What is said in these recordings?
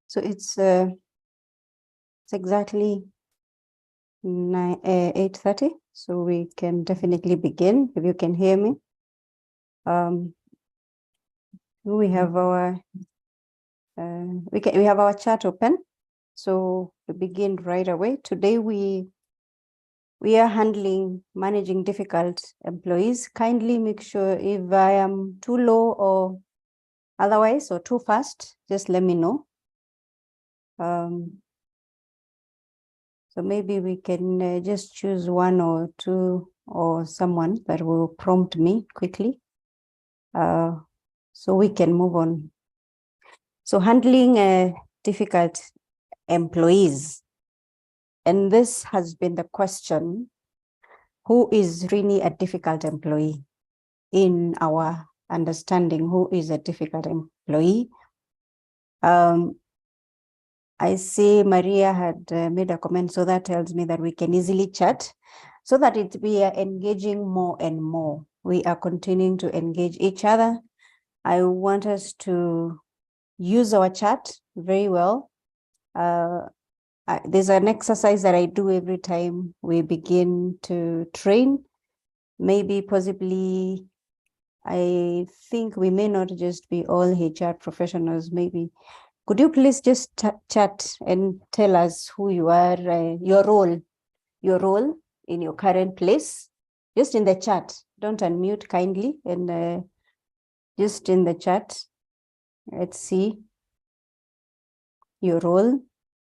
So it's exactly 8:30, so we can definitely begin if you can hear me. We have our we have our chat open, so we begin right away. Today we are managing difficult employees. Kindly make sure if I am too low or otherwise or too fast, just let me know. So maybe we can just choose one or two or someone that will prompt me quickly, so we can move on. So handling difficult employees. And this has been the question, who is really a difficult employee? In our understanding, who is a difficult employee? I see Maria had made a comment, so that tells me that we can easily chat so that we are engaging more and more. We are continuing to engage each other. I want us to use our chat very well. There's an exercise that I do every time we begin to train. Maybe possibly, I think we may not just be all HR professionals, maybe. Could you please just chat and tell us who you are, your role in your current place, just in the chat. Don't unmute kindly, and just in the chat. Let's see your role,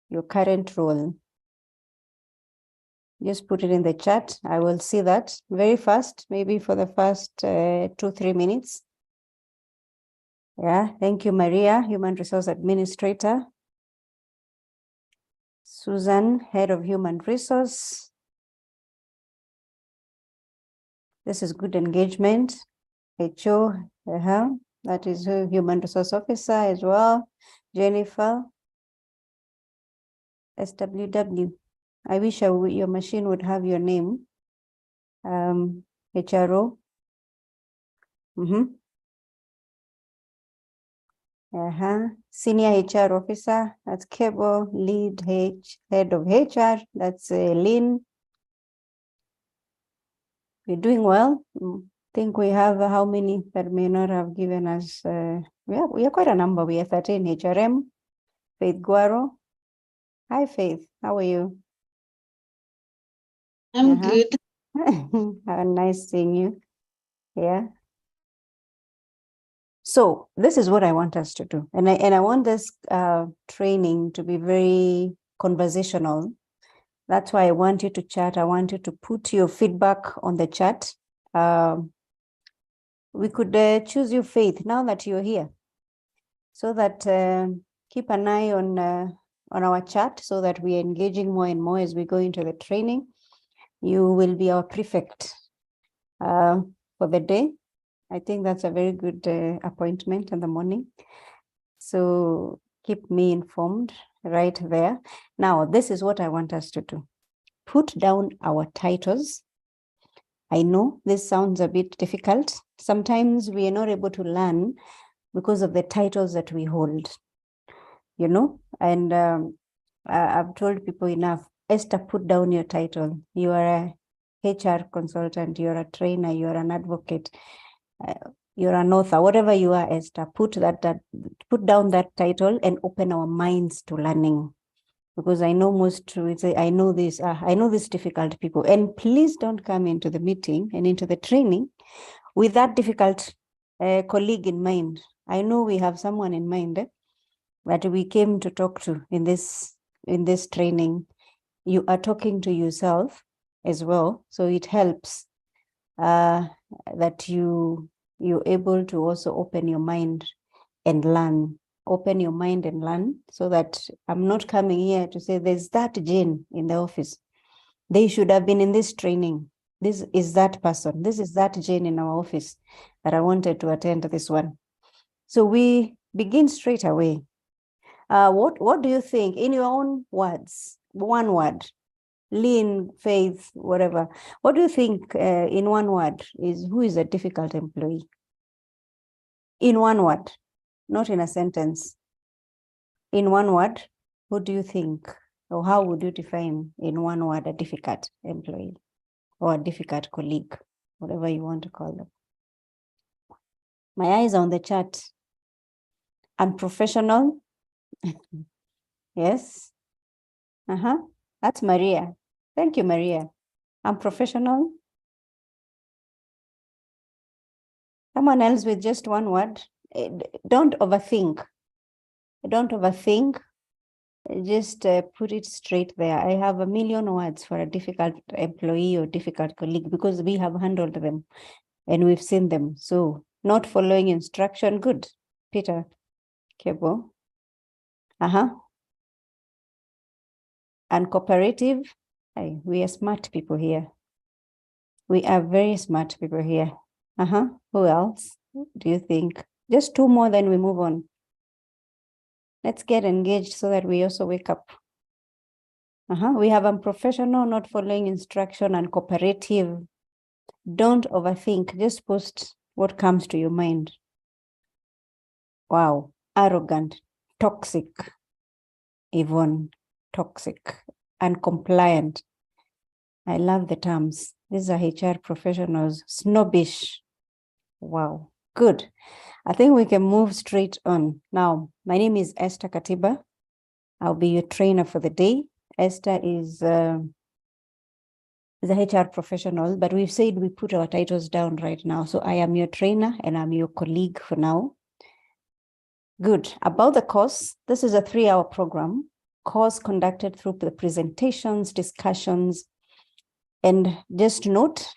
your current role. Just put it in the chat. I will see that very fast, maybe for the first 2-3 minutes. Yeah, thank you, Maria, Human Resource Administrator. Susan, Head of Human Resource. This is good engagement. HO, that is Human Resource Officer as well. Jennifer. SWW. I wish your machine would have your name. HRO. Senior HR Officer, that's Kebo. Head of HR, that's Lynn. We're doing well. I think we have how many that may not have given us? We are quite a number. We are 13 HRM. Faith Guaro. Hi, Faith. How are you? I'm good. Nice seeing you. Yeah. So this is what I want us to do. And I want this training to be very conversational. That's why I want you to chat. I want you to put your feedback on the chat. We could choose you, Faith, now that you're here, so that keep an eye on our chat so that we are engaging more and more as we go into the training. You will be our prefect for the day. I think that's a very good appointment in the morning. So keep me informed right there. Now, this is what I want us to do. Put down our titles. I know this sounds a bit difficult. Sometimes we are not able to learn because of the titles that we hold, you know, and I've told people enough. Esther, put down your title. You are a HR consultant, you're a trainer, you're an advocate, you're an author, whatever you are, Esther, put down that title and open our minds to learning. Because I know most would say, I know these difficult people. And please don't come into the meeting and into the training with that difficult colleague in mind. I know we have someone in mind that we came to talk to in this training. You are talking to yourself as well. So it helps that you're able to also open your mind and learn. Open your mind and learn, so that I'm not coming here to say there's that Jane in the office. They should have been in this training. This is that person. This is that Jane in our office that I wanted to attend this one. So we begin straight away. What do you think, in your own words, one word, Lynn, Faith, whatever, what do you think in one word who is a difficult employee? In one word, not in a sentence. In one word, who do you think, or how would you define in one word a difficult employee or a difficult colleague, whatever you want to call them? My eyes are on the chat. Unprofessional. Yes. That's Maria. Thank you, Maria. Unprofessional. Someone else with just one word. Don't overthink. Don't overthink. Just put it straight there. I have a million words for a difficult employee or difficult colleague because we have handled them and we've seen them. So not following instruction, good. Peter, Kebo. Uncooperative. Hey, we are smart people here. We are very smart people here. Who else do you think? Just two more, then we move on. Let's get engaged so that we also wake up. We have unprofessional, not following instruction, and cooperative. Don't overthink. Just post what comes to your mind. Wow. Arrogant, toxic, Yvonne, toxic, uncompliant. I love the terms. These are HR professionals. Snobbish. Wow. Good. I think we can move straight on. Now, my name is Esther Katiba. I'll be your trainer for the day. Esther is a HR professional, but we've said we put our titles down right now. So I am your trainer and I'm your colleague for now. Good. About the course, this is a 3-hour program. Course conducted through the presentations, discussions, and just note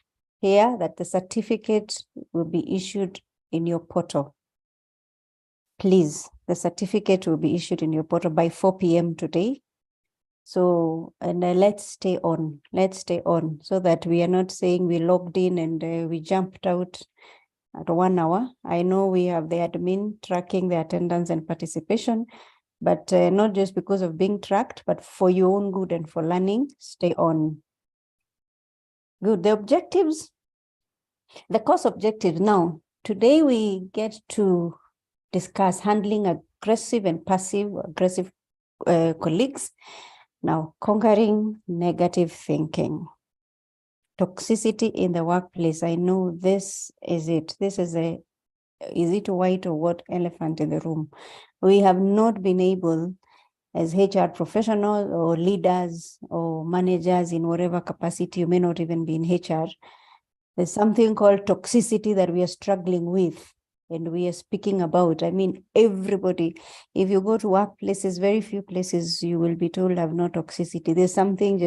here that the certificate will be issued in your portal. Please, the certificate will be issued in your portal by 4 p.m. today. So, and let's stay on so that we are not saying we logged in and we jumped out at 1 hour. I know we have the admin tracking the attendance and participation, but not just because of being tracked, but for your own good and for learning, stay on. Good. The objectives, the course objectives. Now, today we get to discuss handling aggressive and passive-aggressive colleagues. Now, conquering negative thinking. Toxicity in the workplace. I know this is it. This is is it white or what elephant in the room? We have not been able, as HR professionals or leaders or managers in whatever capacity, you may not even be in HR, there's something called toxicity that we are struggling with and we are speaking about. I mean, everybody, if you go to workplaces, very few places you will be told have no toxicity. There's something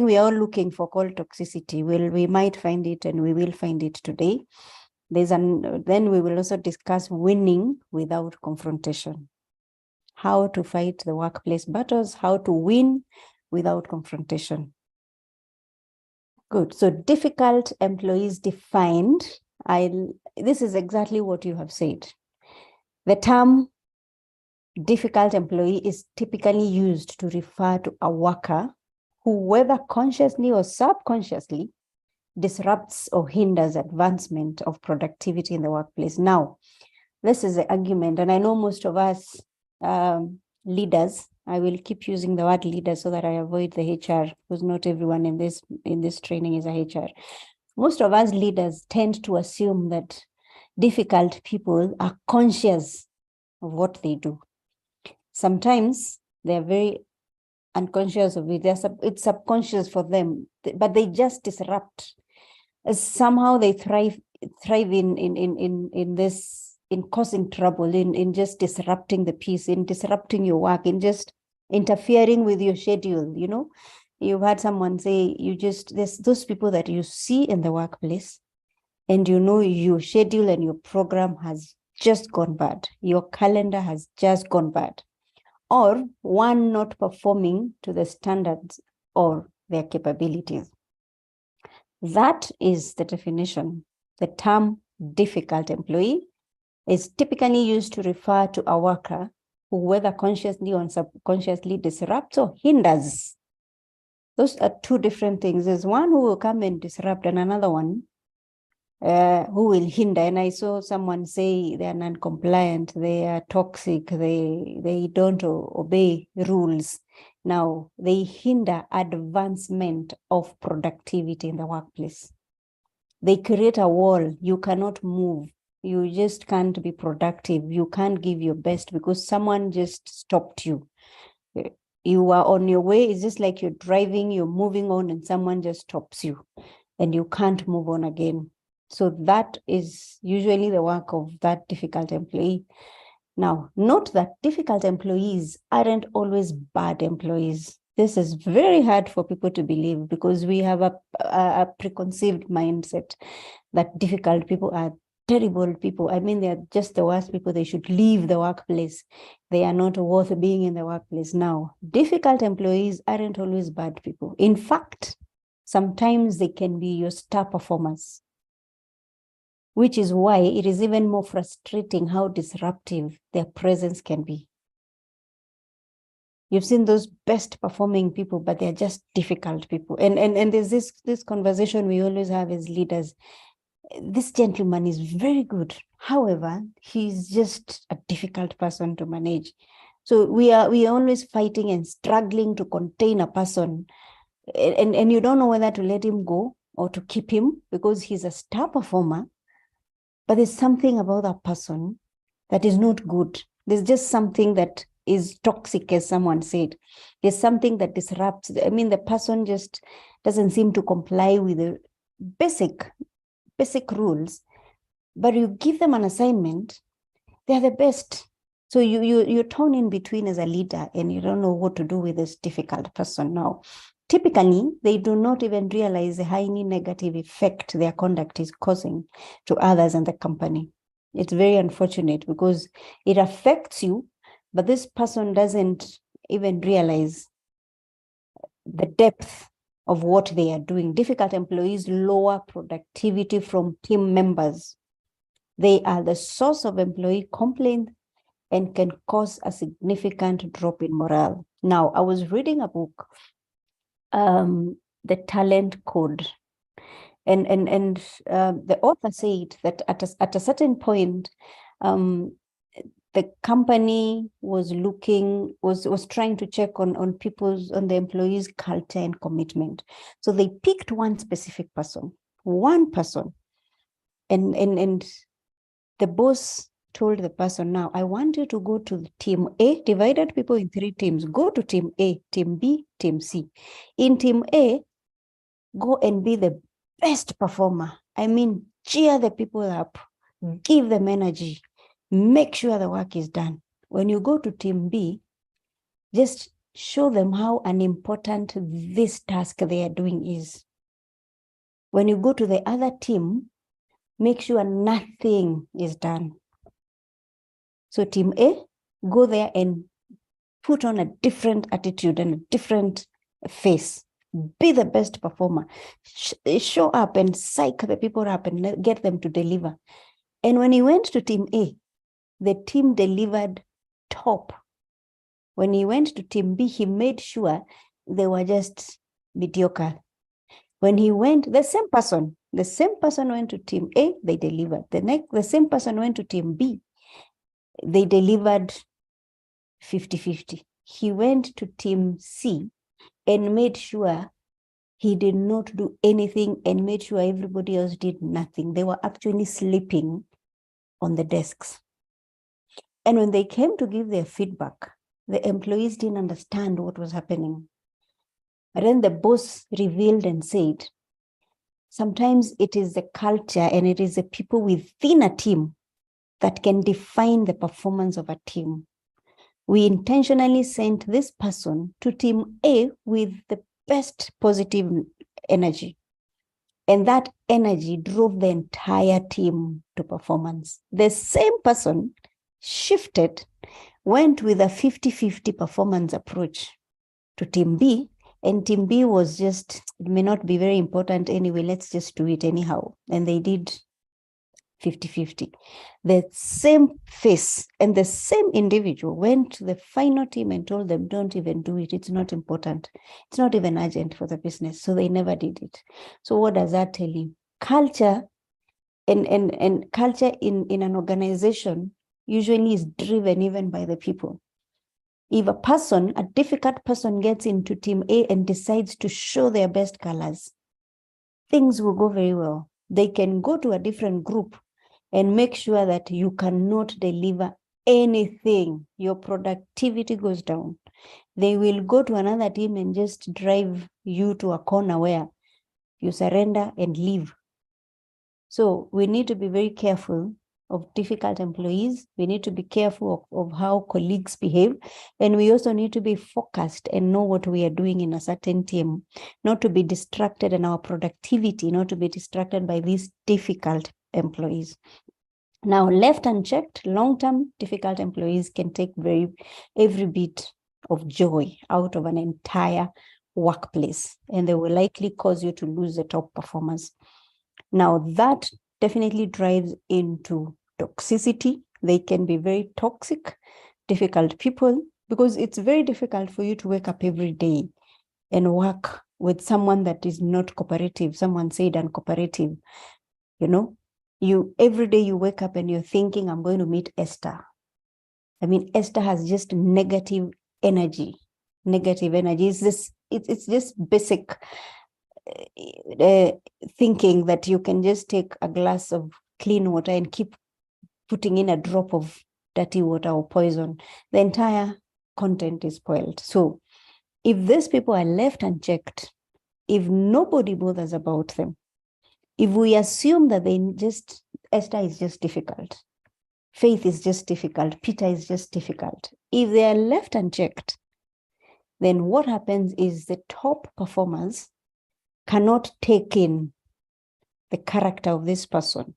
we are all looking for called toxicity. We might find it and we will find it today. Then we will also discuss winning without confrontation. How to fight the workplace battles, how to win without confrontation. Good. So difficult employees defined. This is exactly what you have said. The term difficult employee is typically used to refer to a worker who, whether consciously or subconsciously, disrupts or hinders advancement of productivity in the workplace. Now, this is the argument, and I know most of us leaders, I will keep using the word leader so that I avoid the HR, because not everyone in this training is a HR. Most of us leaders tend to assume that difficult people are conscious of what they do. Sometimes they're very unconscious of it. It's subconscious for them, but they just disrupt. Somehow they thrive in this, in causing trouble, in just disrupting the peace, in disrupting your work, in just interfering with your schedule. You know, you've had someone say, there's those people that you see in the workplace and you know your schedule and your program has just gone bad. Your calendar has just gone bad. Or one not performing to the standards or their capabilities. That is the definition. The term difficult employee is typically used to refer to a worker who, whether consciously or subconsciously, disrupts or hinders. Those are two different things. There's one who will come and disrupt, and another one who will hinder. And I saw someone say they are non-compliant, they are toxic, they don't obey rules. Now, they hinder advancement of productivity in the workplace. They create a wall. You cannot move. You just can't be productive. You can't give your best because someone just stopped you. You are on your way. It's just like you're driving, you're moving on, and someone just stops you and you can't move on again. So that is usually the work of that difficult employee. Now, note that difficult employees aren't always bad employees. This is very hard for people to believe because we have a preconceived mindset that difficult people are terrible people. I mean, they're just the worst people. They should leave the workplace. They are not worth being in the workplace. Now, difficult employees aren't always bad people. In fact, sometimes they can be your star performers, which is why it is even more frustrating how disruptive their presence can be. You've seen those best performing people, but they're just difficult people. And there's this conversation we always have as leaders. This gentleman is very good. However, he's just a difficult person to manage. So we are always fighting and struggling to contain a person. And you don't know whether to let him go or to keep him because he's a star performer. But there's something about that person that is not good. There's just something that is toxic, as someone said. There's something that disrupts. I mean, the person just doesn't seem to comply with the basic rules, but you give them an assignment, they're the best. So you're torn in between as a leader and you don't know what to do with this difficult person now. Typically, they do not even realize the highly negative effect their conduct is causing to others in the company. It's very unfortunate because it affects you, but this person doesn't even realize the depth of what they are doing. Difficult employees lower productivity from team members. They are the source of employee complaint and can cause a significant drop in morale. Now, I was reading a book, The Talent Code. And the author said that at a certain point, the company was trying to check on the employees' culture and commitment. So they picked one specific person, and the boss told the person, now I want you to go to team A, divided people in 3 teams. Go to team A, team B, team C. In team A, go and be the best performer. I mean, cheer the people up, give them energy, make sure the work is done. When you go to team B, just show them how unimportant this task they are doing is. When you go to the other team, make sure nothing is done. So team A, go there and put on a different attitude and a different face. Be the best performer. Show up and psych the people up and get them to deliver. And when he went to team A, the team delivered top. When he went to team B, he made sure they were just mediocre. When he went, the same person went to team A, they delivered. The same person went to team B, they delivered 50-50. He went to team C and made sure he did not do anything and made sure everybody else did nothing. They were actually sleeping on the desks. And when they came to give their feedback, the employees didn't understand what was happening. And then the boss revealed and said, sometimes it is the culture and it is the people within a team that can define the performance of a team. We intentionally sent this person to team A with the best positive energy. And that energy drove the entire team to performance. The same person shifted, went with a 50-50 performance approach to team B, and team B was just, it may not be very important anyway, let's just do it anyhow. And they did 50-50. The same face and the same individual went to the final team and told them, don't even do it. It's not important. It's not even urgent for the business. So they never did it. So what does that tell you? Culture And culture in an organization usually is driven even by the people. If a difficult person gets into team A and decides to show their best colors, things will go very well. They can go to a different group and make sure that you cannot deliver anything. Your productivity goes down. They will go to another team and just drive you to a corner where you surrender and leave. So we need to be very careful of difficult employees. We need to be careful of how colleagues behave. And we also need to be focused and know what we are doing in a certain team, not to be distracted in our productivity, not to be distracted by these difficult employees. Now, left unchecked, long-term difficult employees can take every bit of joy out of an entire workplace, and they will likely cause you to lose the top performers. Now, that definitely drives into toxicity. They can be very toxic, difficult people, because it's very difficult for you to wake up every day and work with someone that is not cooperative. Someone said uncooperative. Every day you wake up and you're thinking, I'm going to meet Esther. I mean, Esther has just negative energy. It's just basic thinking that you can just take a glass of clean water and keep putting in a drop of dirty water or poison. The entire content is spoiled. So if these people are left unchecked, if nobody bothers about them, if we assume that Esther is just difficult, Faith is just difficult, Peter is just difficult, if they are left unchecked, then what happens is the top performers cannot take in the character of this person,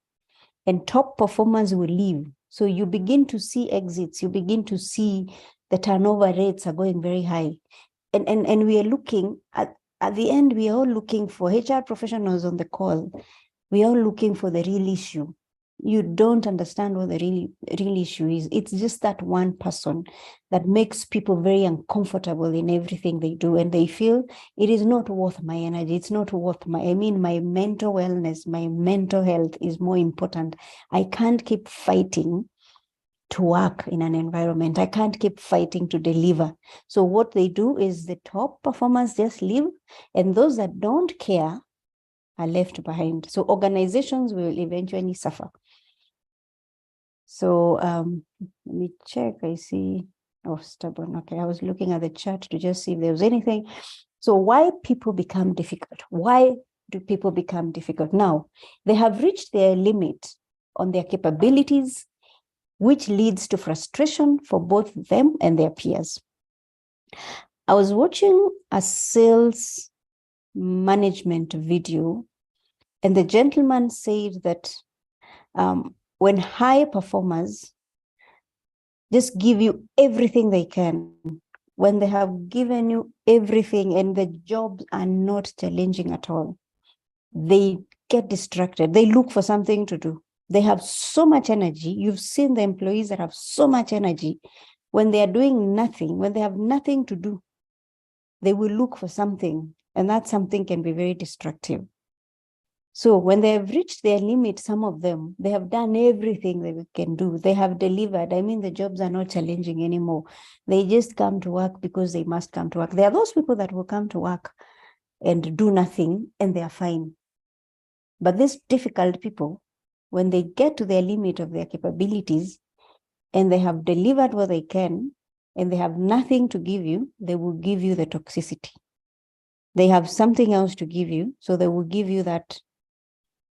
and top performers will leave. So you begin to see exits, you begin to see the turnover rates are going very high. And we are looking at the end, we are all looking for HR professionals on the call. We are all looking for the real issue. You don't understand what the real issue is. It's just that one person that makes people very uncomfortable in everything they do. And they feel it is not worth my energy. It's not worth my mental wellness, my mental health is more important. I can't keep fighting to work in an environment. I can't keep fighting to deliver. So what they do is the top performers just leave, and those that don't care are left behind. So organizations will eventually suffer. So let me check. I see. Oh, stubborn. Okay, I was looking at the chart to just see if there was anything. So why people become difficult? Why do people become difficult? Now, they have reached their limit on their capabilities, which leads to frustration for both them and their peers. I was watching a sales management video, and the gentleman said that when high performers just give you everything they can, when they have given you everything and the jobs are not challenging at all, they get distracted. They look for something to do. They have so much energy. You've seen the employees that have so much energy. When they are doing nothing, when they have nothing to do, they will look for something, and that something can be very destructive. So when they have reached their limit, some of them, they have done everything they can do. They have delivered. I mean, the jobs are not challenging anymore. They just come to work because they must come to work. There are those people that will come to work and do nothing, and they are fine. But these difficult people, when they get to their limit of their capabilities and they have delivered what they can and they have nothing to give you, they will give you the toxicity. They have something else to give you, so they will give you that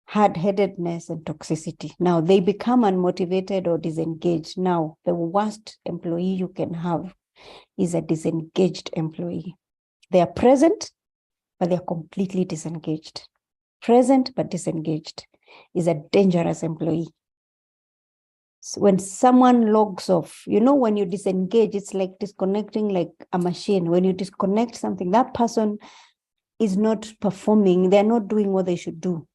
hard-headedness and toxicity. Now, they become unmotivated or disengaged. Now, the worst employee you can have is a disengaged employee. They are present, but they are completely disengaged. Present, but disengaged is a dangerous employee. So when someone logs off, when you disengage, it's like disconnecting like a machine. When you disconnect something, that person is not performing. They're not doing what they should do.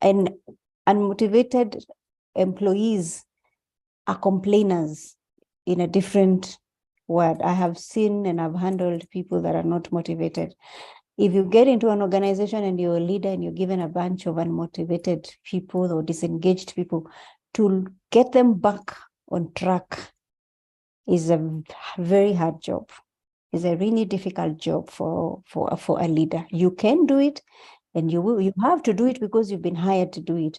And unmotivated employees are complainers in a different word. I have seen and I've handled people that are not motivated. If you get into an organization and you're a leader and you're given a bunch of unmotivated people or disengaged people, to get them back on track is a very hard job. It's a really difficult job for a leader. You can do it, and you have to do it because you've been hired to do it.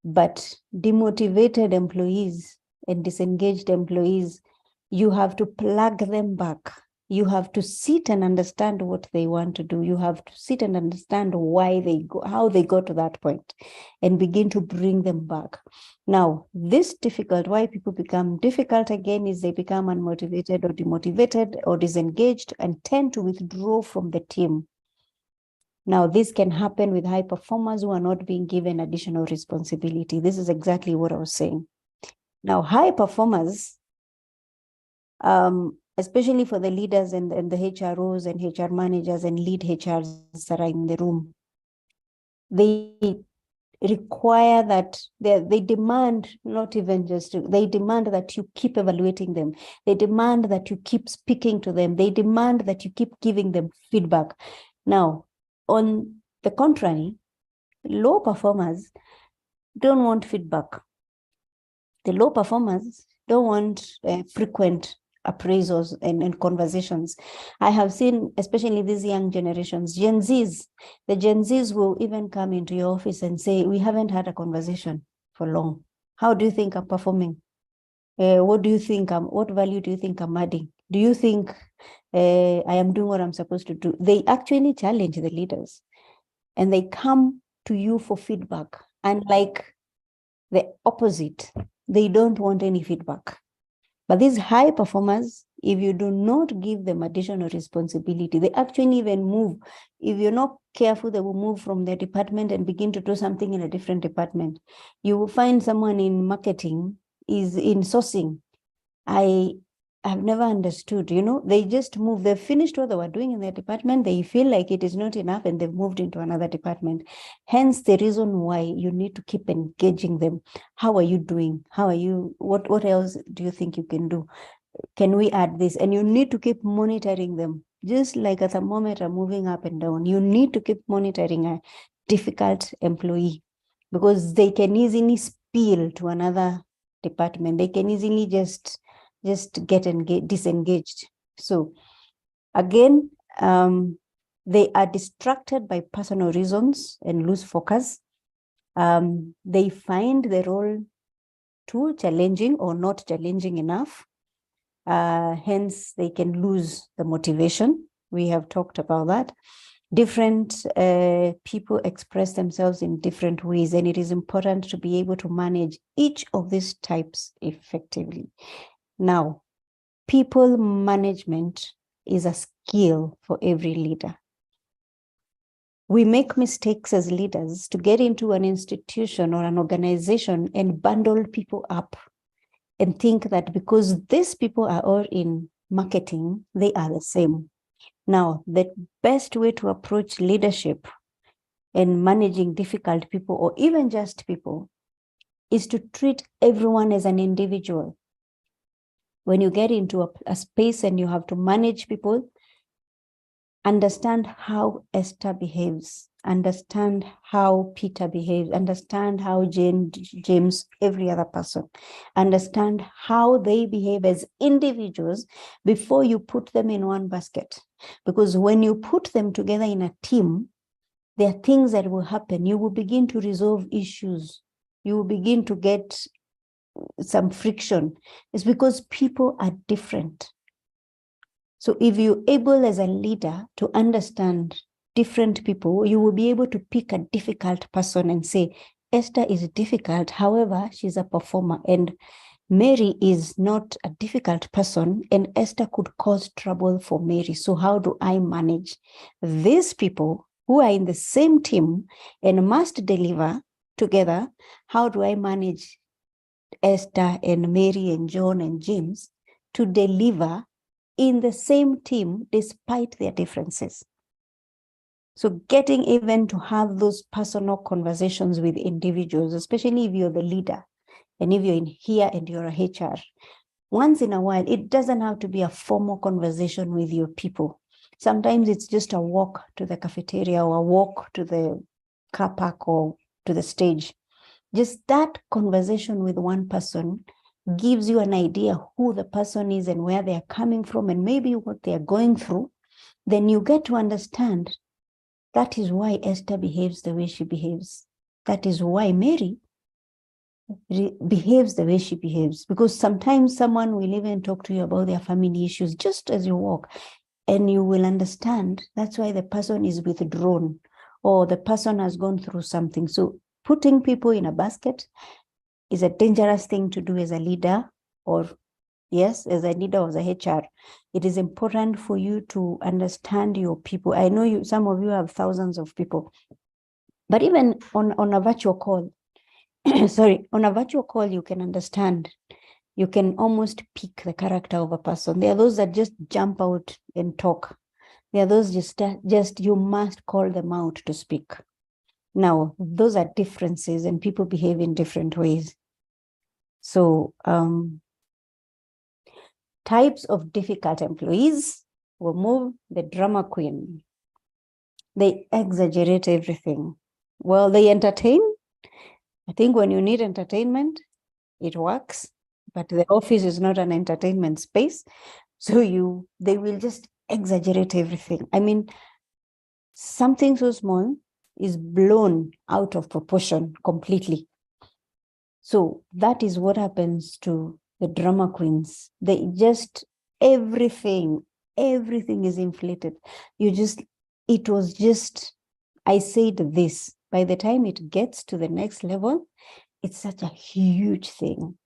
But demotivated employees and disengaged employees, you have to plug them back. You have to sit and understand what they want to do. You have to sit and understand why they go, how they got to that point, and begin to bring them back. Now, why people become difficult again is they become unmotivated or demotivated or disengaged and tend to withdraw from the team. Now, this can happen with high performers who are not being given additional responsibility. This is exactly what I was saying. Now, high performers, especially for the leaders and the HROs and HR managers and lead HRs that are in the room, they require that they demand not even just, they demand that you keep evaluating them. They demand that you keep speaking to them. They demand that you keep giving them feedback. Now, on the contrary, low performers don't want feedback. The low performers don't want frequent appraisals and conversations. I have seen, especially these young generations, Gen Zs, the Gen Zs will even come into your office and say, we haven't had a conversation for long. How do you think I'm performing? What do you think what value do you think I'm adding? Do you think I am doing what I'm supposed to do? They actually challenge the leaders and they come to you for feedback. And like the opposite, they don't want any feedback. But these high performers, if you do not give them additional responsibility, they actually even move. If you're not careful, they will move from their department and begin to do something in a different department. You will find someone in marketing is in sourcing. I've never understood, they just move. They've finished what they were doing in their department. They feel like it is not enough and they've moved into another department. Hence the reason why you need to keep engaging them. How are you doing? How are you? What else do you think you can do? Can we add this? And you need to keep monitoring them. Just like a thermometer moving up and down, you need to keep monitoring a difficult employee because they can easily spill to another department. They can easily just get disengaged. So again, they are distracted by personal reasons and lose focus. They find the role too challenging or not challenging enough. Hence, they can lose the motivation. We have talked about that. Different people express themselves in different ways, and it is important to be able to manage each of these types effectively. Now, people management is a skill for every leader. We make mistakes as leaders to get into an institution or an organization and bundle people up and think that because these people are all in marketing, they are the same. Now, the best way to approach leadership and managing difficult people or even just people is to treat everyone as an individual. When you get into a space and you have to manage people, understand how Esther behaves, understand how Peter behaves, understand how James, every other person, understand how they behave as individuals before you put them in one basket. Because when you put them together in a team, there are things that will happen. You will begin to resolve issues. You will begin to get some friction. It's because people are different. So if you're able as a leader to understand different people, you will be able to pick a difficult person and say, Esther is difficult, however, she's a performer. And Mary is not a difficult person, and Esther could cause trouble for Mary. So how do I manage these people who are in the same team and must deliver together? How do I manage Esther and Mary and John and James to deliver in the same team despite their differences? So getting even to have those personal conversations with individuals, especially if you're the leader and if you're in here and you're a HR, once in a while, it doesn't have to be a formal conversation with your people. Sometimes it's just a walk to the cafeteria or a walk to the car park or to the stage. Just that conversation with one person gives you an idea who the person is and where they are coming from and maybe what they are going through. Then you get to understand that is why Esther behaves the way she behaves. That is why Mary behaves the way she behaves. Because sometimes someone will even talk to you about their family issues just as you walk, and you will understand that's why the person is withdrawn or the person has gone through something. So putting people in a basket is a dangerous thing to do as a leader, or yes, as a leader of the HR. It is important for you to understand your people. I know some of you have thousands of people, but even on a virtual call, on a virtual call, you can understand. You can almost pick the character of a person. There are those that just jump out and talk. There are those just you must call them out to speak. Now, those are differences and people behave in different ways. So types of difficult employees will move the drama queen. They exaggerate everything. Well, they entertain. I think when you need entertainment, it works, but the office is not an entertainment space. So they will just exaggerate everything. I mean, something so small is blown out of proportion completely. So that is what happens to the drama queens. They just, everything is inflated. It was just, I said this. By the time it gets to the next level, it's such a huge thing.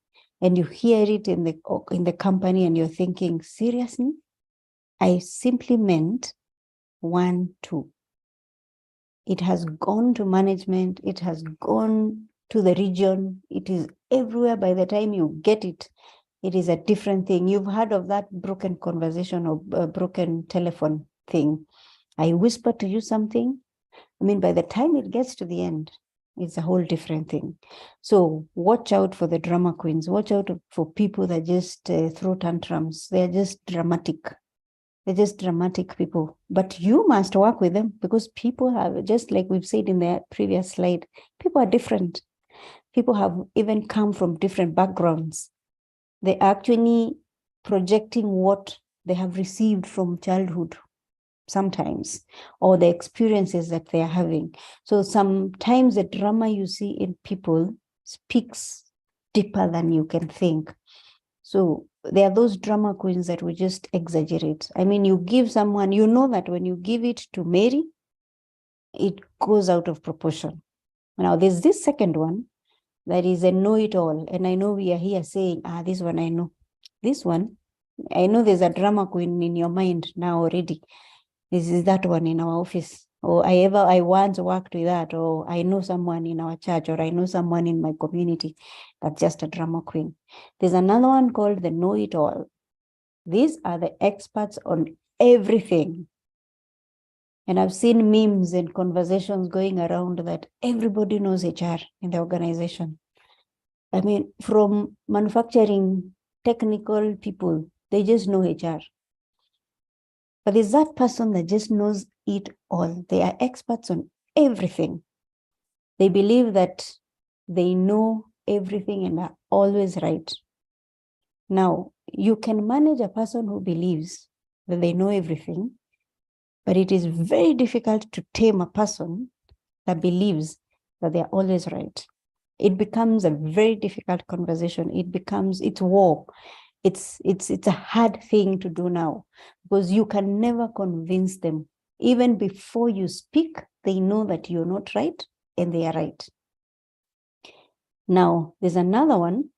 And you hear it in the company and you're thinking, seriously? I simply meant 1, 2. It has gone to management. It has gone to the region. It is everywhere. By the time you get it, it is a different thing. You've heard of that broken conversation or broken telephone thing. I whisper to you something. I mean, by the time it gets to the end, it's a whole different thing. So watch out for the drama queens. Watch out for people that just throw tantrums. They're just dramatic. They're just dramatic people. But you must work with them because people have, just like we've said in the previous slide, people are different. People have even come from different backgrounds. They're actually projecting what they have received from childhood sometimes, or the experiences that they are having. So sometimes the drama you see in people speaks deeper than you can think. So there are those drama queens that we just exaggerate. I mean, you give someone, you know that when you give it to Mary, it goes out of proportion. Now there's this second one that is a know-it-all. And I know we are here saying, this one I know. This one, I know there's a drama queen in your mind now already. This is that one in our office. Or I once worked with that, or I know someone in our church, or I know someone in my community that's just a drama queen. There's another one called the know-it-all. These are the experts on everything. And I've seen memes and conversations going around that everybody knows HR in the organization. I mean, from manufacturing, technical people, they just know HR. But there's that person that just knows it all. They are experts on everything. They believe that they know everything and are always right. Now, you can manage a person who believes that they know everything, but it is very difficult to tame a person that believes that they're always right. It becomes a very difficult conversation. It's war. It's a hard thing to do now because you can never convince them. Even before you speak, they know that you're not right and they are right. Now, there's another one,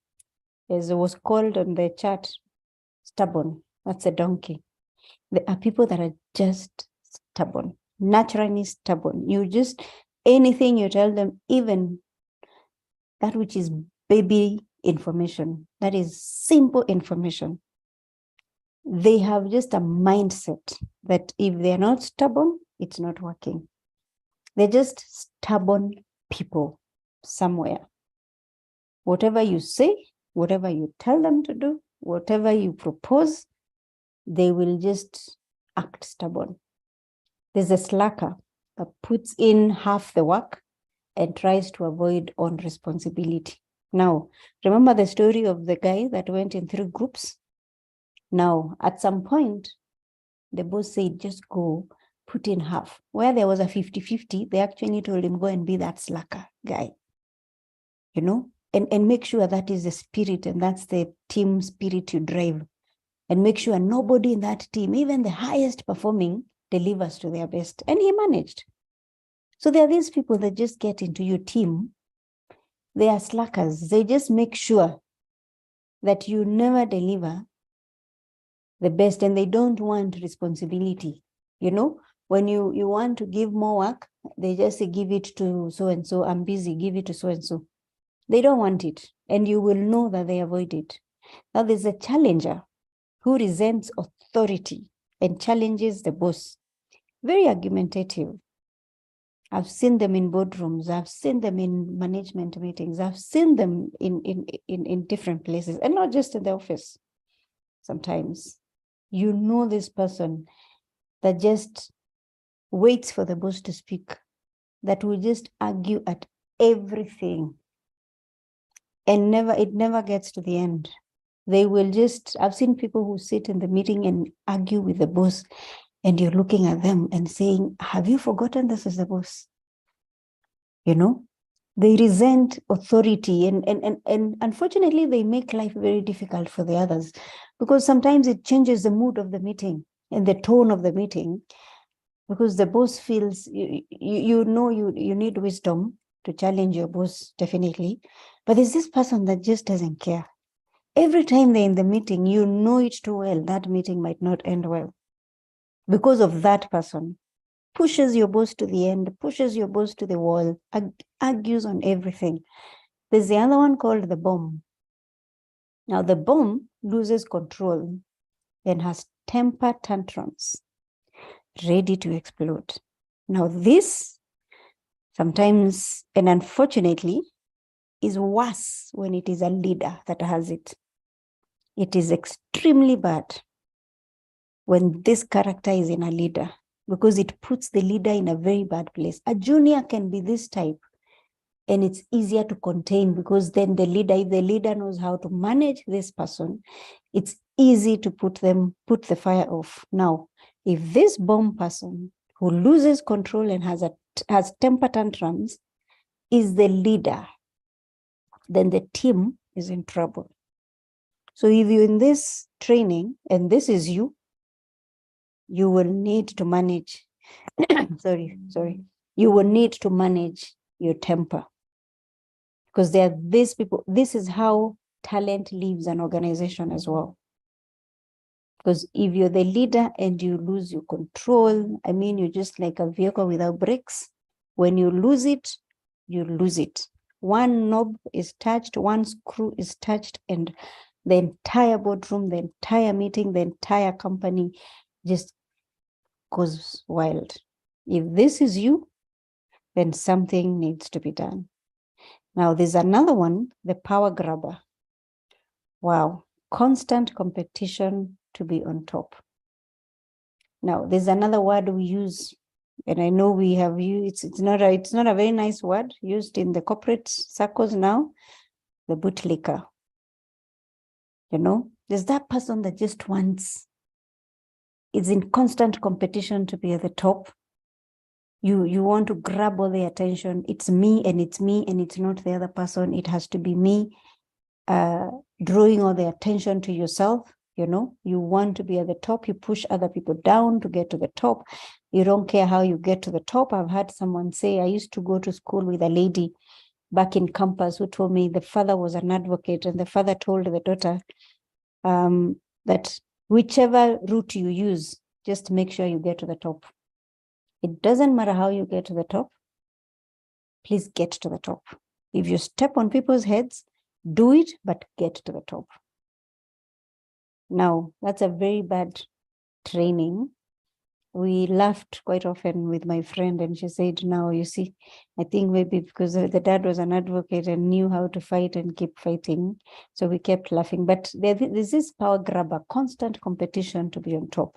as it was called on the chat, stubborn. That's a donkey. There are people that are just stubborn, naturally stubborn. Anything you tell them, even that which is baby information, that is simple information, they have just a mindset that if they're not stubborn, it's not working. They're just stubborn people somewhere. Whatever you say, whatever you tell them to do, whatever you propose, they will just act stubborn. There's a slacker that puts in half the work and tries to avoid own responsibility. Now, remember the story of the guy that went in 3 groups? Now, at some point, the boss said, just go put in half. Where there was a 50-50, they actually told him, go and be that slacker guy, you know, and make sure that is the spirit and that's the team spirit you drive. And make sure nobody in that team, even the highest performing, delivers to their best. And he managed. So there are these people that just get into your team. They are slackers. They just make sure that you never deliver the best, and they don't want responsibility. You know, when you want to give more work, they just say, give it to so-and-so, I'm busy, give it to so-and-so. They don't want it, and you will know that they avoid it. Now there's a challenger who resents authority and challenges the boss. Very argumentative. I've seen them in boardrooms. I've seen them in management meetings. I've seen them in different places, and not just in the office. Sometimes you know this person that just waits for the boss to speak, that will just argue at everything, and it never gets to the end. They will just, I've seen people who sit in the meeting and argue with the boss, and you're looking at them and saying, have you forgotten this is the boss? You know, they resent authority, and unfortunately, they make life very difficult for the others, because sometimes it changes the mood of the meeting and the tone of the meeting, because the boss feels, you know, you need wisdom to challenge your boss, definitely. But there's this person that just doesn't care. Every time they're in the meeting, you know it too well, that meeting might not end well because of that person. Pushes your boss to the end, pushes your boss to the wall, argues on everything. There's the other one called the bomb. Now, the bomb loses control and has temper tantrums, ready to explode. Now, this sometimes, and unfortunately, is worse when it is a leader that has it. It is extremely bad when this character is in a leader, because it puts the leader in a very bad place. A junior can be this type, and it's easier to contain, because then the leader, if the leader knows how to manage this person, it's easy to put the fire off. Now, if this bomb person who loses control and has temper tantrums is the leader, then the team is in trouble. So if you're in this training and this is you will need to manage, you will need to manage your temper, because there are these people. This is how talent leaves an organization as well. Because if you're the leader and you lose your control, I mean, you're just like a vehicle without brakes. When you lose it, you lose it. One knob is touched, one screw is touched, and the entire boardroom, the entire meeting, the entire company just goes wild. If this is you, then something needs to be done. Now, there's another one, the power grabber. Wow, constant competition to be on top. Now, there's another word we use, and I know we have used, it's not a very nice word used in the corporate circles now, the bootlicker. You know, there's that person that just is in constant competition to be at the top. You want to grab all the attention. It's me, and it's not the other person. It has to be me, drawing all the attention to yourself. You know, you want to be at the top. You push other people down to get to the top. You don't care how you get to the top. I've had someone say, I used to go to school with a lady back in campus who told me the father was an advocate, and the father told the daughter that whichever route you use, just make sure you get to the top. It doesn't matter how you get to the top. Please get to the top. If you step on people's heads, do it, but get to the top. Now, that's a very bad training. We laughed quite often with my friend, and she said, now, you see, I think maybe because the dad was an advocate and knew how to fight and keep fighting. So we kept laughing. But there's this power grabber, constant competition to be on top.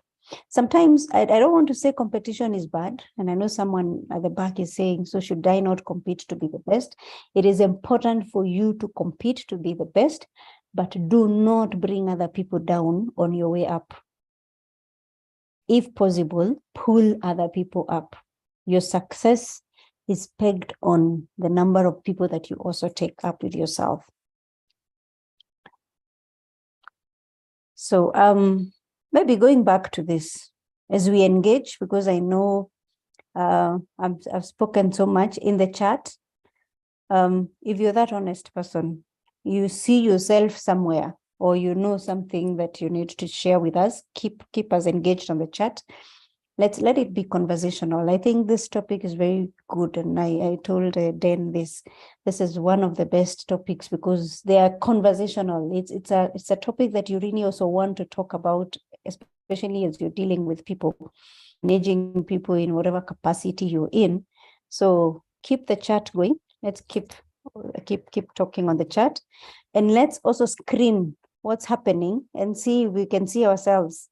Sometimes I don't want to say competition is bad. And I know someone at the back is saying, so should I not compete to be the best? It is important for you to compete to be the best, but do not bring other people down on your way up. If possible, pull other people up. Your success is pegged on the number of people that you also take up with yourself. So maybe going back to this as we engage, because I know I've spoken so much in the chat. If you're that honest person, you see yourself somewhere, or you know something that you need to share with us, keep us engaged on the chat. Let it be conversational. I think this topic is very good, and I told Dan this is one of the best topics because they are conversational. It's a topic that you really also want to talk about, especially as you're dealing with people, managing people in whatever capacity you're in. So keep the chat going. Let's keep talking on the chat, and let's also screen what's happening and see if we can see ourselves.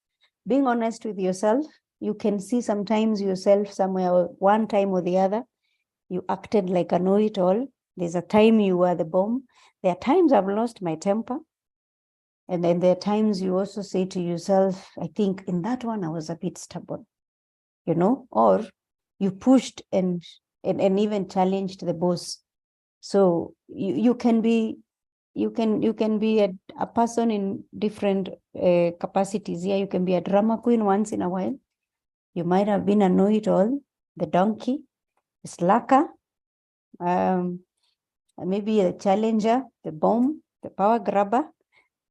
Being honest with yourself, you can see sometimes yourself somewhere, one time or the other, you acted like a know-it-all. There's a time you were the bomb. There are times I've lost my temper. And then there are times you also say to yourself, I think in that one I was a bit stubborn, or you pushed and even challenged the boss. So you can be a person in different capacities. Yeah, you can be a drama queen once in a while. You might have been a know-it-all, the donkey, the slacker, maybe a challenger, the bomb, the power grabber.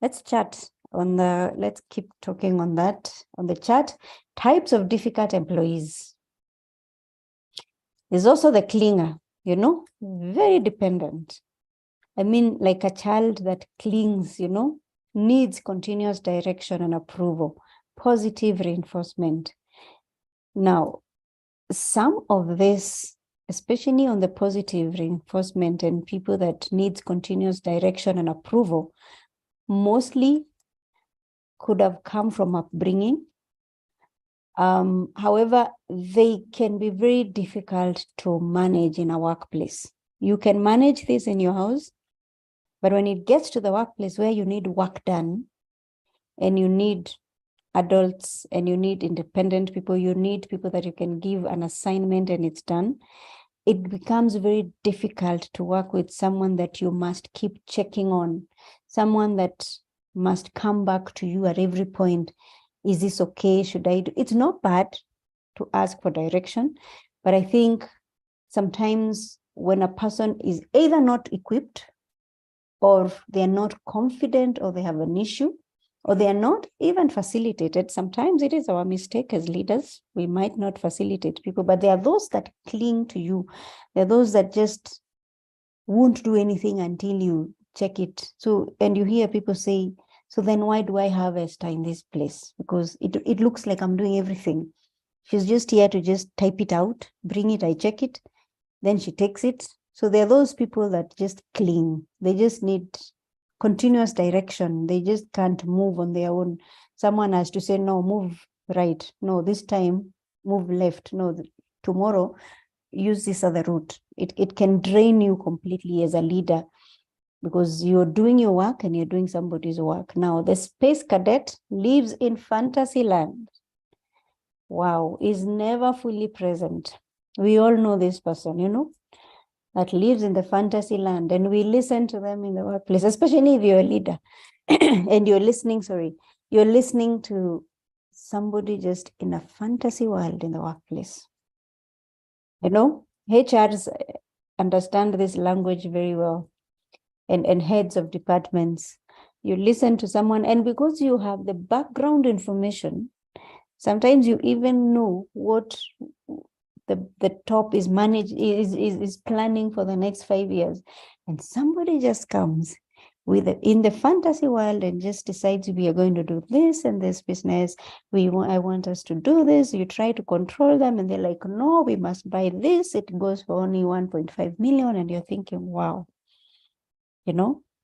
Let's chat let's keep talking on that, on the chat. Types of difficult employees. There's also the clinger, very dependent. I mean, like a child that clings, needs continuous direction and approval, positive reinforcement. Now, some of this, especially on the positive reinforcement and people that needs continuous direction and approval, mostly could have come from upbringing. However, they can be very difficult to manage in a workplace. You can manage this in your house, but when it gets to the workplace where you need work done and you need adults and you need independent people, you need people that you can give an assignment and it's done, it becomes very difficult to work with someone that you must keep checking on, someone that must come back to you at every point. Is this okay? Should I do? It's not bad to ask for direction, but I think sometimes when a person is either not equipped, or they're not confident, or they have an issue, or they are not even facilitated. Sometimes it is our mistake as leaders. We might not facilitate people, but there are those that cling to you. There are those that just won't do anything until you check it. So, and you hear people say, so then why do I have Esther in this place? Because it looks like I'm doing everything. She's just here to just type it out, bring it, I check it, then she takes it. So there are those people that just cling. They just need continuous direction. They just can't move on their own. Someone has to say, no, move right. No, this time, move left. No, tomorrow, use this other route. It can drain you completely as a leader because you're doing your work and you're doing somebody's work. Now, the space cadet lives in fantasy land. Wow, is never fully present. We all know this person, that lives in the fantasy land, and we listen to them in the workplace, especially if you're a leader and you're listening to somebody just in a fantasy world in the workplace. HRs understand this language very well, and heads of departments. You listen to someone, and because you have the background information, sometimes you even know what the top is planning for the next 5 years. And somebody just comes in the fantasy world and just decides we are going to do this and this business. I want us to do this. You try to control them and they're like, no, we must buy this. It goes for only 1.5 million. And you're thinking, wow,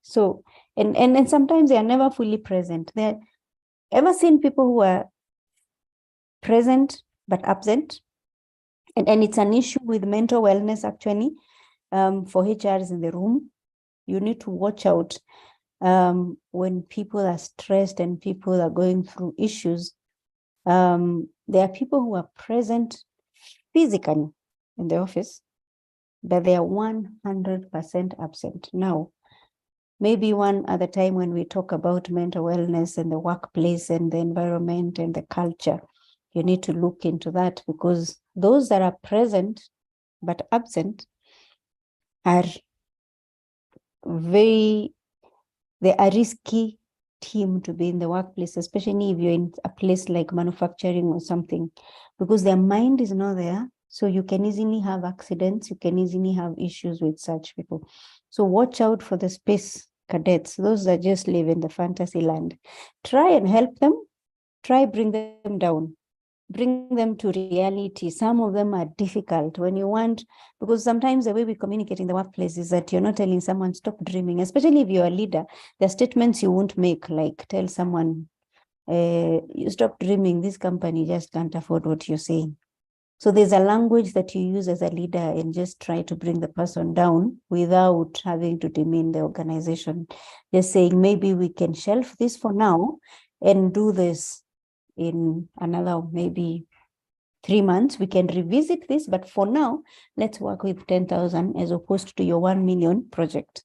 So, and sometimes they are never fully present. They're ever seen people who are present but absent. And it's an issue with mental wellness, actually. For HRs in the room, you need to watch out when people are stressed and people are going through issues. There are people who are present physically in the office, but they are 100% absent. Now, maybe one other time when we talk about mental wellness and the workplace and the environment and the culture, you need to look into that, because those that are present but absent are they are risky team to be in the workplace, especially if you're in a place like manufacturing or something, because their mind is not there. So you can easily have accidents, you can easily have issues with such people. So watch out for the space cadets, those that just live in the fantasy land. Try and help them, try bring them down, bring them to reality. Some of them are difficult when you want, because sometimes the way we communicate in the workplace is that you're not telling someone, stop dreaming, especially if you're a leader. There are statements you won't make, like tell someone, you stop dreaming, this company just can't afford what you're saying. So there's a language that you use as a leader and just try to bring the person down without having to demean the organization. Just saying, maybe we can shelf this for now and do this in another maybe 3 months. We can revisit this, but for now, let's work with 10,000 as opposed to your 1 million project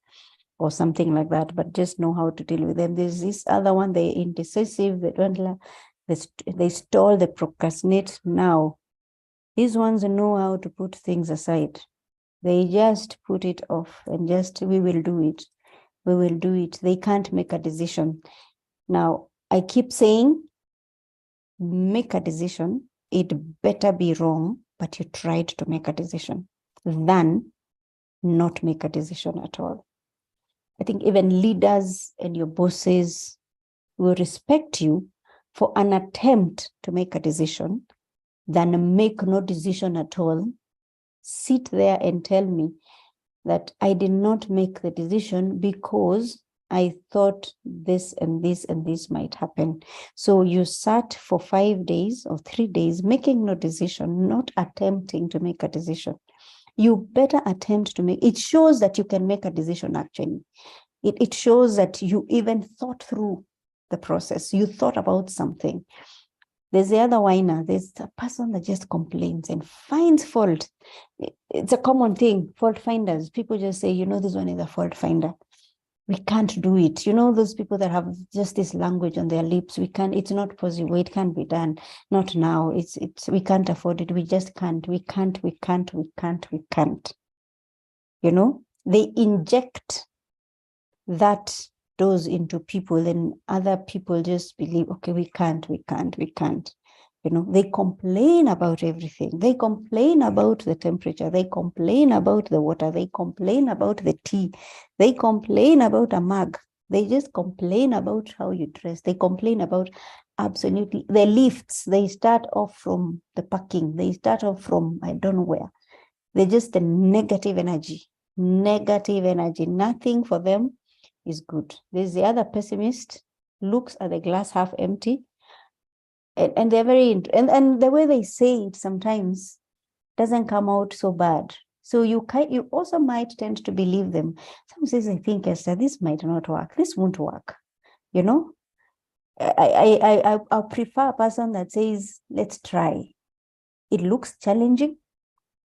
or something like that. But just know how to deal with them. There's this other one, they're indecisive, they stall, they procrastinate. Now, these ones know how to put things aside. They just put it off and just, we will do it. We will do it. They can't make a decision. Now, I keep saying, make a decision. It better be wrong, but you tried to make a decision, than not make a decision at all. I think even leaders and your bosses will respect you for an attempt to make a decision than make no decision at all. Sit there and tell me that I did not make the decision because I thought this and this and this might happen. So you sat for 5 days or 3 days making no decision, not attempting to make a decision. You better attempt to make, it shows that you can make a decision actually. It shows that you even thought through the process. You thought about something. There's the other whiner. There's a person that just complains and finds fault. It's a common thing, fault finders. People just say, this one is a fault finder. We can't do it. Those people that have just this language on their lips, we can't, it's not possible. It can't be done. Not now. We can't afford it. We just can't. We can't. They inject that dose into people, and other people just believe, okay, we can't. They complain about everything. They complain about the temperature. They complain about the water. They complain about the tea. They complain about a mug. They just complain about how you dress. They complain about absolutely the lifts. They start off from the parking. They start off from I don't know where. They're just a negative energy. Nothing for them is good. There's the other pessimist, looks at the glass half empty, and they're very, and the way they say it sometimes doesn't come out so bad. So you also might tend to believe them. Some says, I think, Esther, this might not work. This won't work. I prefer a person that says, let's try. It looks challenging.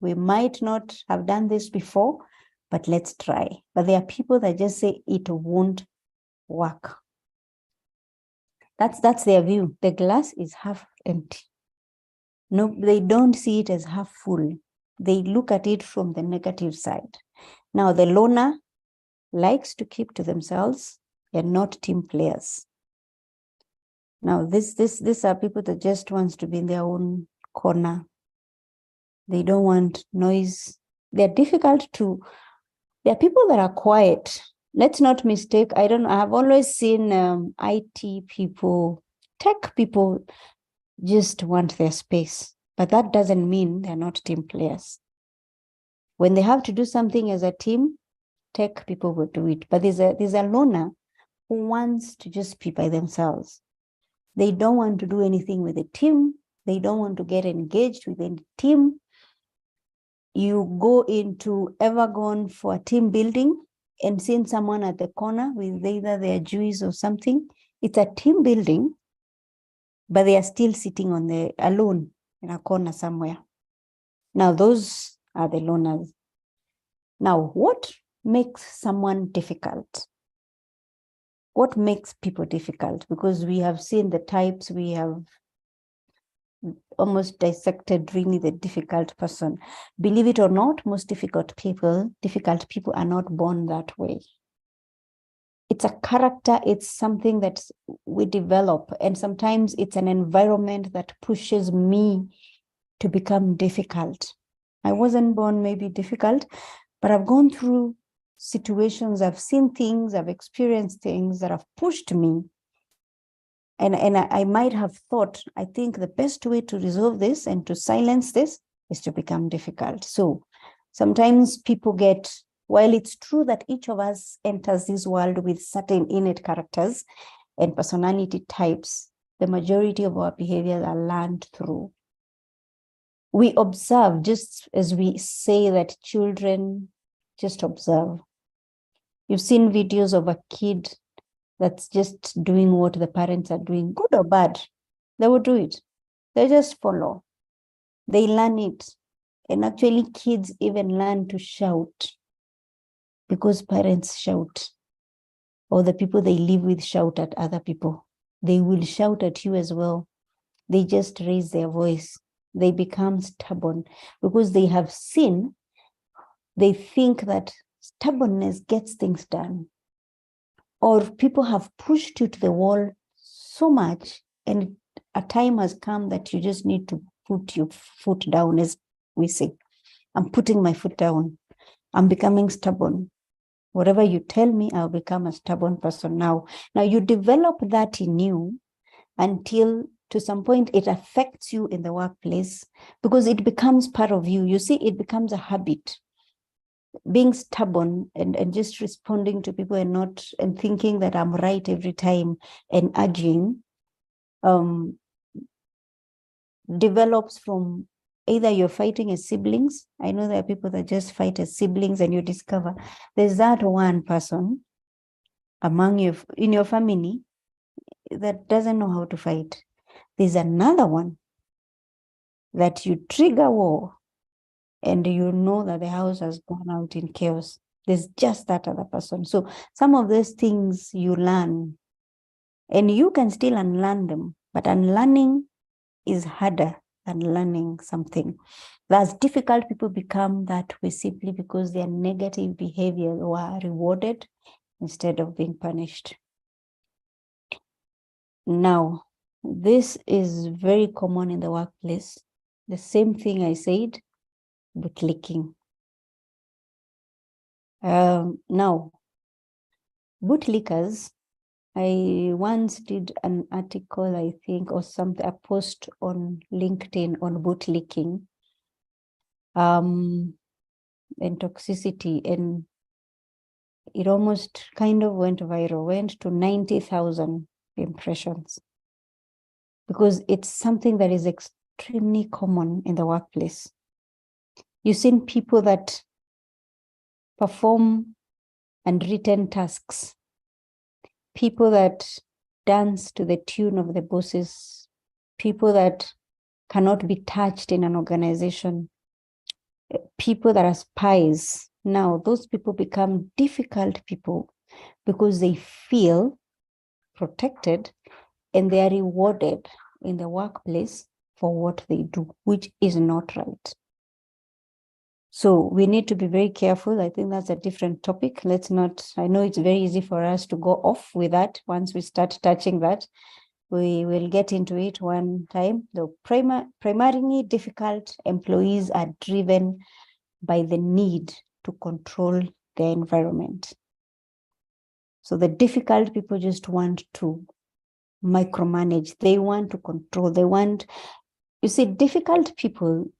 We might not have done this before, but let's try. But there are people that just say it won't work. That's their view. The glass is half empty. No, they don't see it as half full. They look at it from the negative side. Now, the loner likes to keep to themselves. They're not team players. Now, these are people that just wants to be in their own corner. They don't want noise. They're difficult to. There are people that are quiet. Let's not mistake. I have always seen IT people, tech people just want their space, but that doesn't mean they're not team players. When they have to do something as a team, tech people will do it. But there's a loner who wants to just be by themselves. They don't want to do anything with a team. They don't want to get engaged with any team. You go into Evergone for a team building and seeing someone at the corner with either their juice or something. It's a team building, but they are still sitting alone in a corner somewhere. Now, those are the loners. Now, what makes someone difficult? What makes people difficult? Because we have seen the types, we have almost dissected really the difficult person. Believe it or not, most difficult people are not born that way. It's a character, it's something that we develop, and sometimes it's an environment that pushes me to become difficult. I wasn't born maybe difficult, but I've gone through situations, I've seen things, I've experienced things that have pushed me. And I might have thought, I think the best way to resolve this and to silence this is to become difficult. So sometimes people while it's true that each of us enters this world with certain innate characters and personality types, the majority of our behaviors are learned through. We observe, just as we say that children just observe. You've seen videos of a kid that's just doing what the parents are doing, good or bad. They will do it. They just follow. They learn it. And actually, kids even learn to shout because parents shout, or the people they live with shout at other people. They will shout at you as well. They just raise their voice. They become stubborn because they have seen, they think that stubbornness gets things done. Or people have pushed you to the wall so much, and a time has come that you just need to put your foot down, as we say. I'm putting my foot down. I'm becoming stubborn. Whatever you tell me, I'll become a stubborn person now. Now you develop that in you until to some point it affects you in the workplace because it becomes part of you. You see, it becomes a habit. Being stubborn and just responding to people and thinking that I'm right every time and arguing develops from either you're fighting as siblings. I know there are people that just fight as siblings, and you discover there's that one person among you in your family that doesn't know how to fight. There's another one that you trigger war and you know that the house has gone out in chaos. There's just that other person. So some of those things you learn, and you can still unlearn them, but unlearning is harder than learning something. Thus, difficult people become that way simply because their negative behavior were rewarded instead of being punished. Now, this is very common in the workplace. The same thing I said, bootlicking. Now, bootlickers, I once did an article, I think, or something, a post on LinkedIn on bootlicking and toxicity, and it almost kind of went viral, went to 90,000 impressions, because it's something that is extremely common in the workplace. You've seen people that perform unwritten tasks, people that dance to the tune of the bosses, people that cannot be touched in an organization, people that are spies. Now, those people become difficult people because they feel protected and they are rewarded in the workplace for what they do, which is not right. So we need to be very careful. I think that's a different topic. Let's not, I know it's very easy for us to go off with that. Once we start touching that, we will get into it one time. The primarily difficult employees are driven by the need to control their environment. So the difficult people just want to micromanage. They want to control. You see, difficult people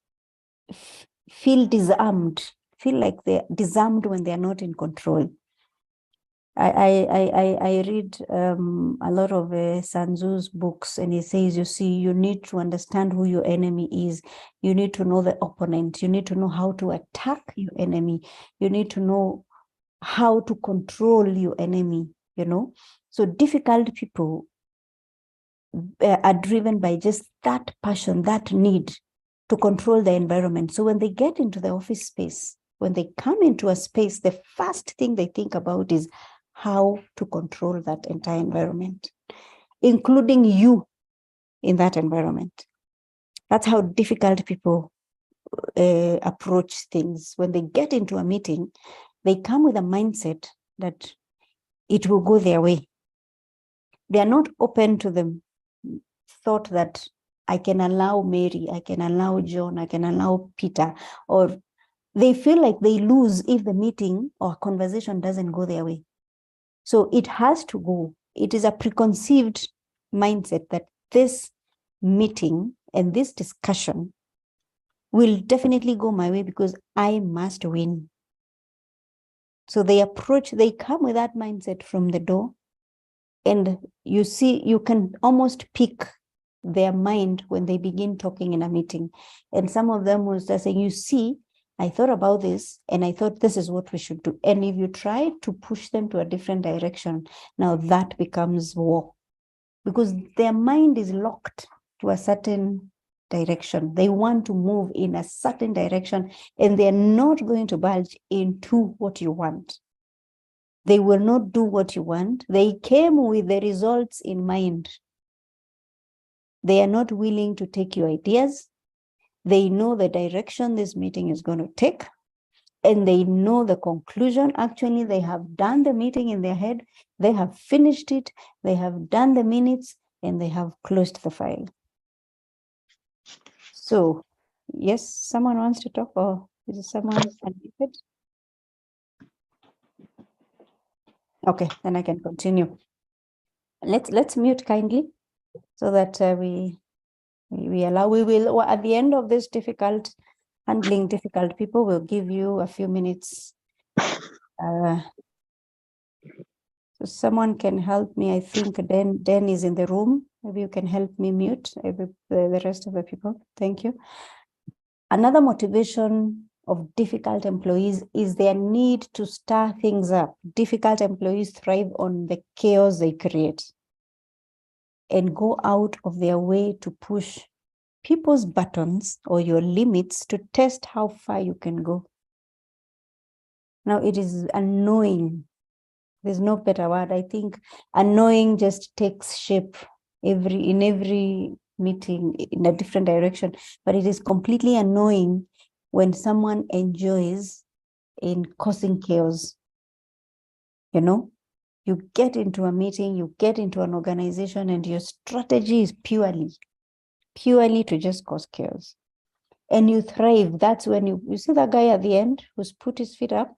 feel disarmed, feel like they're disarmed when they're not in control. I read a lot of Sun Tzu's books, and he says, you see, you need to understand who your enemy is. You need to know the opponent. You need to know how to attack your enemy. You need to know how to control your enemy, you know. So difficult people are driven by just that passion, that need to control the environment. So when they get into the office space, when they come into a space, the first thing they think about is how to control that entire environment, including you in that environment. That's how difficult people approach things. When they get into a meeting, they come with a mindset that it will go their way. They are not open to the thought that I can allow Mary, I can allow John, I can allow Peter, or they feel like they lose if the meeting or conversation doesn't go their way. So it has to go. It is a preconceived mindset that this meeting and this discussion will definitely go my way because I must win. So they come with that mindset from the door. And you see, you can almost pick their mind when they begin talking in a meeting. And some of them will start saying, you see, I thought about this and I thought this is what we should do. And if you try to push them to a different direction, now that becomes war because their mind is locked to a certain direction. They want to move in a certain direction and they're not going to budge into what you want. They will not do what you want. They came with the results in mind. They are not willing to take your ideas. They know the direction this meeting is going to take, and they know the conclusion. Actually, they have done the meeting in their head. They have finished it. They have done the minutes, and they have closed the file. So, yes, someone wants to talk, or is it someone unmuted? Okay, then I can continue. Let's mute kindly so that we will, at the end of this handling difficult people, we'll give you a few minutes. So someone can help me. I think Dan is in the room. Maybe you can help me mute the rest of the people. Thank you. Another motivation of difficult employees is their need to stir things up. Difficult employees thrive on the chaos they create and go out of their way to push people's buttons or your limits to test how far you can go. Now, it is annoying. There's no better word. I think annoying just takes shape in every meeting in a different direction, but it is completely annoying when someone enjoys in causing chaos. You know, you get into a meeting, you get into an organization, and your strategy is purely to just cause chaos. And you thrive. That's when you see that guy at the end who's put his feet up,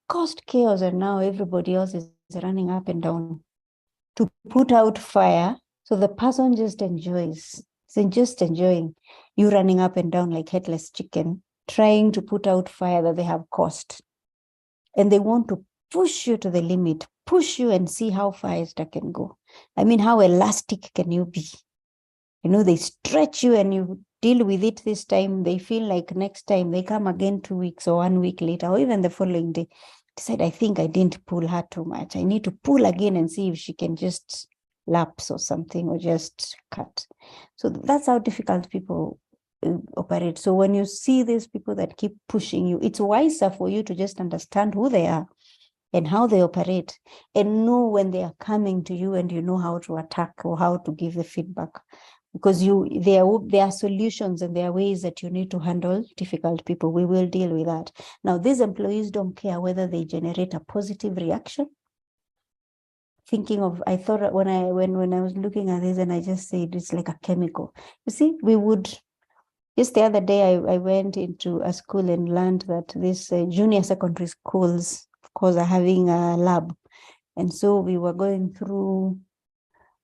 caused chaos, and now everybody else is running up and down to put out fire. So the person just enjoys, just enjoying you running up and down like headless chicken, trying to put out fire that they have caused. And they want to push you to the limit, push you and see how far that can go. I mean, how elastic can you be? You know, they stretch you and you deal with it this time. They feel like next time they come again 2 weeks or 1 week later, or even the following day, decide, I think I didn't pull her too much. I need to pull again and see if she can just lapse or something or just cut. So that's how difficult people operate. So when you see these people that keep pushing you, it's wiser for you to just understand who they are and how they operate and know when they are coming to you and you know how to attack or how to give the feedback. Because there are solutions and there are ways that you need to handle difficult people. We will deal with that. Now, these employees don't care whether they generate a positive reaction. I thought when I was looking at this and I just said it's like a chemical. You see, just the other day I went into a school and learned that these junior secondary schools, of course, are having a lab. And so we were going through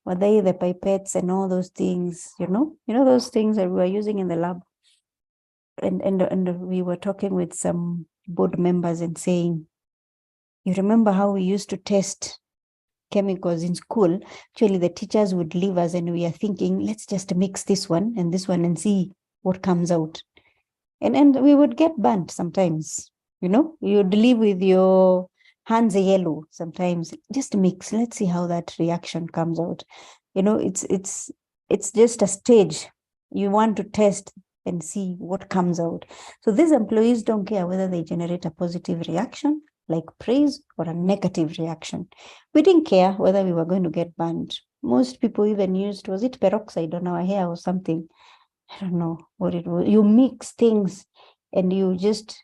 the pipettes and all those things, you know those things that we were using in the lab. And we were talking with some board members and saying, You remember how we used to test chemicals in school? Actually, the teachers would leave us and we are thinking, let's just mix this one and see what comes out. And we would get burnt sometimes. You'd leave with your hands yellow sometimes. Just mix. Let's see how that reaction comes out. It's just a stage. You want to test and see what comes out. So these employees don't care whether they generate a positive reaction like praise or a negative reaction. We didn't care whether we were going to get burned. Most people even used, was it peroxide on our hair or something? I don't know what it was. You mix things and you just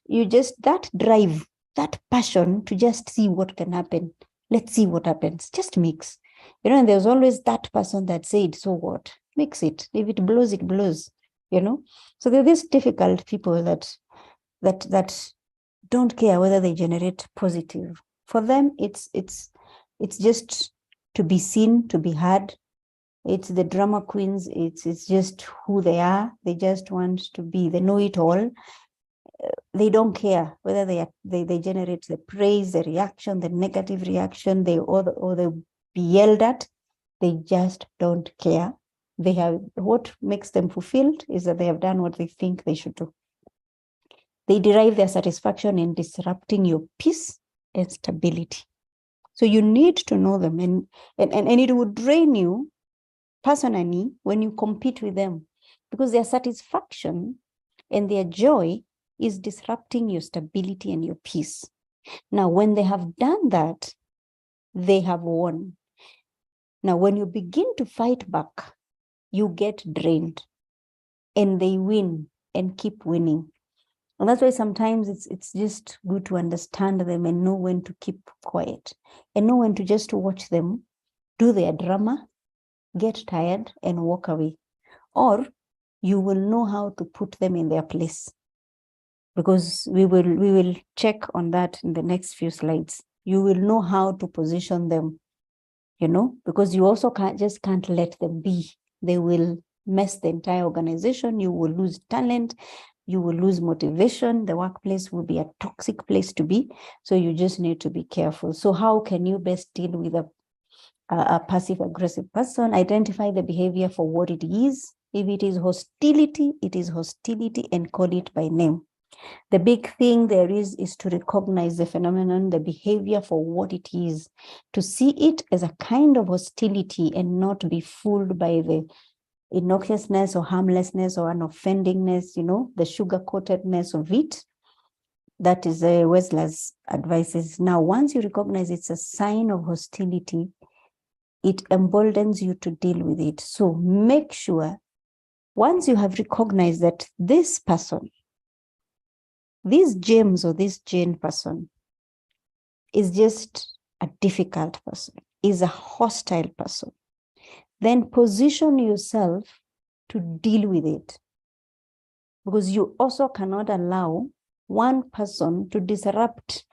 that drive, that passion to just see what can happen. Let's see what happens. Just mix. And there's always that person that said, so what? Mix it. If it blows, it blows. So there are these difficult people that don't care whether they generate positive. For them, it's just to be seen, to be heard. It's the drama queens. It's just who they are. They just want to be. They know it all. They don't care whether they generate the praise, the reaction, the negative reaction, or they be yelled at. They just don't care. They have, what makes them fulfilled is that they have done what they think they should do. They derive their satisfaction in disrupting your peace and stability. So you need to know them, and it would drain you personally when you compete with them, because their satisfaction and their joy is disrupting your stability and your peace. Now, when they have done that, they have won. Now, when you begin to fight back, you get drained, and they win and keep winning. And that's why sometimes it's just good to understand them and know when to keep quiet and know when to just watch them do their drama, get tired, and walk away. Or you will know how to put them in their place, because we will check on that in the next few slides. You will know how to position them, because you also can't let them be. They will mess the entire organization. You will lose talent. You will lose motivation. The workplace will be a toxic place to be. So you just need to be careful. So how can you best deal with a passive-aggressive person? Identify the behavior for what it is. If it is hostility, it is hostility, and call it by name. The big thing there is to recognize the phenomenon, the behavior for what it is, to see it as a kind of hostility and not be fooled by the innocuousness or harmlessness or unoffendingness, the sugar-coatedness of it. That is Wessler's advice. Now, once you recognize it's a sign of hostility, it emboldens you to deal with it. So make sure, once you have recognized that this person, this James or this Jane person is just a difficult person, is a hostile person, then position yourself to deal with it. Because you also cannot allow one person to disrupt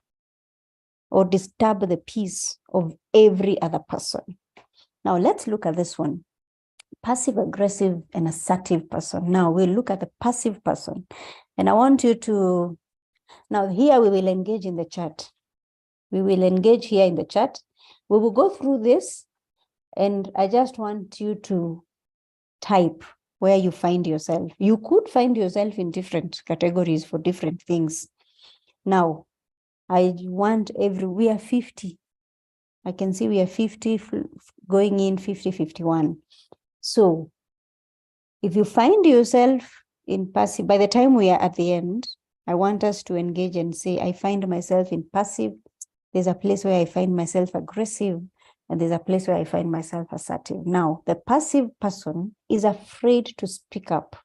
or disturb the peace of every other person. Now let's look at this one. Passive-aggressive and assertive person. Now we'll look at the passive person. And I want you to, now here we will engage in the chat. We will engage here in the chat. We will go through this, and I just want you to type where you find yourself. You could find yourself in different categories for different things. Now, I want we are 50. I can see we are 50 going in 50, 51. So if you find yourself in passive, by the time we are at the end, I want us to engage and say, I find myself in passive. There's a place where I find myself aggressive, and there's a place where I find myself assertive. Now, the passive person is afraid to speak up.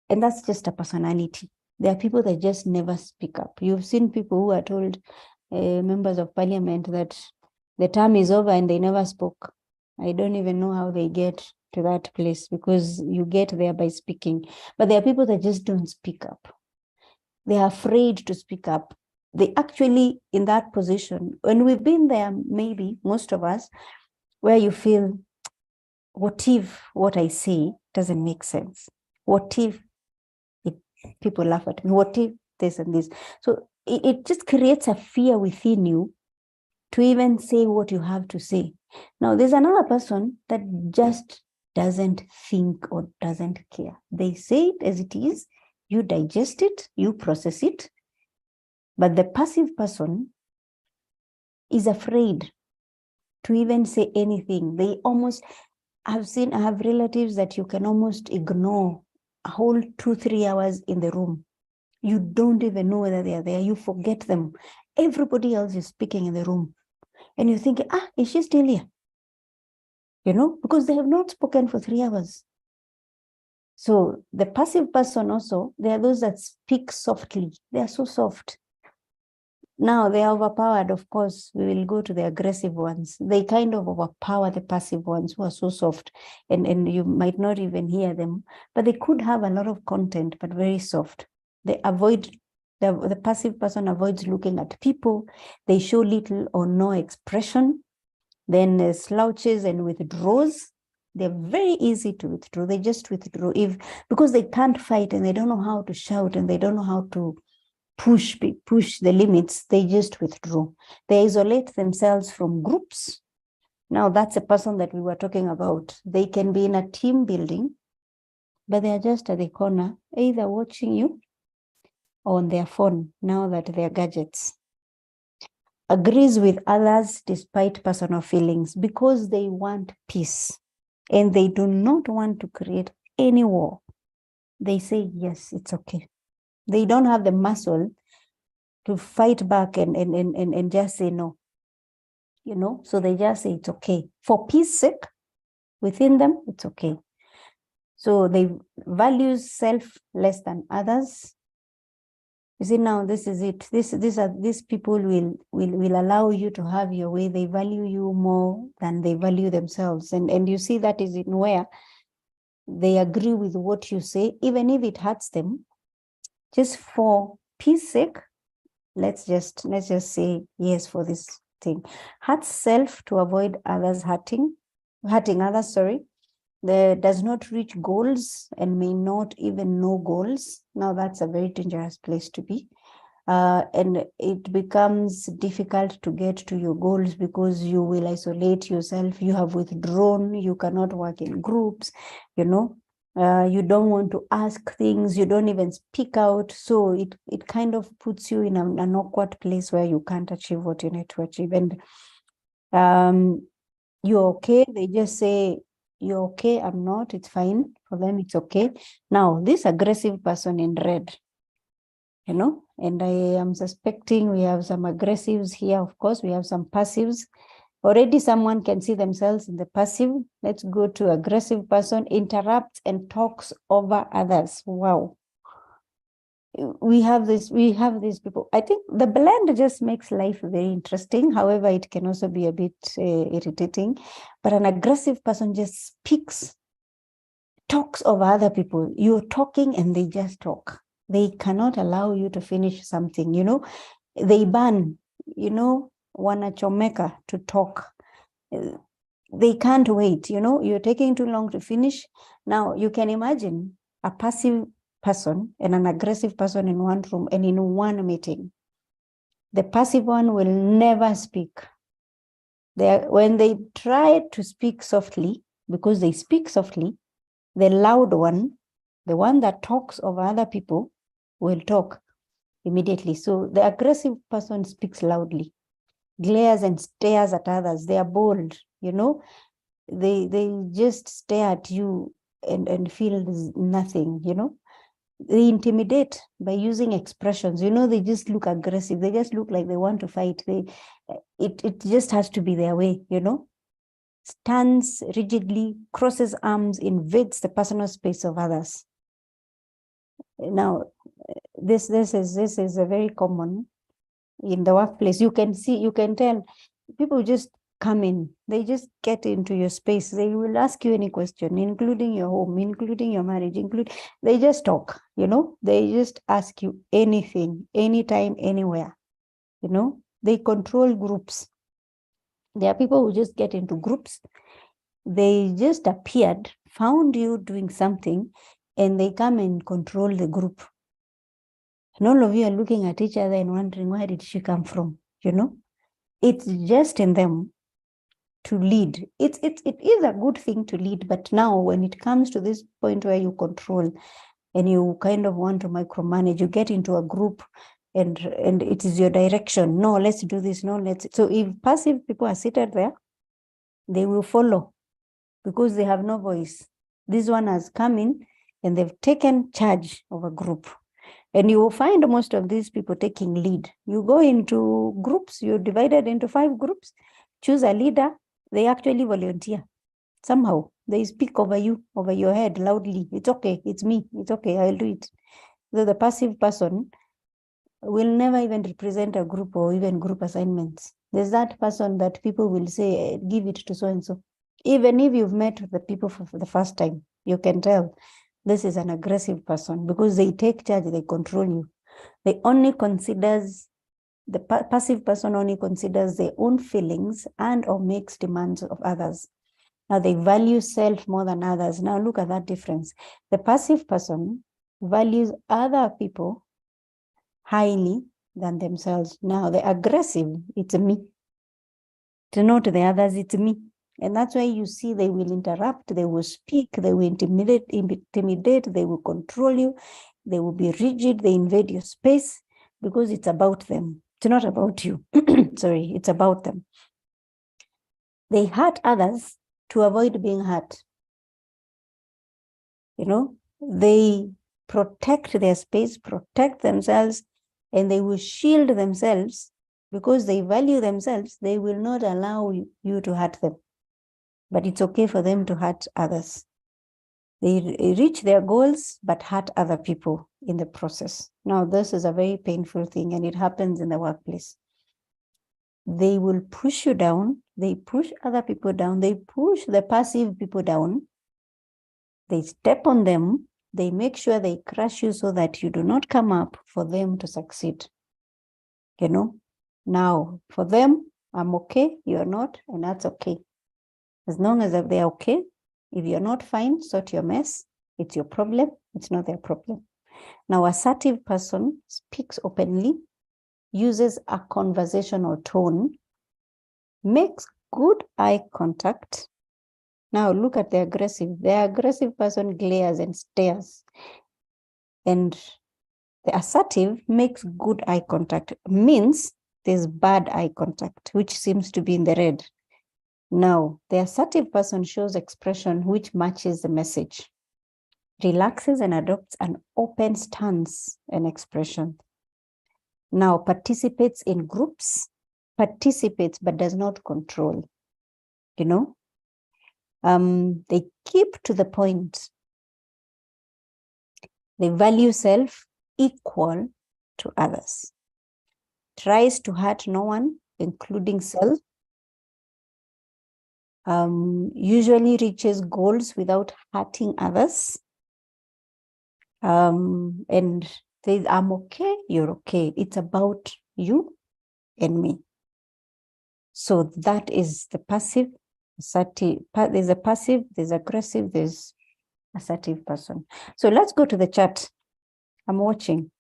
And that's just a personality. There are people that just never speak up. You've seen people who are told, members of parliament, that the term is over and they never spoke. I don't even know how they get to that place, because you get there by speaking. But there are people that just don't speak up. They are afraid to speak up. They actually in that position, and we've been there, maybe most of us, where you feel, what if what I say doesn't make sense? What if people laugh at me? What if this and this? So it just creates a fear within you to even say what you have to say. Now, there's another person that just doesn't think or doesn't care. They say it as it is, you digest it, you process it. But the passive person is afraid to even say anything. They almost, I have relatives that you can almost ignore a whole 2-3 hours in the room. You don't even know whether they are there. You forget them. Everybody else is speaking in the room. And you think, is she still here? Because they have not spoken for 3 hours. So the passive person also, there are those that speak softly. They are so soft. Now they are overpowered, of course. We will go to the aggressive ones. They kind of overpower the passive ones who are so soft, and you might not even hear them, but they could have a lot of content, but very soft. They avoid, the passive person avoids looking at people. They show little or no expression, then slouches and withdraws. They're very easy to withdraw. They just withdraw because they can't fight and they don't know how to shout and they don't know how to push the limits. They just withdraw. They isolate themselves from groups. Now that's a person that we were talking about. They can be in a team building, but they are just at the corner, either watching you or on their phone, now that they're gadgets. Agrees with others despite personal feelings because they want peace and they do not want to create any war. They say, yes, it's okay. They don't have the muscle to fight back and just say no. So they just say it's okay. For peace sake, within them, it's okay. So they value self less than others. You see, now this is it. These people will allow you to have your way. They value you more than they value themselves. And you see that is in where they agree with what you say, even if it hurts them. Just for peace sake, let's just say yes for this thing. Hurt self to avoid others hurting others, There does not reach goals and may not even know goals. Now that's a very dangerous place to be. And it becomes difficult to get to your goals because you will isolate yourself. You have withdrawn. You cannot work in groups, you don't want to ask things. You don't even speak out. So it kind of puts you in an awkward place where you can't achieve what you need to achieve. And you're okay. They just say, you're okay, I'm not, it's fine. For them, it's okay. Now, this aggressive person in red, and I am suspecting we have some aggressives here. Of course, we have some passives. Already someone can see themselves in the passive. Let's go to aggressive person, interrupts and talks over others. Wow. We have these people. I think the blend just makes life very interesting. However, it can also be a bit irritating. But an aggressive person just talks over other people. You're talking and they just talk. They cannot allow you to finish something, They ban, wanachomeka to talk. They can't wait, You're taking too long to finish. Now, you can imagine a passive person and an aggressive person in one room and in one meeting. The passive one will never speak. When they try to speak softly, because they speak softly, the loud one, the one that talks over other people, will talk immediately. So the aggressive person speaks loudly, glares and stares at others. They are bold, They just stare at you and feel nothing, They intimidate by using expressions. They just look aggressive. They just look like they want to fight. It just has to be their way, Stands rigidly, crosses arms, invades the personal space of others. Now, this is a very common in the workplace. You can tell people just come in. They just get into your space. They will ask you any question, including your home, including your marriage, they just talk, They just ask you anything, anytime, anywhere, They control groups. There are people who just get into groups. They just appeared, found you doing something, and they come and control the group. And all of you are looking at each other and wondering, where did she come from? You know, it's just in them to lead. It is a good thing to lead, but now when it comes to this point where you control and you kind of want to micromanage, you get into a group and it is your direction. No, let's do this. No, let's. So if passive people are seated there, they will follow because they have no voice. This one has come in and they've taken charge of a group. And you will find most of these people taking lead. You go into groups, you're divided into 5 groups, choose a leader, they actually volunteer. Somehow, they speak over you, over your head loudly. It's okay, it's me, it's okay, I'll do it. So the passive person will never even represent a group or even group assignments. There's that person that people will say, give it to so-and-so. Even if you've met with the people for the first time, you can tell this is an aggressive person because they take charge, they control you. They only considers, the passive person only considers their own feelings and or makes demands of others. Now they value self more than others. Now look at that difference. The passive person values other people highly than themselves. Now the aggressive, it's me. To know to the others, it's me. And that's why you see they will interrupt, they will speak, they will intimidate, they will control you, they will be rigid, they invade your space because it's about them. It's not about you. Sorry, it's about them. They hurt others to avoid being hurt. You know, they protect their space, protect themselves, and they will shield themselves because they value themselves. They will not allow you to hurt them. But it's okay for them to hurt others. They reach their goals, but hurt other people in the process. Now, this is a very painful thing, and it happens in the workplace. They will push you down. They push other people down. They push the passive people down. They step on them. They make sure they crush you so that you do not come up for them to succeed. You know, now for them, I'm okay, you're not, and that's okay. As long as they're okay, if you're not fine, sort your mess. It's your problem. It's not their problem. Now, assertive person speaks openly, uses a conversational tone, makes good eye contact. Now, look at the aggressive. The aggressive person glares and stares. And the assertive makes good eye contact, means there's bad eye contact, which seems to be in the red. Now, the assertive person shows expression which matches the message, relaxes and adopts an open stance and expression. Now, participates in groups, participates but does not control. You know, they keep to the point. They value self equal to others. Tries to hurt no one, including self. Usually reaches goals without hurting others. And says, I'm okay, you're okay. It's about you and me. So that is the passive, assertive. There's a passive, there's aggressive, there's assertive person. So let's go to the chat. I'm watching.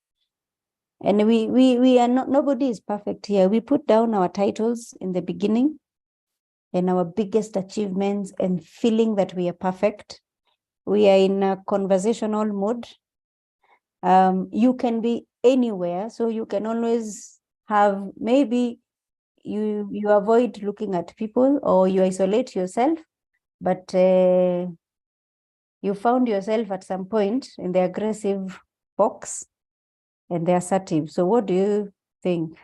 And we are not, nobody is perfect here. We put down our titles in the beginning and our biggest achievements and feeling that we are perfect. We are in a conversational mode. You can be anywhere, so you can always have, maybe you avoid looking at people or you isolate yourself, but you found yourself at some point in the aggressive box and the assertive. So what do you think?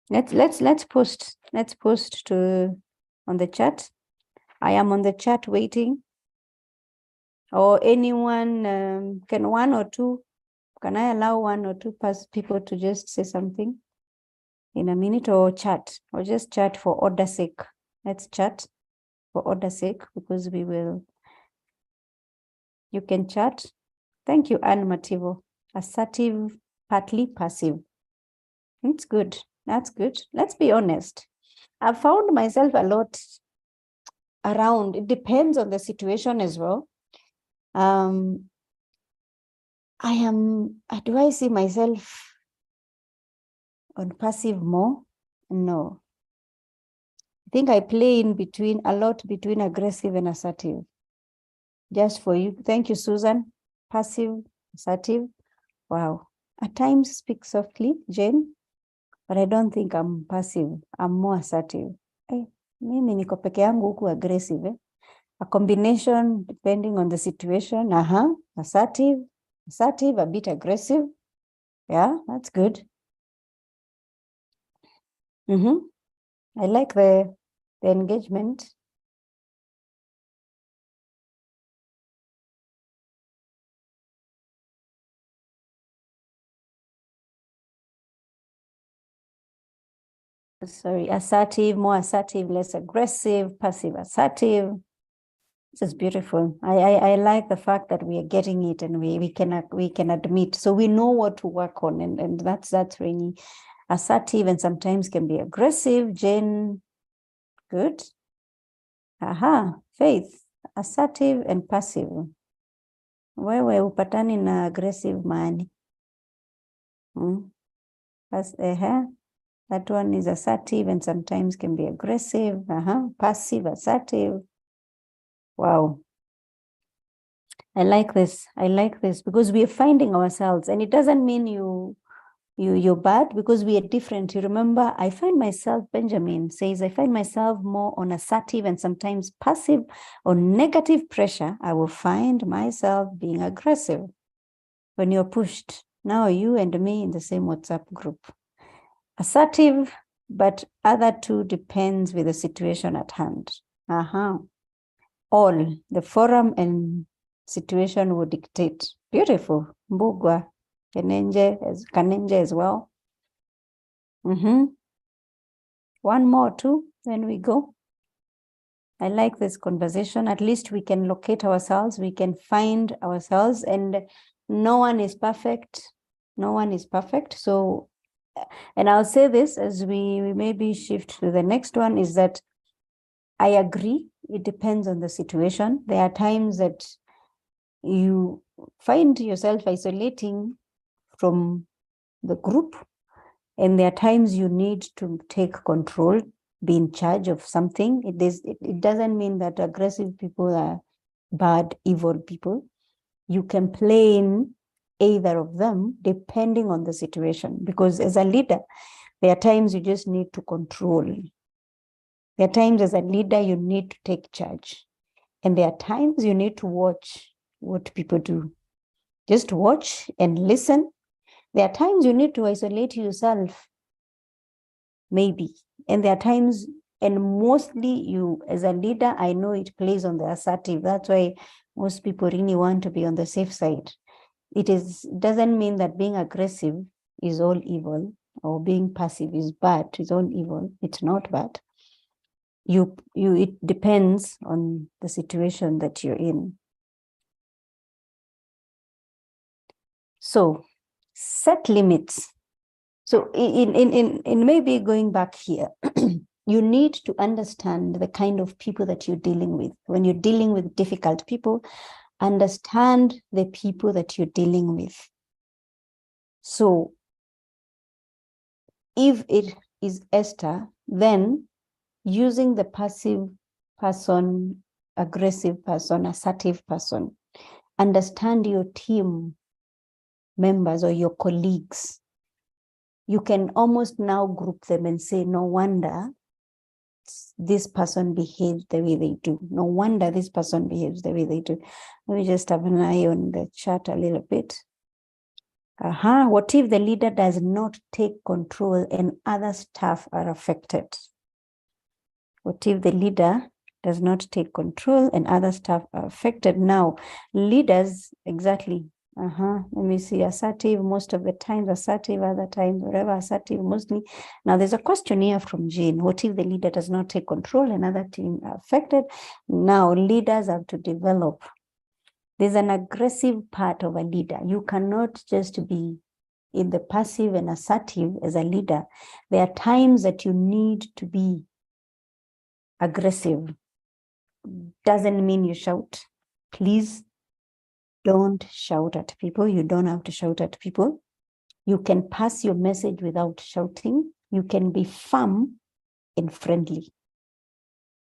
Let's post to on the chat. I am on the chat waiting. Or anyone, can one or two, can I allow one or two people to just say something in a minute, or chat, or just chat for order's sake? Let's chat for order's sake because we will, you can chat. Thank you, Anne Mativo. Assertive, partly passive. It's good. That's good. Let's be honest. I've found myself a lot around. It depends on the situation as well. do I see myself on passive more? No. I think I play a lot between aggressive and assertive. Just for you. Thank you, Susan. Passive, assertive. Wow. At times speak softly, Jane, but I don't think I'm passive. I'm more assertive. Mimi niko peke yangu huku aggressive. A combination depending on the situation. Assertive, a bit aggressive. Yeah, that's good. I like the engagement. Sorry, assertive, more assertive, less aggressive, passive assertive. This is beautiful. I like the fact that we are getting it and we can admit. So we know what to work on, and that's really assertive and sometimes can be aggressive. Jane, good. Faith, assertive and passive. Wewe upatani na aggressive mani. That one is assertive and sometimes can be aggressive. Passive, assertive. Wow. I like this because we are finding ourselves, and it doesn't mean you're bad because we are different. You remember, I find myself, Benjamin says, I find myself more on assertive and sometimes passive. On negative pressure, I will find myself being aggressive. When you're pushed, now you and me in the same WhatsApp group. Assertive, but other two depends with the situation at hand. All the forum and situation would dictate. Beautiful. Mbugwa, Kanenje as well. One more too, then we go. I like this conversation. At least we can locate ourselves. We can find ourselves, and no one is perfect. No one is perfect. So, and I'll say this as we maybe shift to the next one, is that I agree. It depends on the situation. There are times that you find yourself isolating from the group, and there are times you need to take control, be in charge of something. It doesn't mean that aggressive people are bad, evil people. You can play in either of them depending on the situation, because as a leader, there are times you just need to control. There are times as a leader you need to take charge, and there are times you need to watch what people do. Just watch and listen. There are times you need to isolate yourself, maybe, and there are times, and mostly you as a leader, I know it plays on the assertive. That's why most people really want to be on the safe side. It doesn't mean that being aggressive is all evil, or being passive is bad, is all evil. It's not bad. It depends on the situation that you're in. So set limits. So in maybe going back here, you need to understand the kind of people that you're dealing with. When you're dealing with difficult people, understand the people that you're dealing with. So if it is Esther, then using the passive person, aggressive person, assertive person, understand your team members or your colleagues. You can almost now group them and say, no wonder this person behaves the way they do. No wonder this person behaves the way they do. Let me just have an eye on the chat a little bit. What if the leader does not take control and other staff are affected? What if the leader does not take control and other staff are affected? Now, leaders, exactly. Let me see, assertive, most of the times assertive, other times, whatever, assertive, mostly. Now, there's a question here from Jane. What if the leader does not take control and other team are affected? Now, leaders have to develop. There's an aggressive part of a leader. You cannot just be in the passive and assertive as a leader. There are times that you need to be aggressive. Doesn't mean you shout. Please Don't shout at people. You don't have to shout at people. You can pass your message without shouting. You can be firm and friendly.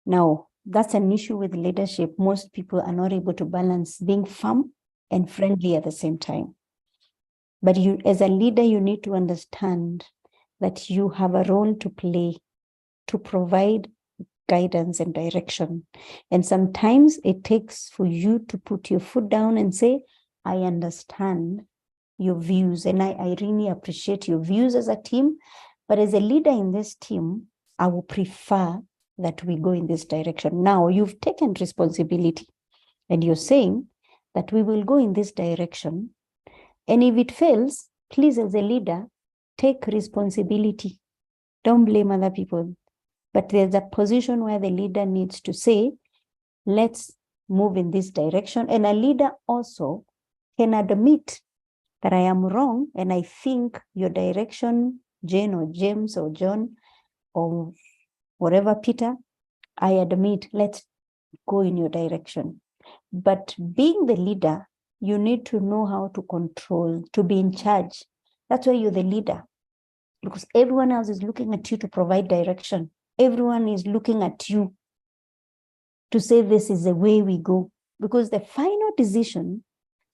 Now, that's an issue with leadership. Most people are not able to balance being firm and friendly at the same time. But you, as a leader, you need to understand that you have a role to play to provide guidance and direction. And sometimes it takes for you to put your foot down and say, I understand your views, and I really appreciate your views as a team. But as a leader in this team, I will prefer that we go in this direction. Now you've taken responsibility and you're saying that we will go in this direction. And if it fails, please, as a leader, take responsibility. Don't blame other people. But there's a position where the leader needs to say, let's move in this direction. And a leader also can admit that I am wrong and I think your direction, Jane or James or John or whatever, Peter, I admit, let's go in your direction. But being the leader, you need to know how to control, to be in charge. That's why you're the leader, because everyone else is looking at you to provide direction. Everyone is looking at you to say this is the way we go, because the final decision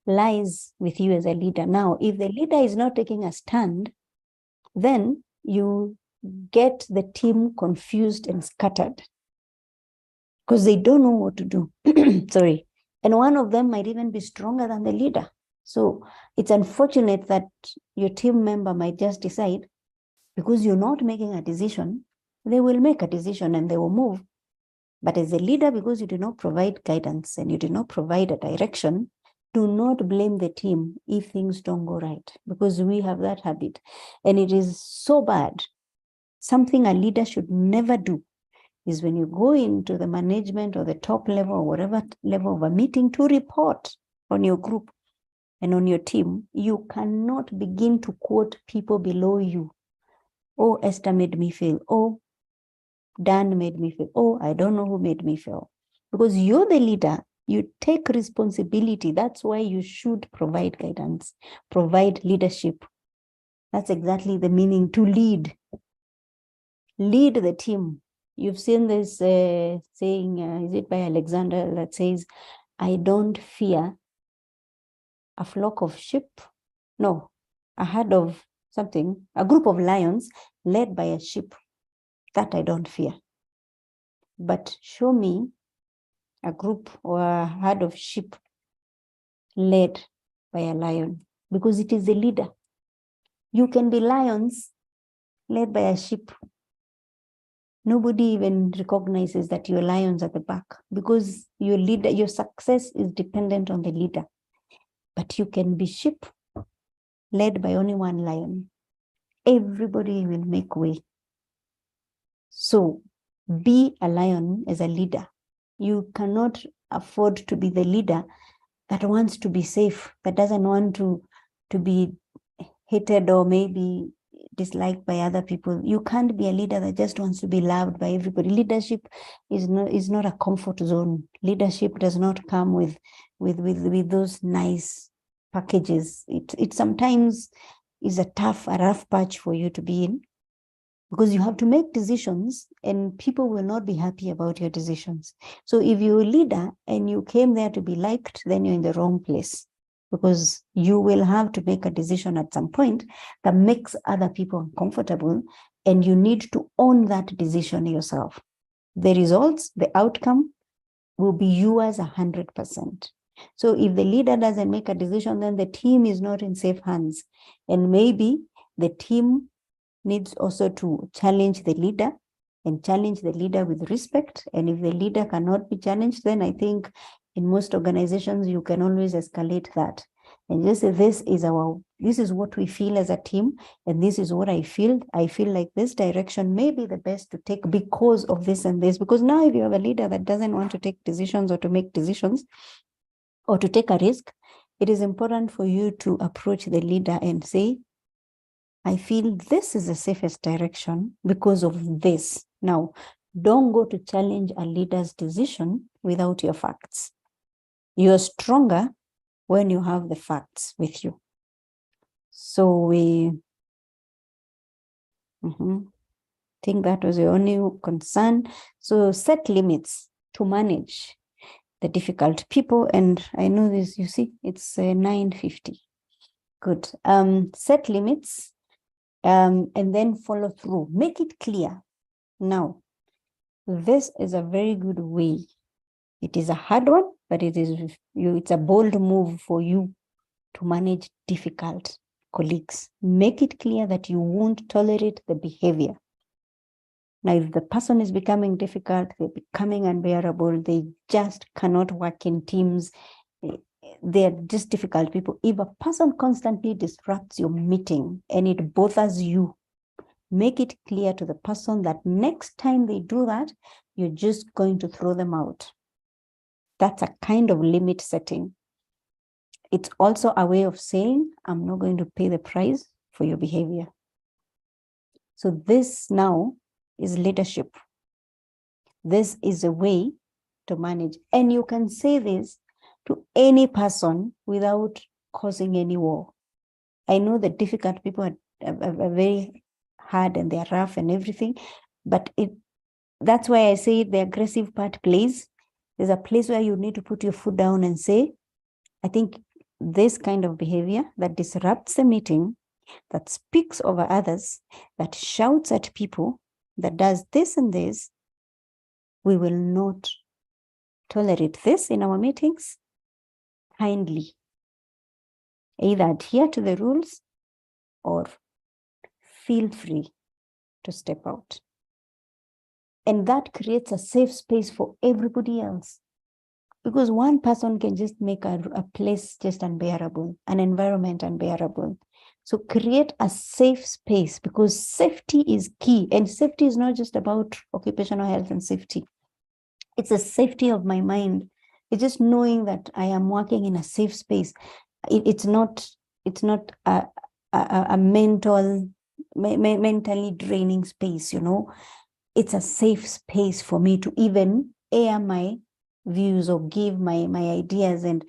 lies with you as a leader. Now, if the leader is not taking a stand, then you get the team confused and scattered because they don't know what to do. Sorry. And one of them might even be stronger than the leader. So it's unfortunate that your team member might just decide, because you're not making a decision, they will make a decision and they will move. But as a leader, because you did not provide guidance and you did not provide a direction, do not blame the team if things don't go right, because we have that habit. And it is so bad. Something a leader should never do is when you go into the management or the top level or whatever level of a meeting to report on your group and on your team, you cannot begin to quote people below you. Oh, Esther made me feel. Oh, Dan made me feel. Oh, I don't know who made me feel. Because you're the leader, you take responsibility. That's why you should provide guidance, provide leadership. That's exactly the meaning, to lead. Lead the team. You've seen this saying, is it by Alexander, that says, I don't fear a flock of sheep. No, a herd of something, a group of lions led by a sheep. That I don't fear. But show me a group or a herd of sheep led by a lion, because it is the leader. You can be lions led by a sheep. Nobody even recognizes that you're lions at the back, because your leader, your success is dependent on the leader. But you can be sheep led by only one lion. Everybody will make way. So be a lion as a leader. You cannot afford to be the leader that wants to be safe, that doesn't want to be hated or maybe disliked by other people. You can't be a leader that just wants to be loved by everybody. Leadership is not a comfort zone. Leadership does not come with those nice packages. It sometimes is a rough patch for you to be in, because you have to make decisions and people will not be happy about your decisions. So if you're a leader and you came there to be liked, then you're in the wrong place, because you will have to make a decision at some point that makes other people uncomfortable, and you need to own that decision yourself. The results, the outcome will be yours 100%. So if the leader doesn't make a decision, then the team is not in safe hands. And maybe the team needs also to challenge the leader, and challenge the leader with respect. And if the leader cannot be challenged, then I think in most organizations, you can always escalate that. And just say, this is what we feel as a team, and this is what I feel. I feel like this direction may be the best to take because of this and this. Because now if you have a leader that doesn't want to take decisions or to make decisions or to take a risk, it is important for you to approach the leader and say, I feel this is the safest direction because of this. Now, don't go to challenge a leader's decision without your facts. You're stronger when you have the facts with you. So we think that was the only concern. So set limits to manage the difficult people. And I know this, you see, it's 9:50. Good. Set limits and then follow through. Make it clear. Now, this is a very good way. It is a hard one, but it's a bold move for you to manage difficult colleagues. Make it clear that you won't tolerate the behavior. Now, if the person is becoming difficult, they're becoming unbearable, they just cannot work in teams, they're just difficult people. If a person constantly disrupts your meeting and it bothers you, make it clear to the person that next time they do that, you're just going to throw them out. That's a kind of limit setting. It's also a way of saying, I'm not going to pay the price for your behavior. So this now is leadership. This is a way to manage. And you can say this to any person without causing any war. I know that difficult people are very hard and they're rough and everything, but that's why I say the aggressive part plays. There's a place where you need to put your foot down and say, I think this kind of behavior that disrupts the meeting, that speaks over others, that shouts at people, that does this and this, we will not tolerate this in our meetings. Kindly either adhere to the rules or feel free to step out. And that creates a safe space for everybody else. Because one person can just make a place just unbearable, an environment unbearable. So create a safe space, because safety is key. And safety is not just about occupational health and safety. It's a safety of my mind. It's just knowing that I am working in a safe space. It's not a mentally draining space, It's a safe space for me to even air my views or give my ideas and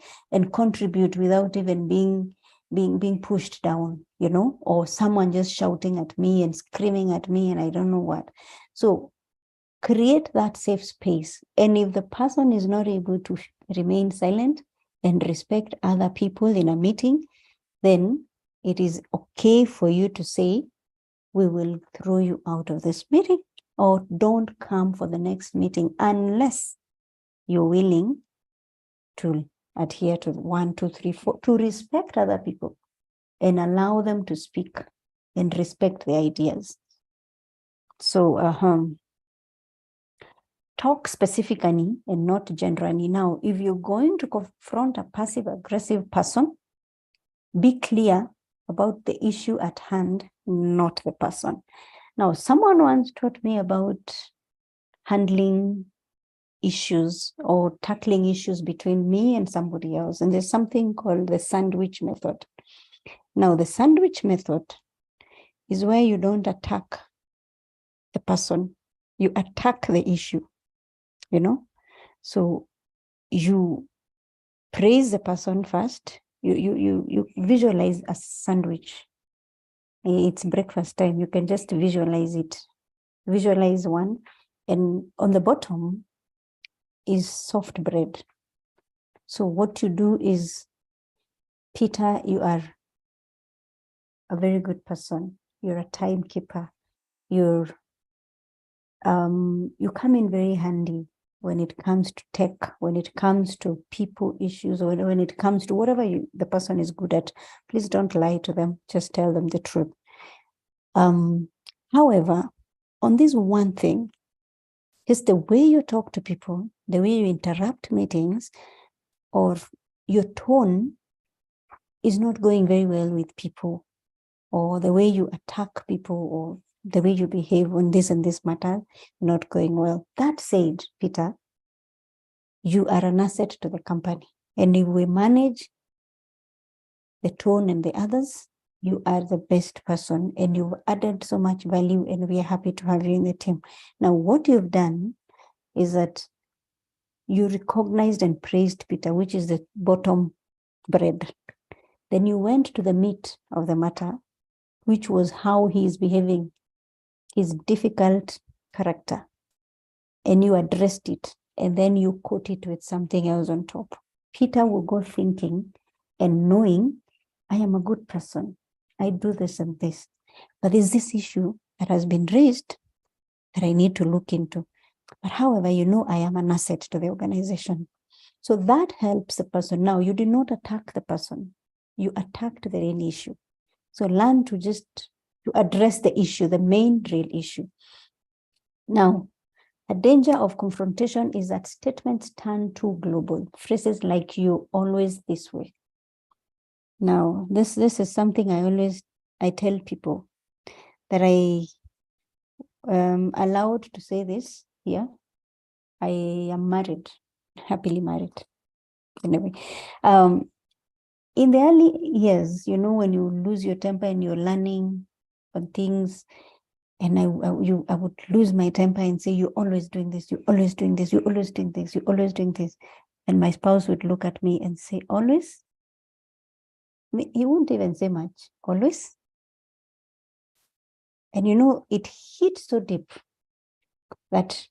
contribute without even being pushed down, or someone just shouting at me and screaming at me and I don't know what. So create that safe space. And if the person is not able to remain silent and respect other people in a meeting, then it is okay for you to say, we will throw you out of this meeting, or don't come for the next meeting unless you're willing to adhere to 1, 2, 3, 4, to respect other people and allow them to speak and respect their ideas. So talk specifically and not generally. Now, if you're going to confront a passive-aggressive person, be clear about the issue at hand, not the person. Now, someone once taught me about handling issues or tackling issues between me and somebody else. And there's something called the sandwich method. Now, the sandwich method is where you don't attack the person, you attack the issue, So you praise the person first. You visualize a sandwich. It's breakfast time. You can just visualize it. Visualize one. And on the bottom is soft bread. So what you do is, Peter, you are a very good person. You're a timekeeper. You come in very handy when it comes to tech, when it comes to people issues, or when it comes to whatever the person is good at. Please don't lie to them. Just tell them the truth. However, on this one thing, just the way you talk to people, the way you interrupt meetings, or your tone is not going very well with people, or the way you attack people, or the way you behave on this and this matter, not going well. That said, Peter, you are an asset to the company. And if we manage the tone and the others, you are the best person and you've added so much value, and we are happy to have you in the team. Now, what you've done is that you recognized and praised Peter, which is the bottom bread. Then you went to the meat of the matter, which was how he is behaving, his difficult character, and you addressed it, and then you coat it with something else on top. Peter will go thinking and knowing, I am a good person. I do this and this. But there's this issue that has been raised that I need to look into. But however, I am an asset to the organization. So that helps the person. Now, you did not attack the person. You attacked the real issue. So learn to address the issue, the main real issue. Now, a danger of confrontation is that statements turn too global. Phrases like "you always this way." Now, this is something I tell people that I am allowed to say this here. I am married, happily married. Anyway, in the early years, when you lose your temper and you're learning on things, and I would lose my temper and say, you're always doing this, you're always doing this, you're always doing this, you're always doing this. And my spouse would look at me and say, always? He wouldn't even say much, always? And it hit so deep that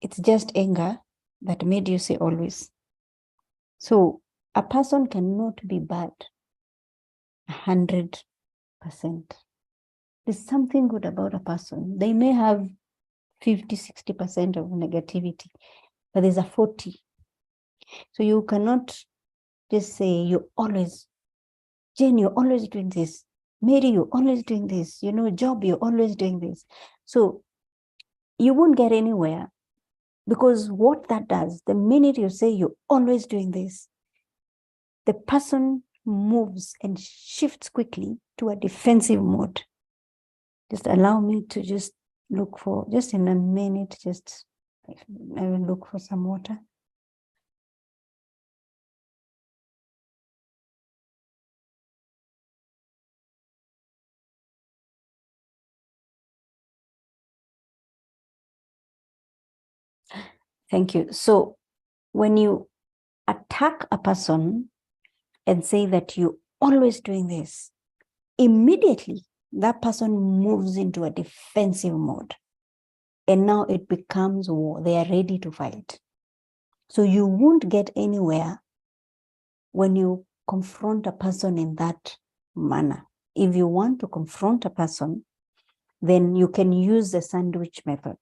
it's just anger that made you say always. So a person cannot be bad 100%. There's something good about a person. They may have 50-60% of negativity, but there's a 40. So you cannot just say, you're always, Jane, you're always doing this. Mary, you're always doing this. Job, you're always doing this. So you won't get anywhere, because what that does, the minute you say you're always doing this, the person moves and shifts quickly to a defensive mode. Just allow me to just look for, just in a minute, I will look for some water. Thank you. So when you attack a person and say that you're always doing this, immediately that person moves into a defensive mode. And now it becomes war. They are ready to fight. So you won't get anywhere when you confront a person in that manner. If you want to confront a person, then you can use the sandwich method.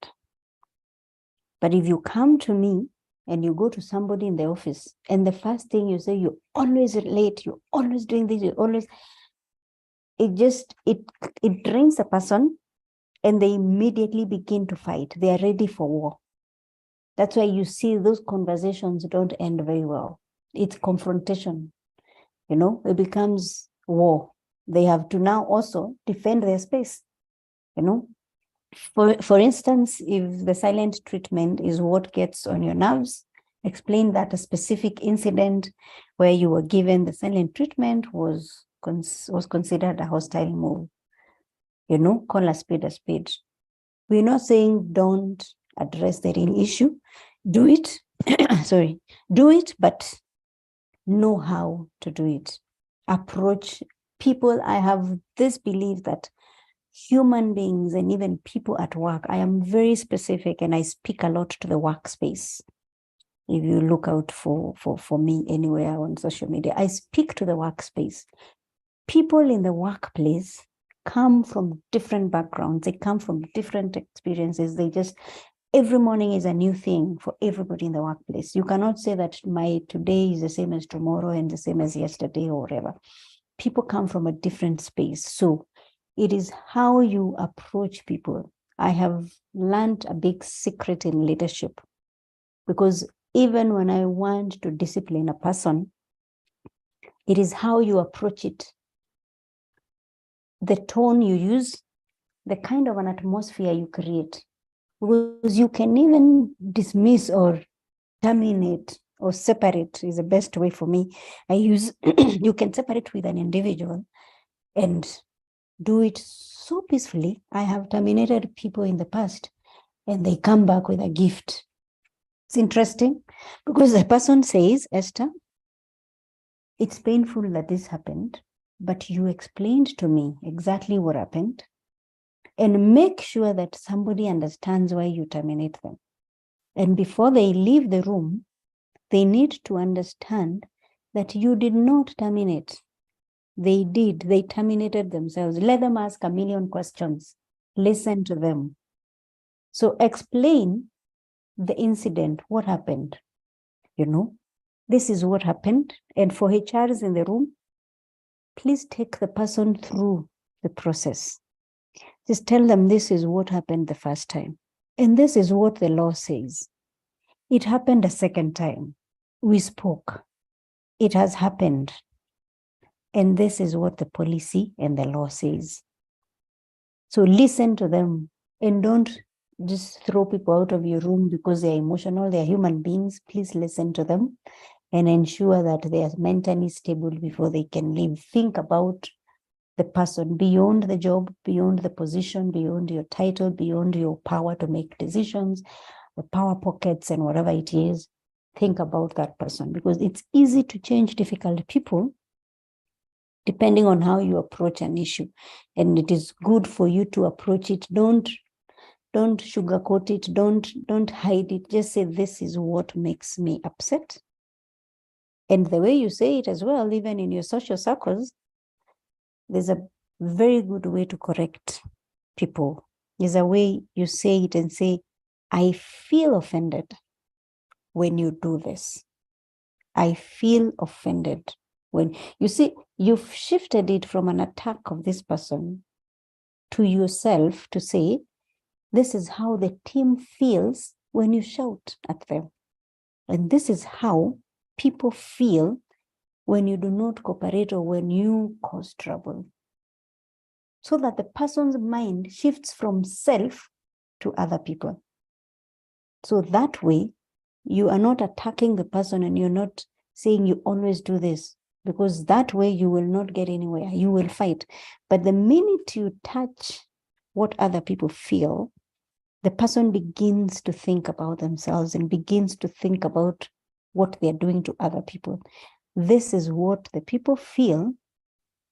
But if you come to me and you go to somebody in the office, and the first thing you say, you're always late, you're always doing this, it drains the person, and they immediately begin to fight. They are ready for war. That's why you see those conversations don't end very well. It's confrontation. It becomes war. They have to now also defend their space. For instance, if the silent treatment is what gets on your nerves, explain that a specific incident where you were given the silent treatment was considered a hostile move. Call a spade a spade. We're not saying don't address the real issue. Do it. Sorry. Do it, but know how to do it. Approach people. I have this belief that human beings and even people at work, I am very specific and I speak a lot to the workspace. If you look out for me anywhere on social media, I speak to the workspace. People in the workplace come from different backgrounds. They come from different experiences. Every morning is a new thing for everybody in the workplace. You cannot say that my today is the same as tomorrow and the same as yesterday or whatever. People come from a different space. So it is how you approach people. I have learned a big secret in leadership, because even when I want to discipline a person, it is how you approach it, the tone you use, the kind of an atmosphere you create. Because you can even dismiss or terminate or separate is the best way for me. I use, you can separate with an individual and do it so peacefully. I have terminated people in the past and they come back with a gift. It's interesting because the person says, Esther, it's painful that this happened, but you explained to me exactly what happened, and make sure that somebody understands why you terminate them. And before they leave the room, they need to understand that you did not terminate. They did. They terminated themselves. Let them ask a million questions. Listen to them. So explain the incident, what happened. This is what happened. And for HRs in the room, please take the person through the process. Just tell them this is what happened the first time. And this is what the law says. It happened a second time. We spoke. It has happened. And this is what the policy and the law says. So listen to them and don't just throw people out of your room because they're emotional, they're human beings. Please listen to them and ensure that they are mentally stable before they can leave. Think about the person beyond the job, beyond the position, beyond your title, beyond your power to make decisions, the power pockets and whatever it is. Think about that person, because it's easy to change difficult people depending on how you approach an issue. And it is good for you to approach it. Don't sugarcoat it. Don't hide it. Just say, this is what makes me upset. And the way you say it as well, even in your social circles, there's a very good way to correct people. There's a way you say it and say, I feel offended when you do this. I feel offended when you see, you've shifted it from an attack of this person to yourself to say, this is how the team feels when you shout at them. And this is how people feel when you do not cooperate or when you cause trouble. So that the person's mind shifts from self to other people. So that way, you are not attacking the person and you're not saying you always do this, because that way you will not get anywhere. You will fight. But the minute you touch what other people feel, the person begins to think about themselves and begins to think about what they're doing to other people. This is what the people feel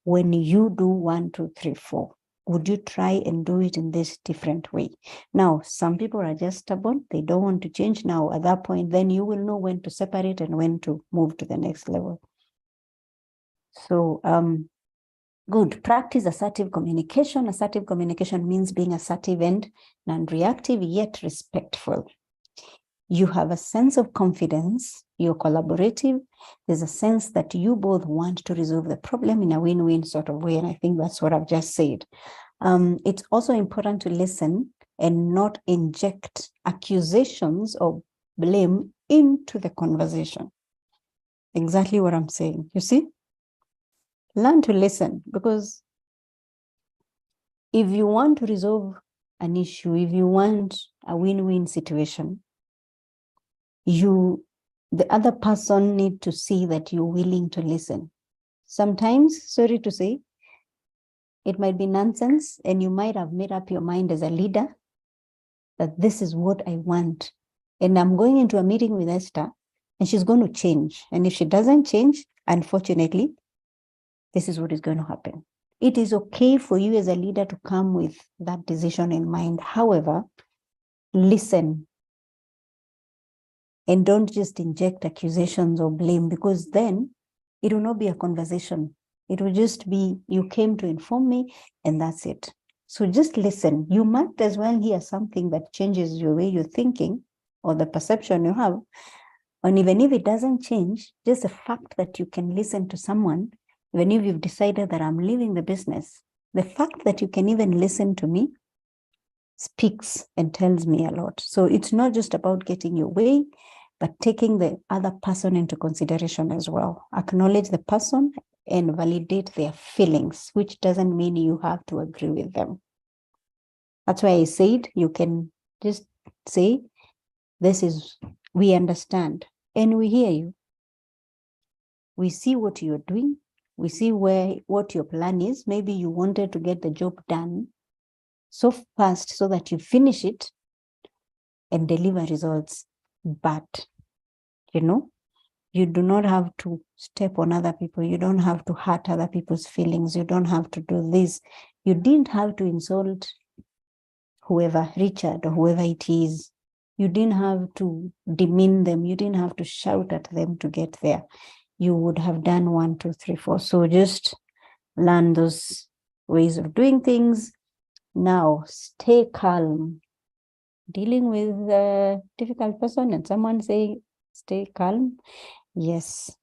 when you do 1, 2, 3, 4. Would you try and do it in this different way? Now, some people are just stubborn. They don't want to change. Now, at that point, then you will know when to separate and when to move to the next level. So, good. Practice assertive communication. Assertive communication means being assertive and non-reactive, yet respectful. You have a sense of confidence. You're collaborative. There's a sense that you both want to resolve the problem in a win-win sort of way. And I think that's what I've just said. It's also important to listen and not inject accusations or blame into the conversation. Exactly what I'm saying. You see? Learn to listen, because if you want to resolve an issue, if you want a win-win situation, the other person need to see that you're willing to listen. Sometimes, sorry to say, it might be nonsense, and you might have made up your mind as a leader that this is what I want. And I'm going into a meeting with Esther, and she's going to change. And if she doesn't change, unfortunately, this is what is going to happen. It is okay for you as a leader to come with that decision in mind. However, listen. And don't just inject accusations or blame, because then it will not be a conversation. It will just be, you came to inform me and that's it. So just listen. You might as well hear something that changes your way you're thinking or the perception you have. And even if it doesn't change, just the fact that you can listen to someone, even if you've decided that I'm leaving the business, the fact that you can even listen to me speaks and tells me a lot. So it's not just about getting your way, but taking the other person into consideration as well. Acknowledge the person and validate their feelings, which doesn't mean you have to agree with them. That's why I said you can just say, we understand and we hear you. We see what you're doing. We see what your plan is. Maybe you wanted to get the job done so fast so that you finish it and deliver results. But, You do not have to step on other people. You don't have to hurt other people's feelings. You don't have to do this. You didn't have to insult whoever, Richard or whoever it is. You didn't have to demean them. You didn't have to shout at them to get there. You would have done 1, 2, 3, 4. So just learn those ways of doing things. Now, stay calm. Dealing with a difficult person and someone say, stay calm. Yes.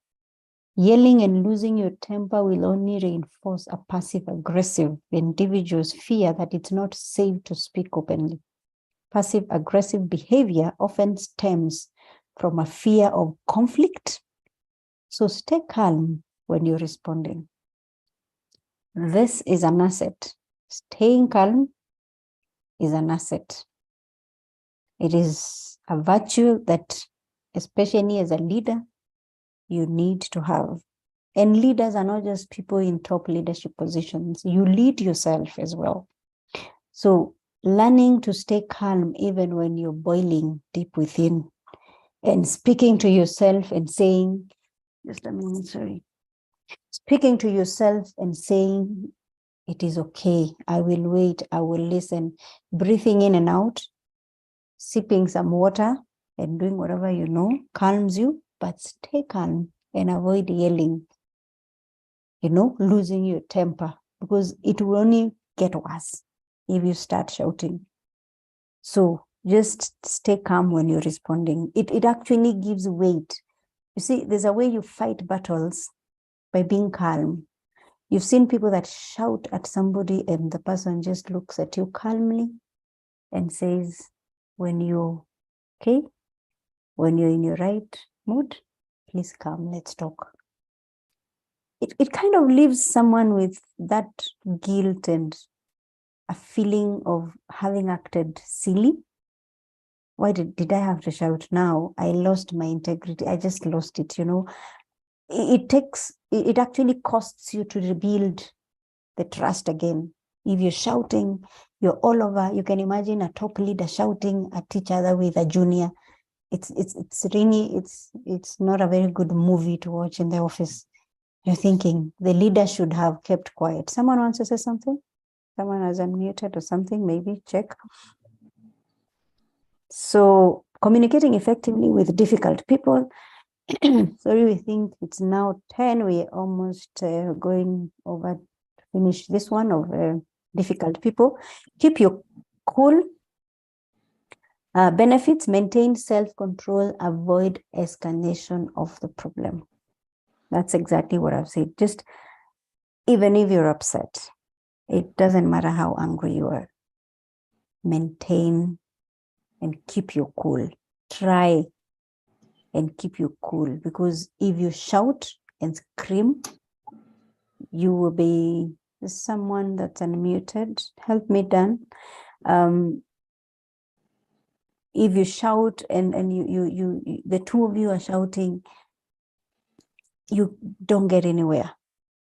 Yelling and losing your temper will only reinforce a passive-aggressive individual's fear that it's not safe to speak openly. Passive-aggressive behavior often stems from a fear of conflict. So stay calm when you're responding. This is an asset. Staying calm is an asset. It is a virtue that, especially as a leader, you need to have. And leaders are not just people in top leadership positions. You lead yourself as well. So learning to stay calm even when you're boiling deep within and speaking to yourself and saying, just a minute, sorry. Speaking to yourself and saying, it is okay, I will wait, I will listen. Breathing in and out, sipping some water and doing whatever you know calms you, but stay calm and avoid yelling, losing your temper, because it will only get worse if you start shouting. So just stay calm when you're responding. It actually gives weight. You see, there's a way you fight battles by being calm. You've seen people that shout at somebody and the person just looks at you calmly and says, when you're okay, when you're in your right mood, please come, let's talk. It kind of leaves someone with that guilt and a feeling of having acted silly. Why did I have to shout now? I lost my integrity. I just lost it, It actually costs you to rebuild the trust again. If you're shouting, you're all over. You can imagine a top leader shouting at each other with a junior. It's not a very good movie to watch in the office. You're thinking the leader should have kept quiet. Someone wants to say something? Someone has unmuted or something, maybe check. So communicating effectively with difficult people. Sorry, we think it's now 10. We're almost going over to finish this one of difficult people. Keep your cool. Benefits: maintain self-control, avoid escalation of the problem. That's exactly what I've said. Just even if you're upset, it doesn't matter how angry you are. Maintain and keep your cool. Try and keep you cool, because if you shout and scream, you will be someone that's unmuted. Help me, Dan. If you shout and you the two of you are shouting, you don't get anywhere.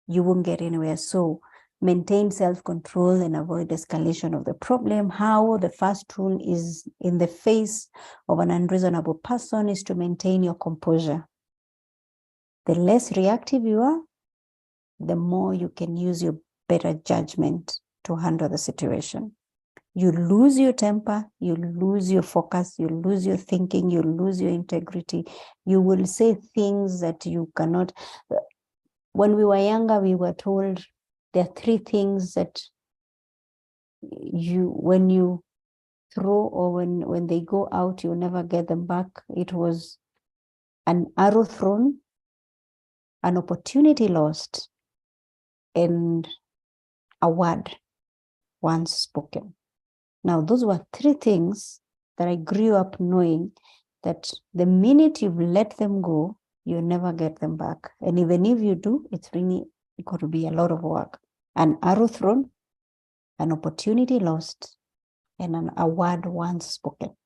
You won't get anywhere. So maintain self-control and avoid escalation of the problem. How? The first rule is, in the face of an unreasonable person, is to maintain your composure. The less reactive you are, the more you can use your better judgment to handle the situation. You lose your temper, you lose your focus, you lose your thinking, you lose your integrity. You will say things that you cannot. When we were younger, we were told there are 3 things that when you throw or when they go out, you'll never get them back. It was an arrow thrown, an opportunity lost, and a word once spoken. Now, those were 3 things that I grew up knowing that the minute you've let them go, you never get them back. And even if you do, it's really got to be a lot of work. An arrow thrown, an opportunity lost, and a word once spoken.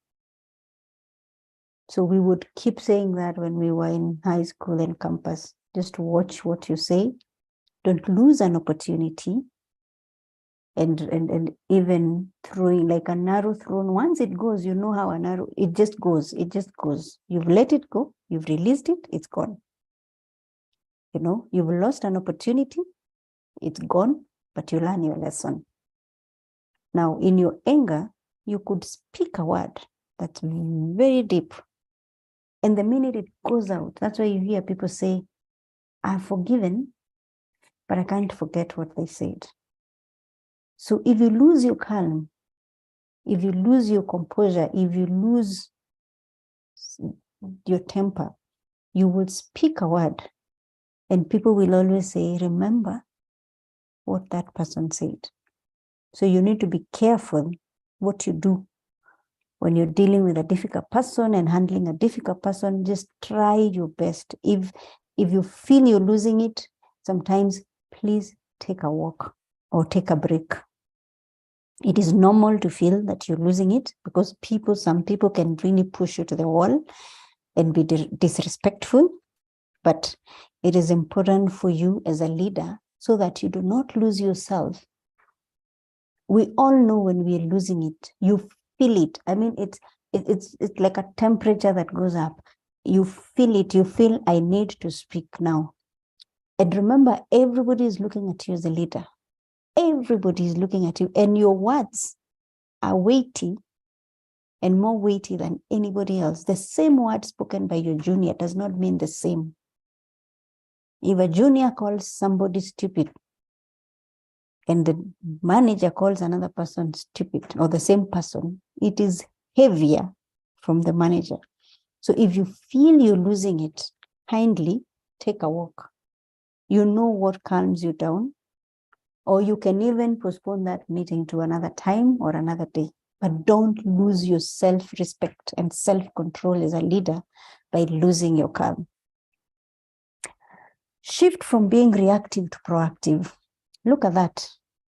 So we would keep saying that when we were in high school and campus. Just watch what you say. Don't lose an opportunity. And even throwing, like an arrow thrown, once it goes, you know how an arrow, it just goes. You've let it go, you've released it, it's gone. You know, you've lost an opportunity, it's gone, but you learn your lesson. Now, in your anger, you could speak a word that's very deep. And the minute it goes out, that's why you hear people say, I've forgiven, but I can't forget what they said. So if you lose your calm, if you lose your composure, if you lose your temper, you will speak a word and people will always say, remember what that person said. So you need to be careful what you do when you're dealing with a difficult person and handling a difficult person. Just try your best. If you feel you're losing it, sometimes please take a walk or take a break. It is normal to feel that you're losing it because some people can really push you to the wall and be disrespectful. But it is important for you as a leader so that you do not lose yourself. We all know when we are losing it. You feel it. I mean, it's like a temperature that goes up. You feel it. You feel, I need to speak now. And remember, everybody is looking at you as a leader. Everybody is looking at you, and your words are weighty and more weighty than anybody else. The same word spoken by your junior does not mean the same. If a junior calls somebody stupid and the manager calls another person stupid, or the same person, it is heavier from the manager. So if you feel you're losing it, kindly take a walk. You know what calms you down, or you can even postpone that meeting to another time or another day. But don't lose your self-respect and self-control as a leader by losing your calm. Shift from being reactive to proactive. Look at that.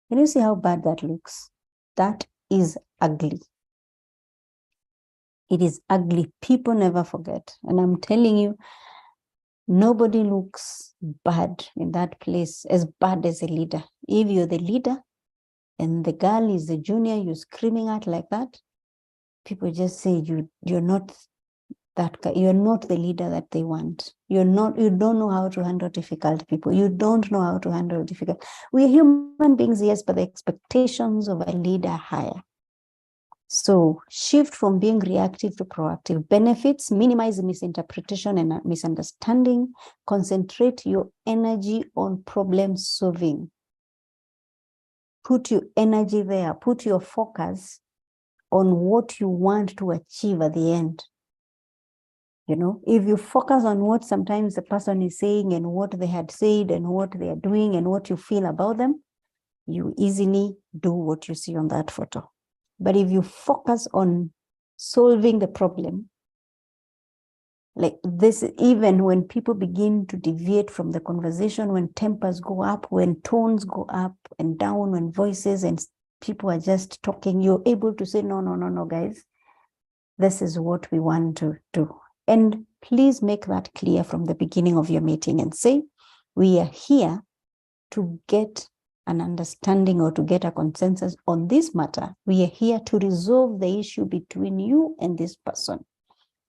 Can you see how bad that looks? That is ugly. It is ugly. People never forget. And I'm telling you, nobody looks bad in that place, as bad as a leader. If you're the leader and the girl is the junior you're screaming at like that, people just say you're not that guy. You're not the leader that they want. You don't know how to handle difficult people. You don't know how to handle difficult. We're human beings, yes, but the expectations of a leader are higher. So shift from being reactive to proactive. Benefits: minimize misinterpretation and misunderstanding. Concentrate your energy on problem solving. Put your energy there. Put your focus on what you want to achieve at the end. You know, if you focus on what sometimes the person is saying and what they had said and what they are doing and what you feel about them, you easily do what you see on that photo. But if you focus on solving the problem, like this, even when people begin to deviate from the conversation, when tempers go up, when tones go up and down, when voices and people are just talking, you're able to say, no, guys, this is what we want to do. And please make that clear from the beginning of your meeting and say, we are here to get an understanding or to get a consensus on this matter. We are here to resolve the issue between you and this person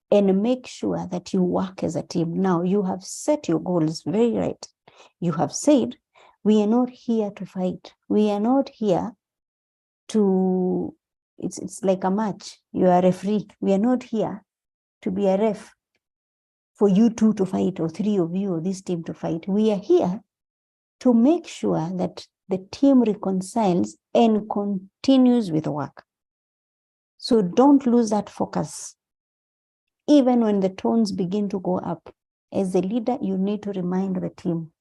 and make sure that you work as a team. Now, you have set your goals very right. You have said, we are not here to fight. We are not here to, it's like a match. You are a referee. We are not here to be a ref for you two to fight or three of you or this team to fight. We are here to make sure that the team reconciles and continues with work. So don't lose that focus. Even when the tones begin to go up, as a leader, you need to remind the team,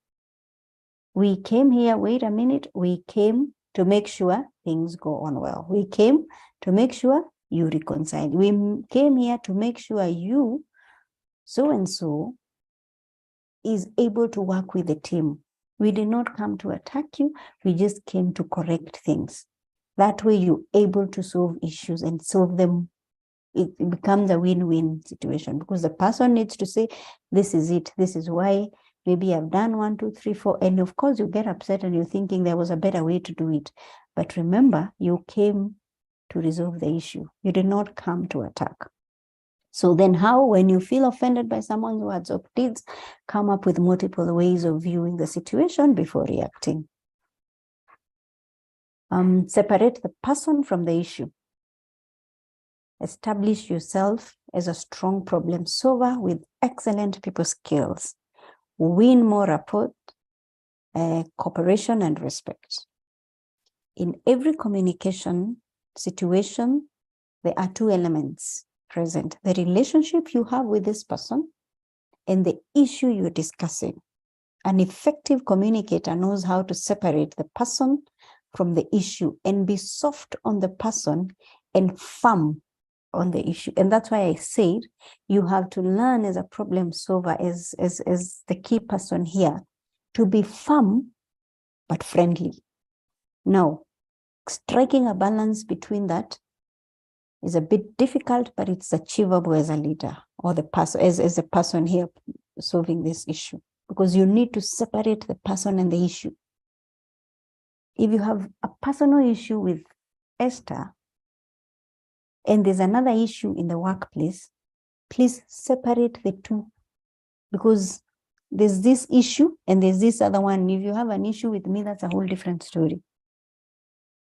we came here, wait a minute, we came to make sure things go on well. We came to make sure you reconcile. We came here to make sure you, so-and-so, is able to work with the team. We did not come to attack you. We just came to correct things. That way you're able to solve issues and solve them. It becomes a win-win situation because the person needs to say, this is it. This is why maybe I've done 1, 2, 3, 4. And of course you get upset and you're thinking there was a better way to do it. But remember, you came to resolve the issue. You did not come to attack. So then how, when you feel offended by someone's words or deeds, come up with multiple ways of viewing the situation before reacting. Separate the person from the issue. Establish yourself as a strong problem solver with excellent people skills. Win more rapport, cooperation, and respect. In every communication situation, there are two elements present: the relationship you have with this person and the issue you're discussing. An effective communicator knows how to separate the person from the issue and be soft on the person and firm on the issue. And that's why I said you have to learn as a problem solver, as the key person here, to be firm but friendly. Now, striking a balance between that is a bit difficult, but it's achievable as a leader or the person, as a person here solving this issue, because you need to separate the person and the issue. If you have a personal issue with Esther and there's another issue in the workplace, please separate the two, because there's this issue and there's this other one. If you have an issue with me, that's a whole different story.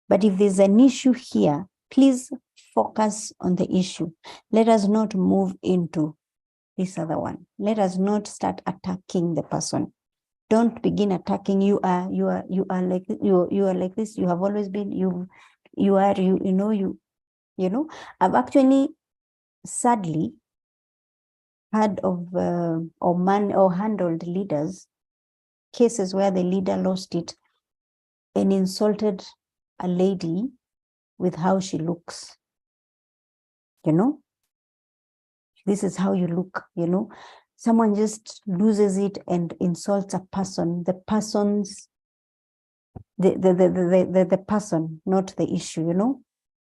But if there's an issue here, please focus on the issue. Let us not move into this other one. Let us not start attacking the person. Don't begin attacking. You are like this. You have always been. You know. I've actually, sadly, heard of or handled leaders cases where the leader lost it and insulted a lady with how she looks. This is how you look. Someone just loses it and insults a person. The person's the person, not the issue.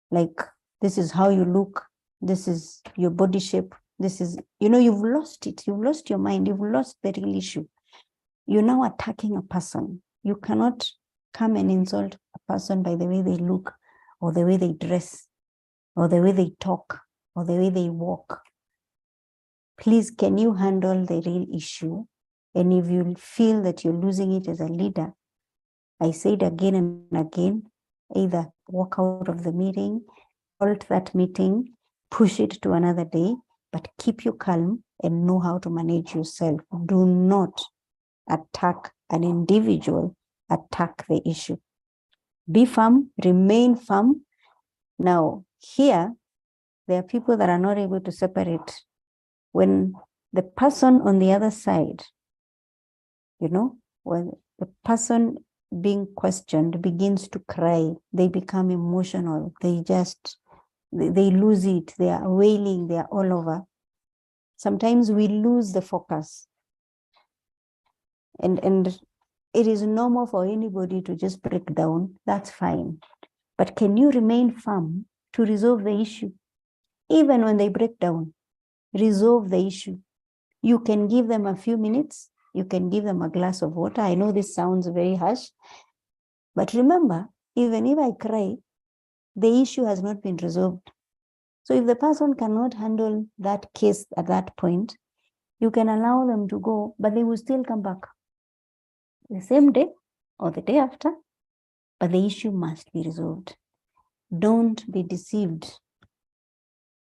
Like, this is how you look. This is your body shape. This is, you've lost it. You've lost your mind. You've lost the real issue. You're now attacking a person. You cannot come and insult a person by the way they look, or the way they dress, or the way they talk, or the way they walk. Please, can you handle the real issue? And if you feel that you're losing it as a leader, I said again and again, either walk out of the meeting, halt that meeting, push it to another day, but keep you calm and know how to manage yourself. Do not attack an individual, attack the issue. Be firm, remain firm. Now, here, there are people that are not able to separate. When the person on the other side, when the person being questioned begins to cry, they become emotional, they lose it, they are wailing, they are all over. Sometimes we lose the focus. And it is normal for anybody to just break down, that's fine. But can you remain firm to resolve the issue? Even when they break down, resolve the issue. You can give them a few minutes. You can give them a glass of water. I know this sounds very harsh, but remember, even if I cry, the issue has not been resolved. So if the person cannot handle that case at that point, you can allow them to go, but they will still come back the same day or the day after, but the issue must be resolved. Don't be deceived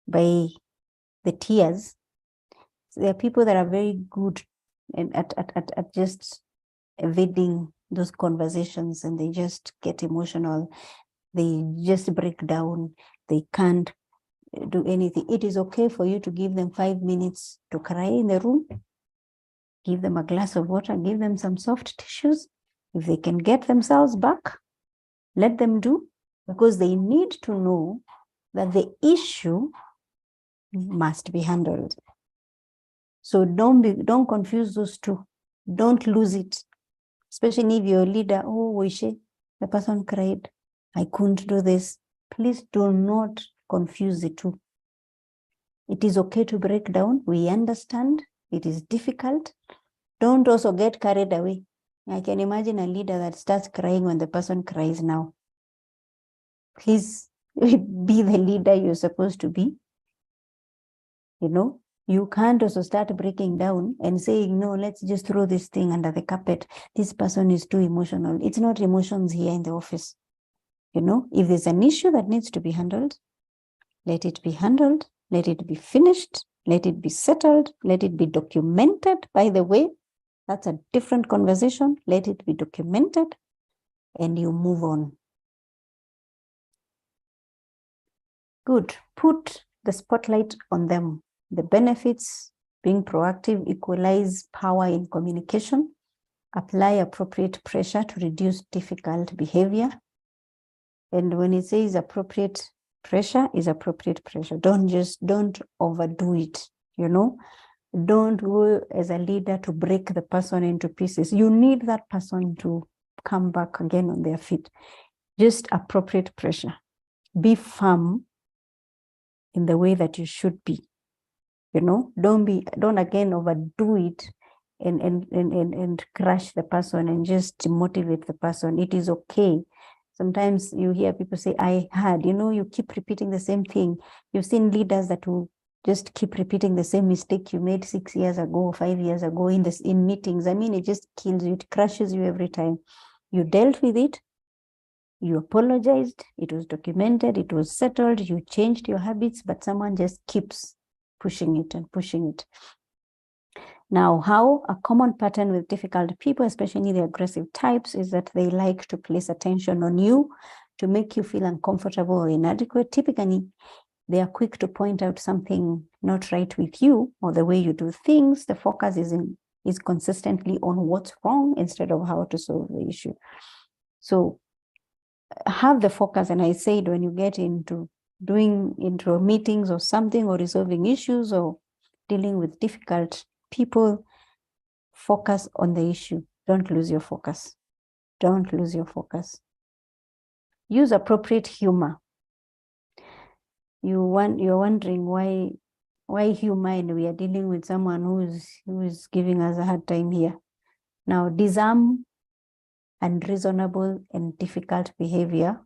by the tears. There are people that are very good at just evading those conversations, and they just get emotional. They just break down. They can't do anything. It is okay for you to give them 5 minutes to cry in the room. Give them a glass of water. Give them some soft tissues. If they can get themselves back, let them do, because they need to know that the issue must be handled. So don't confuse those two. Don't lose it. Especially if you're a leader, the person cried, I couldn't do this. Please do not confuse the two. It is okay to break down. We understand it is difficult. Don't also get carried away. I can imagine a leader that starts crying when the person cries now. Please be the leader you're supposed to be. You know, you can't also start breaking down and saying, no, let's just throw this thing under the carpet. This person is too emotional. It's not emotions here in the office. You know, if there's an issue that needs to be handled, let it be handled, let it be finished, let it be settled, let it be documented. By the way, that's a different conversation. Let it be documented and you move on. Good. Put the spotlight on them. The benefits, being proactive, equalize power in communication, apply appropriate pressure to reduce difficult behavior. And when it says appropriate pressure, is appropriate pressure. Don't overdo it, you know. Don't go as a leader to break the person into pieces. You need that person to come back again on their feet. Just appropriate pressure. Be firm in the way that you should be. You know, don't again overdo it and crush the person and just demotivate the person. It is okay. Sometimes you hear people say, I had, you know, you keep repeating the same thing. You've seen leaders that will just keep repeating the same mistake you made 6 years ago, 5 years ago in meetings. I mean, it just kills you. It crushes you every time. You dealt with it. You apologized. It was documented. It was settled. You changed your habits, but someone just keeps pushing it and pushing it. Now, how a common pattern with difficult people, especially the aggressive types, is that they like to place attention on you to make you feel uncomfortable or inadequate. Typically, they are quick to point out something not right with you or the way you do things. The focus is consistently on what's wrong instead of how to solve the issue. So have the focus. And I said, when you get into meetings or something, or resolving issues or dealing with difficult people, focus on the issue. Don't lose your focus. Don't lose your focus. Use appropriate humor. You're wondering why humor, and we are dealing with someone who is giving us a hard time here. Now, disarm unreasonable and difficult behavior.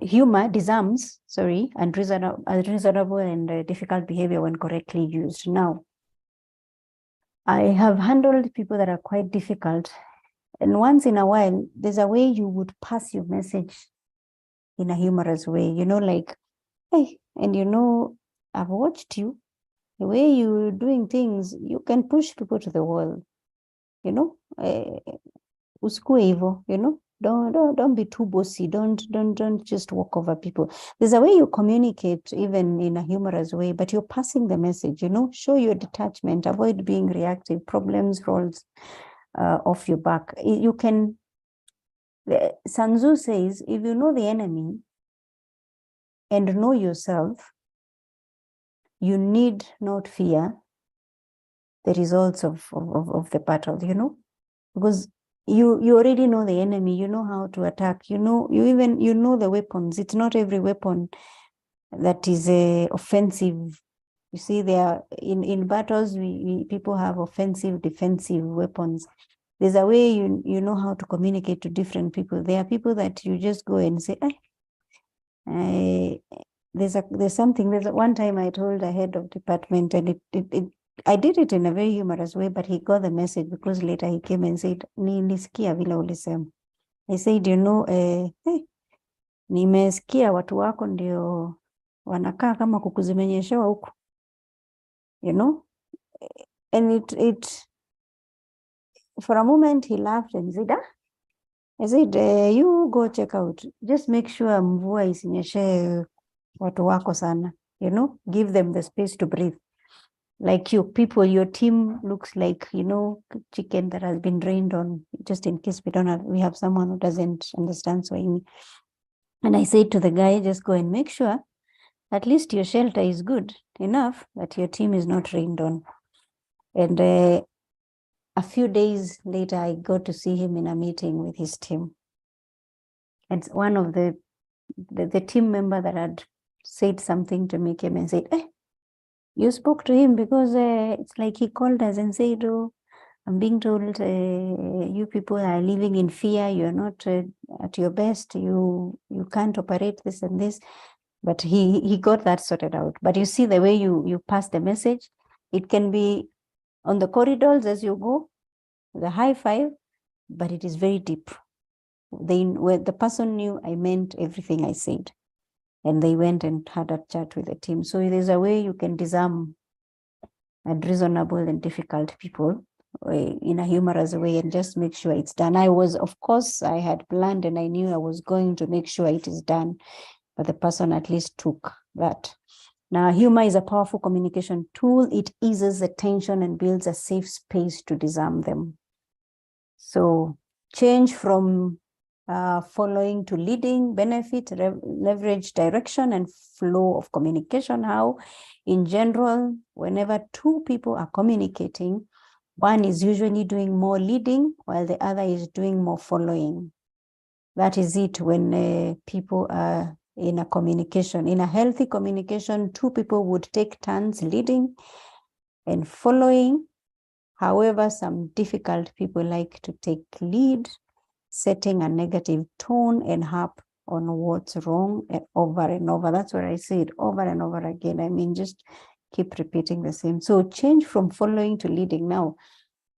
Humor disarms, unreasonable and difficult behavior when correctly used. Now, I have handled people that are quite difficult, and once in a while, there's a way you would pass your message in a humorous way, you know, like, hey, and you know, I've watched you, the way you're doing things, you can push people to the wall, you know, usikue hivyo, you know, don't be too bossy, don't just walk over people. There's a way you communicate even in a humorous way, but you're passing the message, you know, show your detachment, avoid being reactive, problems rolls off your back. You can, Sun Tzu says, if you know the enemy and know yourself, you need not fear the results of the battle, you know, because you already know the enemy, you know how to attack, you know the weapons. It's not every weapon that is offensive. You see, there in battles, people have offensive, defensive weapons. There's a way you know how to communicate to different people. There are people that you just go and say, there's one time I told a head of department, and I did it in a very humorous way, but he got the message because later he came and said, nilisikia vile ulisema. I said, you know, nimesikia watu wako ndio wanakaa kama kuku zimenyeshewa huku, you know, and it for a moment he laughed and said, I said, you go check out, just make sure mvua isinyeshe watu wako sana, you know, give them the space to breathe. Like your team looks like, you know, chicken that has been drained on, just in case we have someone who doesn't understand Swahili. And I said to the guy, just go and make sure at least your shelter is good enough that your team is not rained on. And a few days later, I got to see him in a meeting with his team. And one of the team member that had said something to me came and said, you spoke to him, because it's like he called us and said, oh, I'm being told you people are living in fear. You're not at your best. You can't operate this and this. But he got that sorted out. But you see the way you pass the message, it can be on the corridors as you go, the high five, but it is very deep. When the person knew I meant everything I said, and they went and had a chat with the team. So there's a way you can disarm unreasonable and difficult people in a humorous way and just make sure it's done. Of course, I had planned and I knew I was going to make sure it is done, but the person at least took that. Now, humor is a powerful communication tool. It eases the tension and builds a safe space to disarm them. So change from following to leading, benefit, leverage direction and flow of communication. How? In general, whenever two people are communicating, one is usually doing more leading while the other is doing more following. That is it when people are in a communication. In a healthy communication, two people would take turns leading and following. However, some difficult people like to take lead, setting a negative tone and harp on what's wrong and over. That's what I said, over and over again. I mean, just keep repeating the same. So change from following to leading. Now,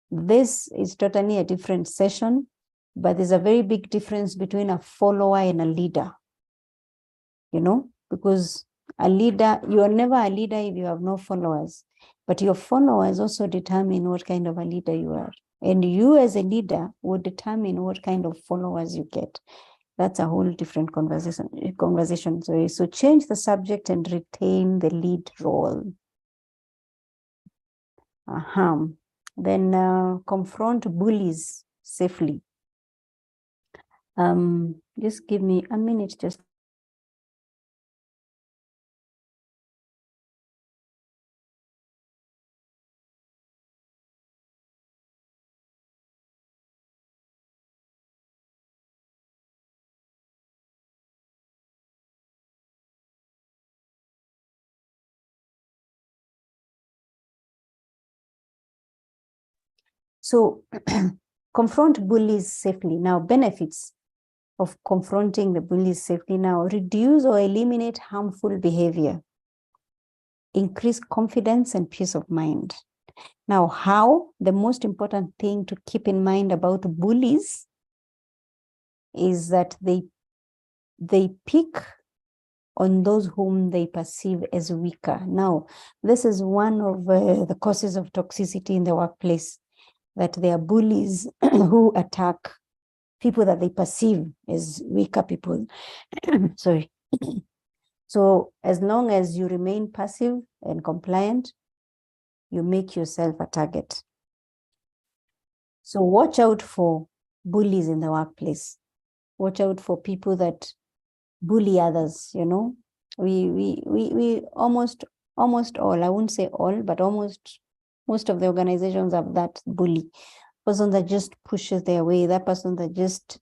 this is totally a different session, but there's a very big difference between a follower and a leader, because a leader, you are never a leader if you have no followers, but your followers also determine what kind of a leader you are. And you as a leader will determine what kind of followers you get. That's a whole different conversation. So change the subject and retain the lead role. Then confront bullies safely. Just give me a minute, just. So confront bullies safely. Now, benefits of confronting the bullies safely. Now, reduce or eliminate harmful behavior. Increase confidence and peace of mind. Now, how? The most important thing to keep in mind about bullies is that they pick on those whom they perceive as weaker. Now, this is one of the causes of toxicity in the workplace, that there are bullies who attack people that they perceive as weaker people. Sorry. So as long as you remain passive and compliant, you make yourself a target. So watch out for bullies in the workplace. Watch out for people that bully others, We almost all, I won't say all, but most of the organizations have that bully. Person that just pushes their way, that person that just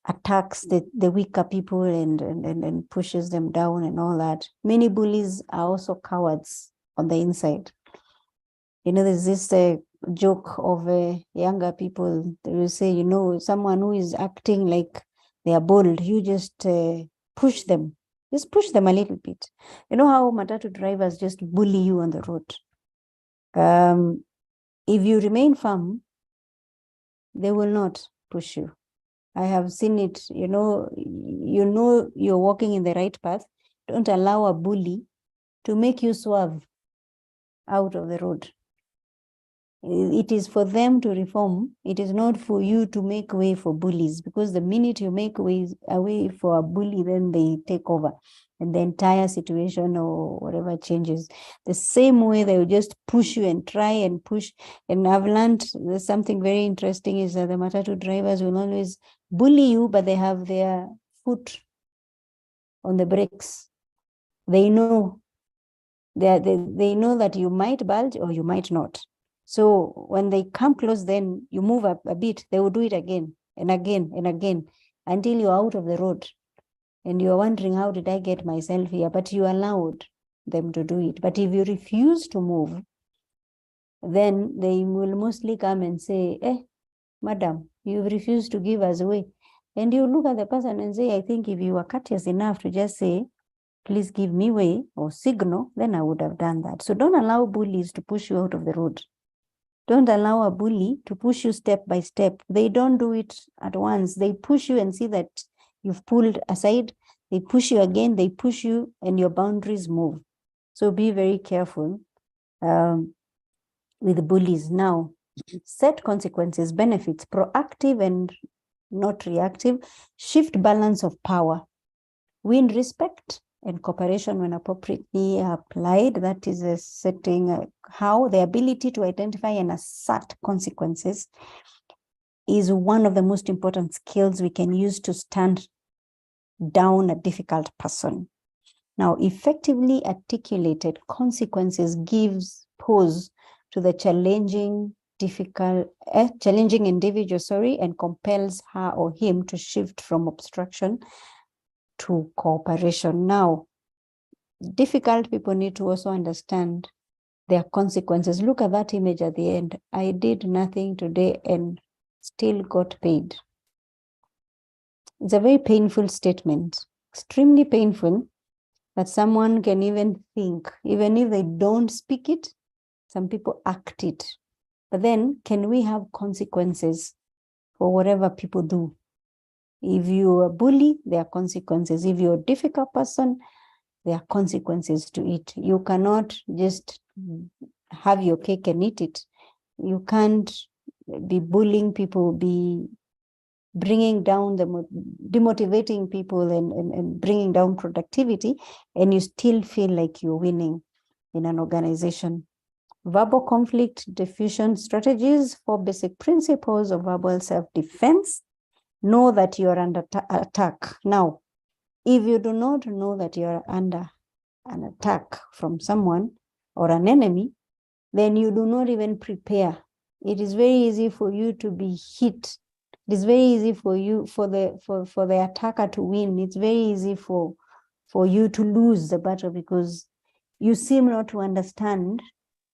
attacks the weaker people and pushes them down and all that. Many bullies are also cowards on the inside. There's this joke of younger people. They will say, someone who is acting like they are bold, you just push them. Just push them a little bit. You know how matatu drivers just bully you on the road? If you remain firm, they will not push you. I have seen it, you're walking in the right path. Don't allow a bully to make you swerve out of the road. It is for them to reform. It is not for you to make way for bullies, because the minute you make way for a bully, then they take over and the entire situation or whatever changes. The same way they will just push you and try and push. And I've learned there's something very interesting is that the matatu drivers will always bully you, but they have their foot on the brakes. They know they know that you might bulge or you might not. So when they come close, then you move up a bit. They will do it again and again and again until you're out of the road. And you're wondering, how did I get myself here? But you allowed them to do it. But if you refuse to move, then they will mostly come and say, madam, you've refused to give us way. And you look at the person and say, I think if you were courteous enough to just say, please give me way or signal, then I would have done that. So don't allow bullies to push you out of the road. Don't allow a bully to push you step by step. They don't do it at once. They push you and see that you've pulled aside. They push you again, they push you, and your boundaries move. So be very careful with bullies. Now, set consequences, benefits, proactive and not reactive, shift balance of power, win respect and cooperation when appropriately applied. That is a setting how the ability to identify and assert consequences is one of the most important skills we can use to stand down a difficult person. Now, effectively articulated consequences gives pause to the challenging individual, and compels her or him to shift from obstruction to cooperation. Now, difficult people need to also understand their consequences. Look at that image at the end. I did nothing today and still got paid. It's a very painful statement, extremely painful, that someone can even think, even if they don't speak it, some people act it. But then, can we have consequences for whatever people do? If you're a bully, there are consequences. If you're a difficult person, there are consequences to it. You cannot just have your cake and eat it. You can't be bullying people, be bringing down demotivating people and bringing down productivity, and you still feel like you're winning in an organization. Verbal conflict diffusion strategies, 4 basic principles of verbal self-defense. Know that you're under attack. Now, if you do not know that you're under an attack from someone or an enemy, then you do not even prepare. It is very easy for you to be hit. It is very easy for you, for the attacker to win. It's very easy for you to lose the battle because you seem not to understand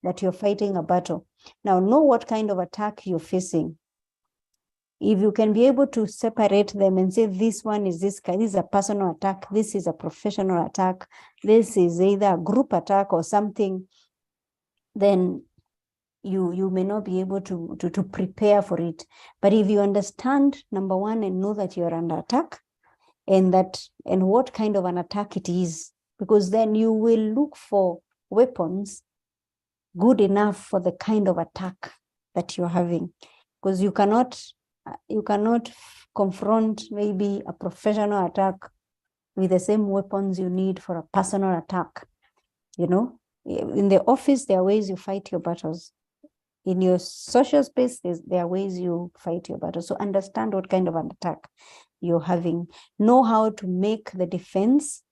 that you're fighting a battle. Now, know what kind of attack you're facing. If you can be able to separate them and say, this one is this guy, this is a personal attack, this is a professional attack, this is either a group attack or something, then you may not be able to prepare for it. But if you understand, number one, and know that you're under attack, and what kind of an attack it is, because then you will look for weapons good enough for the kind of attack that you're having, because you cannot confront maybe a professional attack with the same weapons you need for a personal attack. You know, in the office, there are ways you fight your battles. In your social space, there are ways you fight your battles. So understand what kind of an attack you're having. Know how to make the defense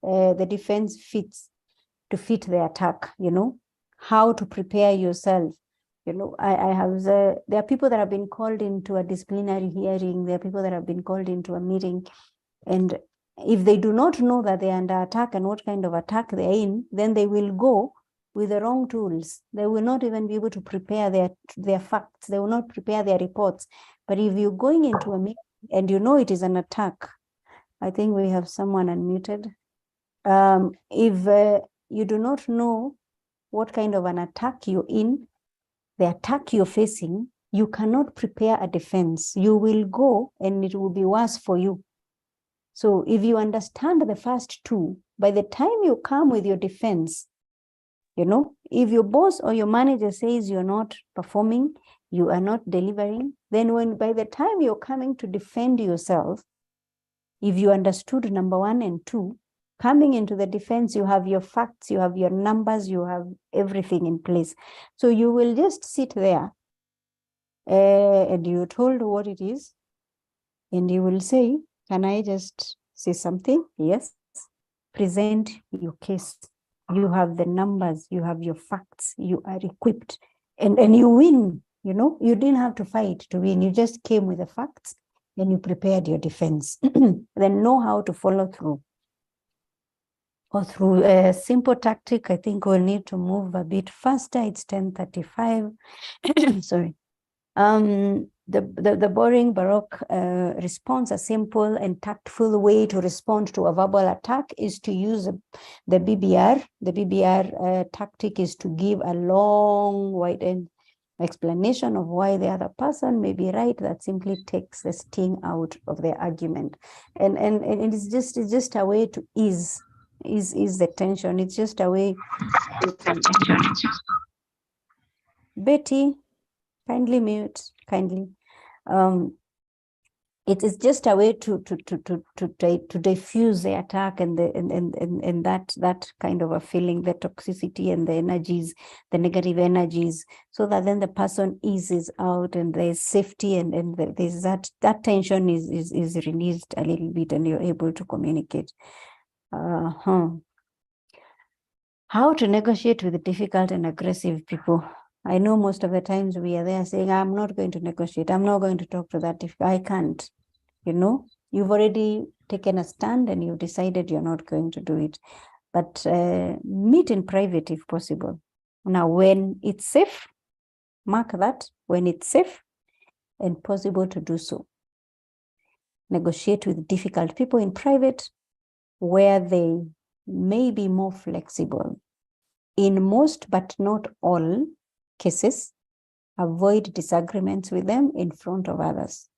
fit the attack, you know, how to prepare yourself. You know, there are people that have been called into a disciplinary hearing. There are people that have been called into a meeting. And if they do not know that they're under attack and what kind of attack they're in, then they will go with the wrong tools. They will not even be able to prepare their facts. They will not prepare their reports. But if you're going into a meeting and you know it is an attack, I think we have someone unmuted. If you do not know what kind of an attack you're in, the attack you're facing, you cannot prepare a defense. You will go and it will be worse for you. So if you understand the first two, by the time you come with your defense, you know, if your boss or your manager says you're not performing, you are not delivering, then by the time you're coming to defend yourself, if you understood number 1 and 2, coming into the defense, you have your facts, you have your numbers, you have everything in place. So you will just sit there and you're told what it is, and you will say, can I just say something? Yes. Present your case. You have the numbers, you have your facts, you are equipped, and you win. You know, you didn't have to fight to win. You just came with the facts and you prepared your defense. Then know how to follow through. Or through a simple tactic. I think we'll need to move a bit faster. It's 10:35. Sorry. The boring Baroque response, a simple and tactful way to respond to a verbal attack is to use the BBR. The BBR tactic is to give a long, wide explanation of why the other person may be right. That simply takes the sting out of their argument, and it's just a way to ease the tension. It's just a way. Betty, kindly mute, kindly. It is just a way to diffuse the attack and that kind of a feeling, the toxicity and the energies, the negative energies, so that then the person eases out and there's safety and there's that tension is released a little bit and you're able to communicate. How to negotiate with difficult and aggressive people. I know most of the times we are there saying, I'm not going to negotiate. I'm not going to talk to that. If I can't, you know, you've already taken a stand and you've decided you're not going to do it. But meet in private if possible. Now, when it's safe, mark that, when it's safe and possible to do so. Negotiate with difficult people in private where they may be more flexible. In most, but not all cases, avoid disagreements with them in front of others,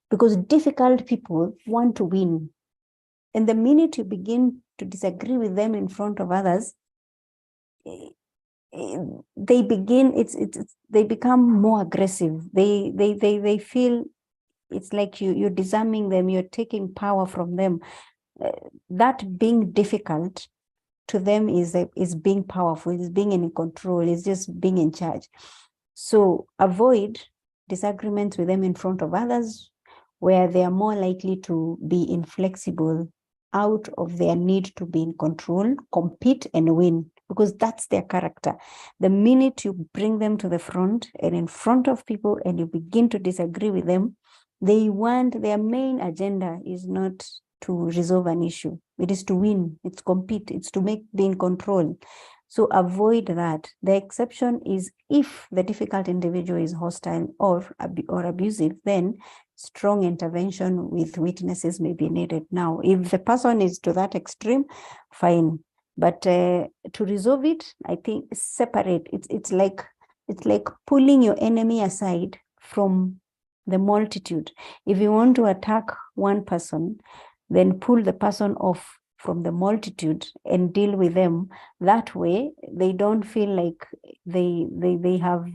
because difficult people want to win. And the minute you begin to disagree with them in front of others, they become more aggressive. They feel it's like you're disarming them, you're taking power from them. That being difficult to them is being powerful, is being in control, is just being in charge. So avoid disagreements with them in front of others where they are more likely to be inflexible out of their need to be in control, compete and win, because that's their character. The minute you bring them to the front and in front of people and you begin to disagree with them, their main agenda is not to resolve an issue. It is to win, it's compete, it's to be in control. So avoid that. The exception is if the difficult individual is hostile or abusive, then strong intervention with witnesses may be needed. Now, if the person is to that extreme, fine. But to resolve it, I think separate. It's like pulling your enemy aside from the multitude. If you want to attack one person, then pull the person off from the multitude and deal with them. That way, they don't feel like they have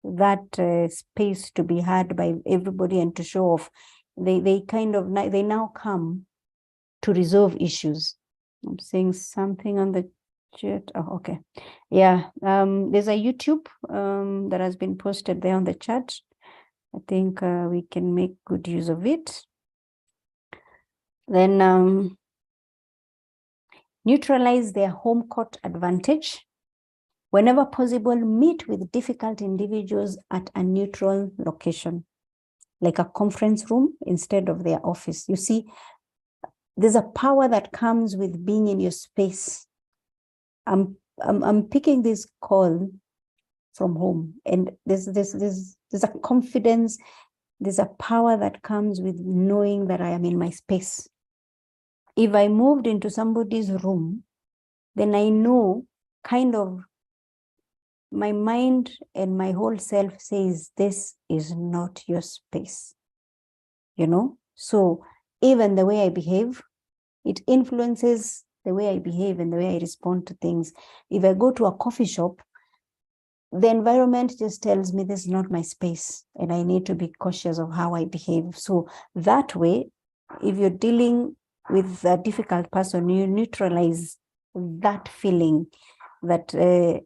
that space to be had by everybody and to show off. They now come to resolve issues. I'm saying something on the chat. Oh, okay. Yeah, there's a YouTube that has been posted there on the chat. I think we can make good use of it. Then neutralize their home court advantage. Whenever possible, meet with difficult individuals at a neutral location, like a conference room instead of their office. You see, there's a power that comes with being in your space. I'm picking this call from home, and there's a confidence, there's a power that comes with knowing that I am in my space. If I moved into somebody's room, then I know kind of my mind and my whole self says, this is not your space, you know? So even the way I behave, it influences the way I behave and the way I respond to things. If I go to a coffee shop, the environment just tells me this is not my space and I need to be cautious of how I behave. So that way, if you're dealing with a difficult person, you neutralize that feeling that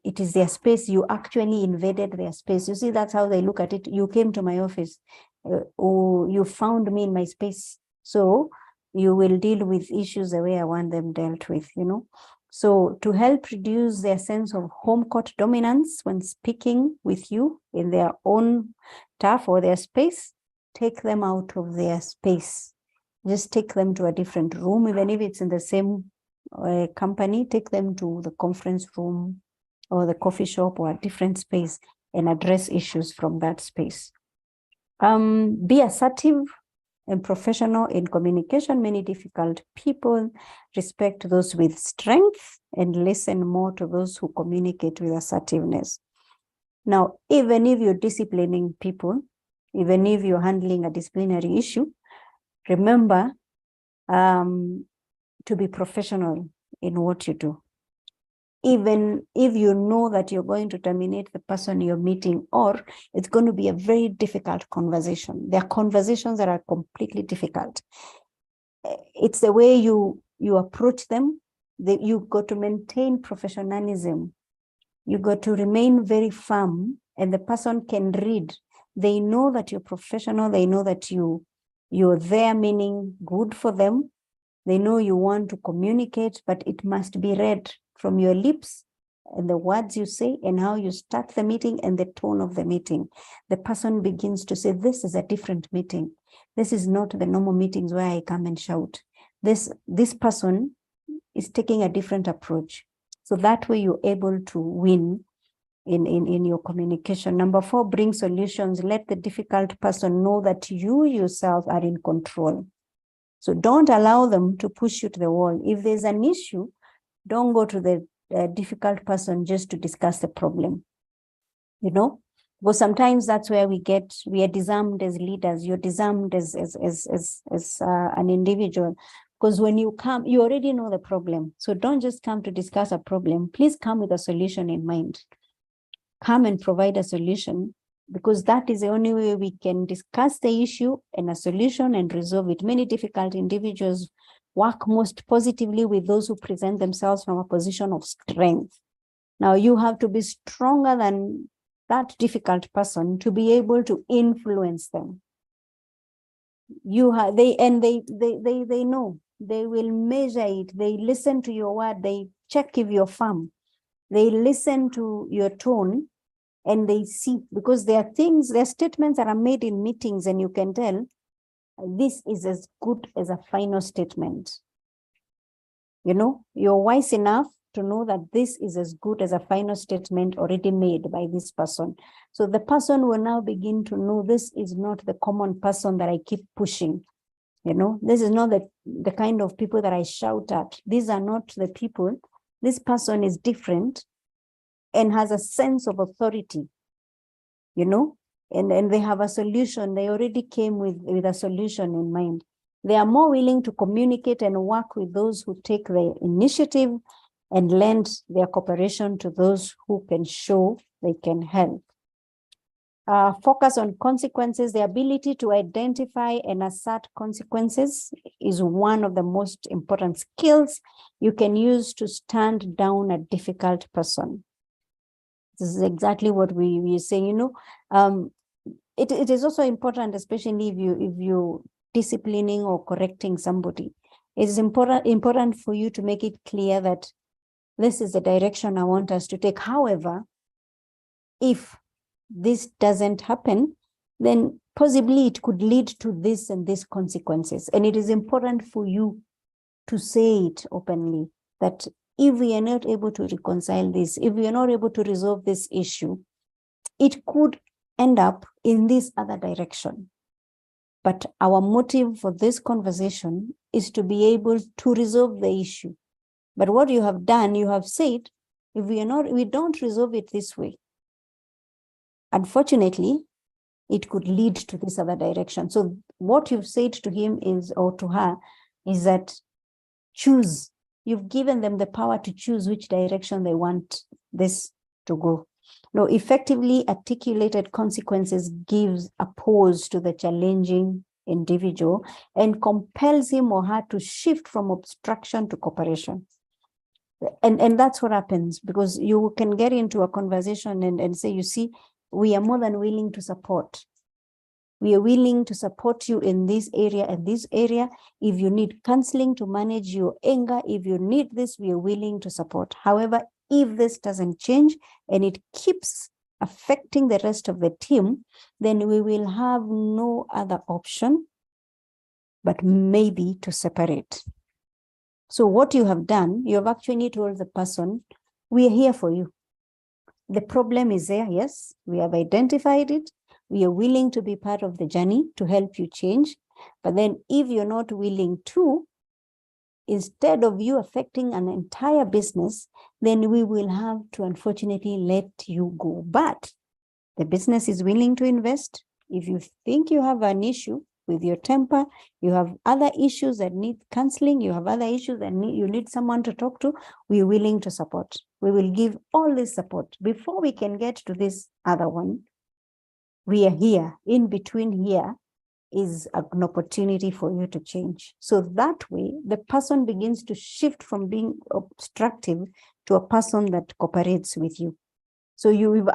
it is their space. You actually invaded their space. You see, that's how they look at it. You came to my office or you found me in my space. So you will deal with issues the way I want them dealt with, you know. So to help reduce their sense of home court dominance when speaking with you in their own turf or their space, take them out of their space. Just take them to a different room, even if it's in the same company, take them to the conference room or the coffee shop or a different space and address issues from that space. Be assertive and professional in communication. Many difficult people respect those with strength and listen more to those who communicate with assertiveness. Now, even if you're disciplining people, even if you're handling a disciplinary issue, remember to be professional in what you do. Even if you know that you're going to terminate the person you're meeting, or it's going to be a very difficult conversation. There are conversations that are completely difficult. It's the way you approach them. You've got to maintain professionalism. You got to remain very firm, and the person can read. They know that you're professional. They know that you're there, meaning good for them. They know you want to communicate, but it must be read from your lips and the words you say and how you start the meeting and the tone of the meeting. The person begins to say, this is a different meeting. This is not the normal meetings where I come and shout. This person is taking a different approach. So that way you're able to win in your communication. Number 4, bring solutions. Let the difficult person know that you yourself are in control. So don't allow them to push you to the wall. If there's an issue, don't go to the difficult person just to discuss the problem. You know, because sometimes that's where we are disarmed as leaders. You're disarmed as an individual. Because when you come, you already know the problem. So don't just come to discuss a problem. Please come with a solution in mind. Come and provide a solution, because that is the only way we can discuss the issue and a solution and resolve it. Many difficult individuals work most positively with those who present themselves from a position of strength. Now you have to be stronger than that difficult person to be able to influence them. They know. They will measure it. They listen to your word. They check if you're firm. They listen to your tone, and they see, because there are statements that are made in meetings, and you can tell this is as good as a final statement. You know, you're wise enough to know that this is as good as a final statement already made by this person. So the person will now begin to know this is not the common person that I keep pushing. You know, this is not the kind of people that I shout at. These are not the people. This person is different and has a sense of authority, you know, and they have a solution. They already came with a solution in mind. They are more willing to communicate and work with those who take the initiative and lend their cooperation to those who can show they can help. Focus on consequences. The ability to identify and assert consequences is one of the most important skills you can use to stand down a difficult person. This is exactly what we say, you know. It is also important, especially if you disciplining or correcting somebody. It is important for you to make it clear that this is the direction I want us to take. However, if this doesn't happen, then possibly it could lead to this and this consequences. And it is important for you to say it openly, that if we are not able to reconcile this, if we are not able to resolve this issue, it could end up in this other direction. But our motive for this conversation is to be able to resolve the issue. But what you have done, you have said, if we don't resolve it this way, unfortunately, it could lead to this other direction. So what you've said to him is, or to her, is that choose. You've given them the power to choose which direction they want this to go. Now, effectively articulated consequences gives a pause to the challenging individual and compels him or her to shift from obstruction to cooperation. And that's what happens, because you can get into a conversation and say, you see, we are more than willing to support. We are willing to support you in this area and this area. If you need counseling to manage your anger, if you need this, we are willing to support. However, if this doesn't change and it keeps affecting the rest of the team, then we will have no other option but maybe to separate. So what you have done, you have actually told the person, we are here for you. The problem is there, yes, we have identified it. We are willing to be part of the journey to help you change. But then if you're not willing to, instead of you affecting an entire business, then we will have to unfortunately let you go. But the business is willing to invest. If you think you have an issue with your temper, you have other issues that need counseling, you have other issues that you need someone to talk to, we're willing to support. We will give all this support. Before we can get to this other one, we are here. In between here is an opportunity for you to change. So that way, the person begins to shift from being obstructive to a person that cooperates with you. So you've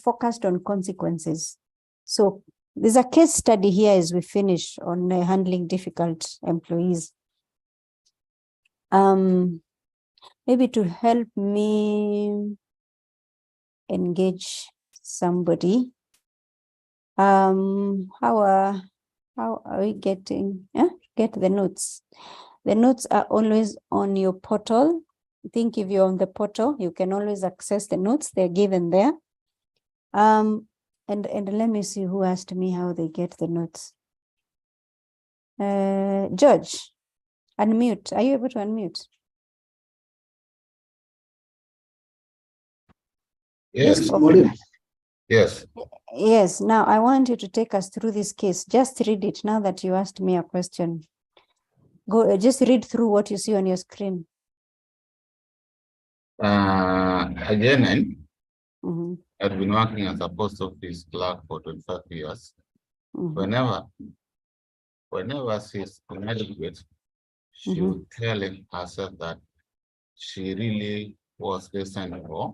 focused on consequences. So there's a case study here as we finish on handling difficult employees. Maybe to help me engage somebody. How are we getting? Get the notes. The notes are always on your portal. I think if you're on the portal, you can always access the notes. They're given there. And let me see who asked me how they get the notes. George, unmute. Are you able to unmute? Yes. Yes. Yes. Now I want you to take us through this case. Just read it now that you asked me a question. Go, just read through what you see on your screen. Again, I've been working as a post office clerk for 25 years. Whenever she's inadequate, she would tell herself that she really was destined for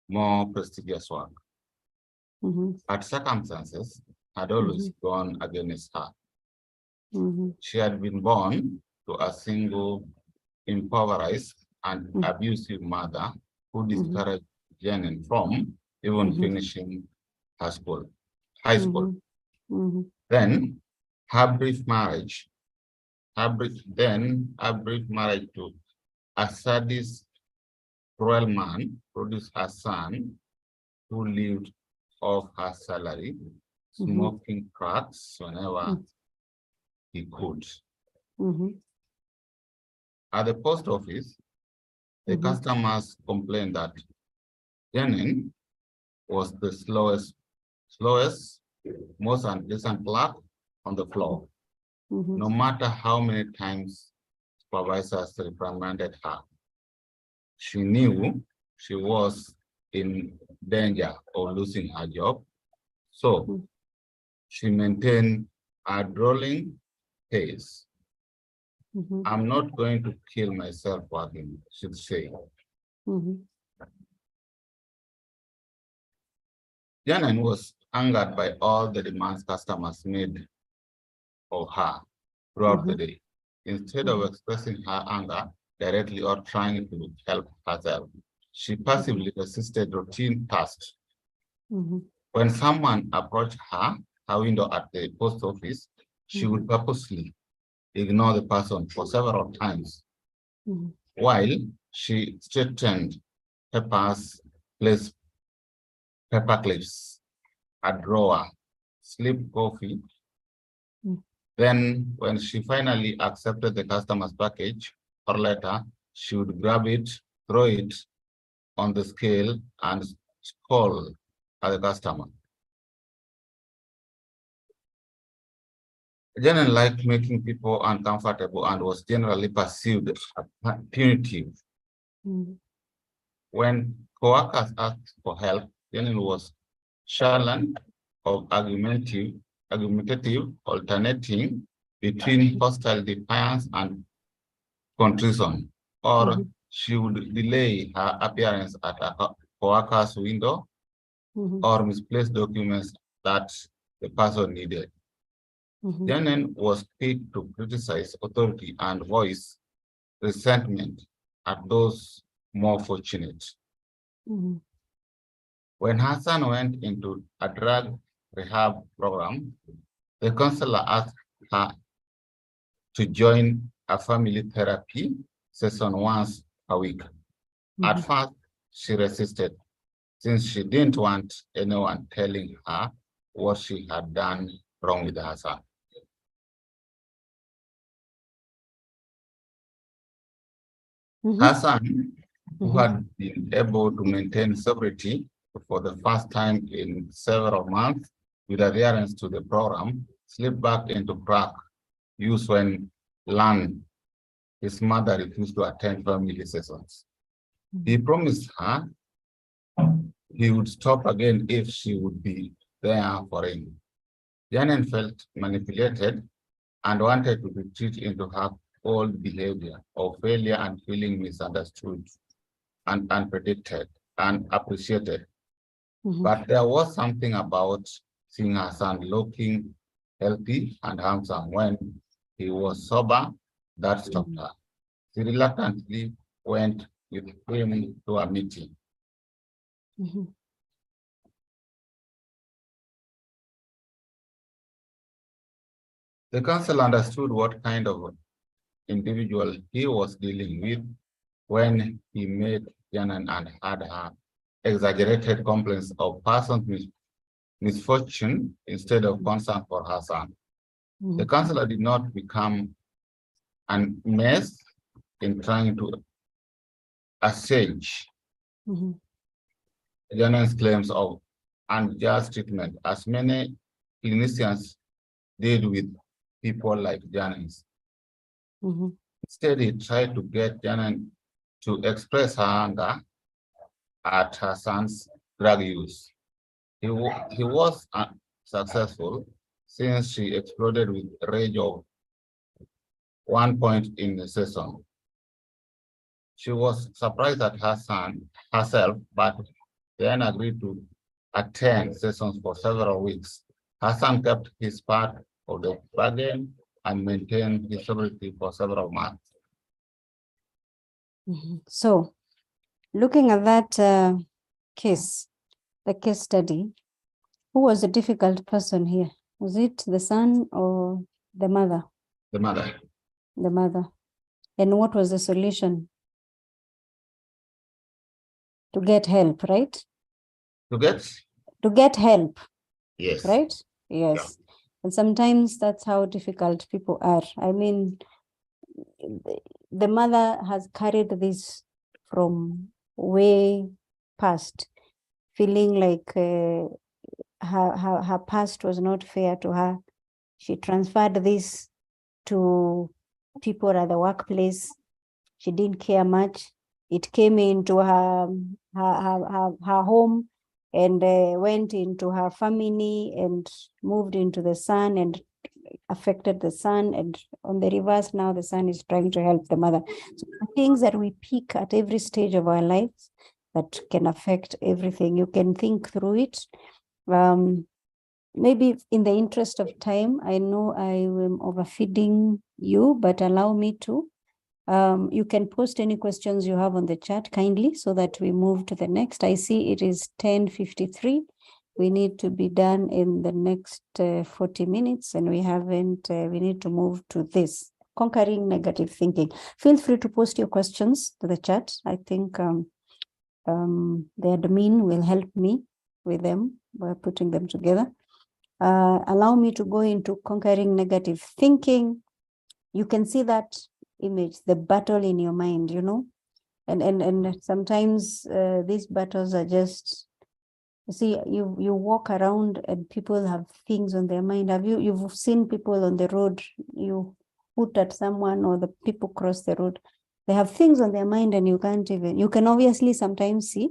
more prestigious work. But circumstances had always gone against her. She had been born to a single, impoverished and abusive mother who discouraged Janet from even finishing high school. Then her brief marriage to a sadist, cruel man produced a son who lived off her salary, smoking cracks whenever he could. At the post office, the customers complained that Janet was the slowest, most unpleasant clerk on the floor. No matter how many times supervisors reprimanded her, she knew she was in danger of losing her job. So she maintained a drooling pace. I'm not going to kill myself working, she'd say. Janet was angered by all the demands customers made of her throughout the day. Instead of expressing her anger directly or trying to help herself, she passively resisted routine tasks. When someone approached her window at the post office, she would purposely ignore the person for several times while she straightened papers, placed paper clips, a drawer, slipped coffee. Then when she finally accepted the customer's package or letter, she would grab it, throw it on the scale and scold at the customer. Janet liked making people uncomfortable and was generally perceived as punitive. When coworkers asked for help, Janet was shorn of argumentative, alternating between hostile defiance and contrition, or she would delay her appearance at a coworker's window or misplace documents that the person needed. Janet was quick to criticize authority and voice resentment at those more fortunate. When her son went into a drug rehab program, the counselor asked her to join a family therapy session once a week. At first, she resisted, since she didn't want anyone telling her what she had done wrong with her son. Her son, who had been able to maintain sobriety for the first time in several months with adherence to the program, slipped back into crack use when learned his mother refused to attend family sessions. He promised her he would stop again if she would be there for him. Janet felt manipulated and wanted to retreat into her old behavior of failure and feeling misunderstood and unpredicted and appreciated. But there was something about seeing her son looking healthy and handsome when he was sober that stopped her. She reluctantly went with him to a meeting. The council understood what kind of individual he was dealing with when he met Janan and had her exaggerated complaints of person's misfortune instead of concern for her son. The counselor did not become a mess in trying to assuage Janan's claims of unjust treatment, as many clinicians did with people like Janan's. Instead, he tried to get Janan to express her anger at her son's drug use. He was successful since she exploded with rage of one point in the session. She was surprised at her son herself, but then agreed to attend sessions for several weeks. Her son kept his part of the bargain and maintained his sobriety for several months. So, looking at that case, the case study, who was the difficult person here? Was it the son or the mother? The mother. The mother. And what was the solution? To get help, right? To get help. Yes. Right? Yes. Yeah. And sometimes that's how difficult people are. I mean, the mother has carried this from way past, feeling like her past was not fair to her. She transferred this to people at the workplace. She didn't care much. It came into her home and went into her family and moved into the son and affected the son. And on the reverse, now the son is trying to help the mother. So things that we pick at every stage of our lives that can affect everything. You can think through it. Maybe in the interest of time, I know I am overfeeding you, but allow me to. You can post any questions you have on the chat kindly so that we move to the next. I see it is 10:53. We need to be done in the next 40 minutes and we need to move to this, conquering negative thinking. Feel free to post your questions to the chat. I think the admin will help me with them by putting them together. Allow me to go into conquering negative thinking. You can see that image, the battle in your mind, you know, and sometimes these battles are just, you see, you walk around and people have things on their mind. You've seen people on the road, you hoot at someone or the people cross the road, they have things on their mind and you can obviously sometimes see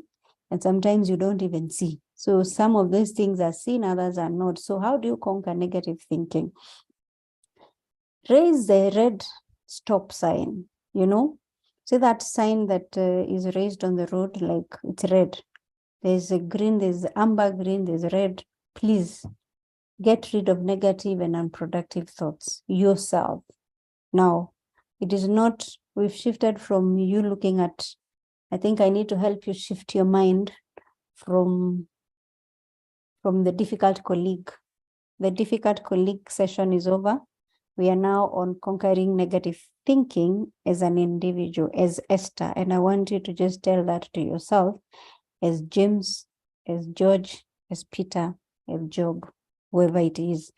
and sometimes you don't even see. So some of these things are seen, others are not. So how do you conquer negative thinking? Raise the red stop sign, you know, see that sign that is raised on the road, like it's red. There's a green, there's amber green, there's red. Please get rid of negative and unproductive thoughts yourself. Now, it is not, we've shifted from you looking at, I think I need to help you shift your mind from the difficult colleague. The difficult colleague session is over. We are now on conquering negative thinking as an individual, as Esther. And I want you to just tell that to yourself as James as George, as Peter, as Job, whoever it is,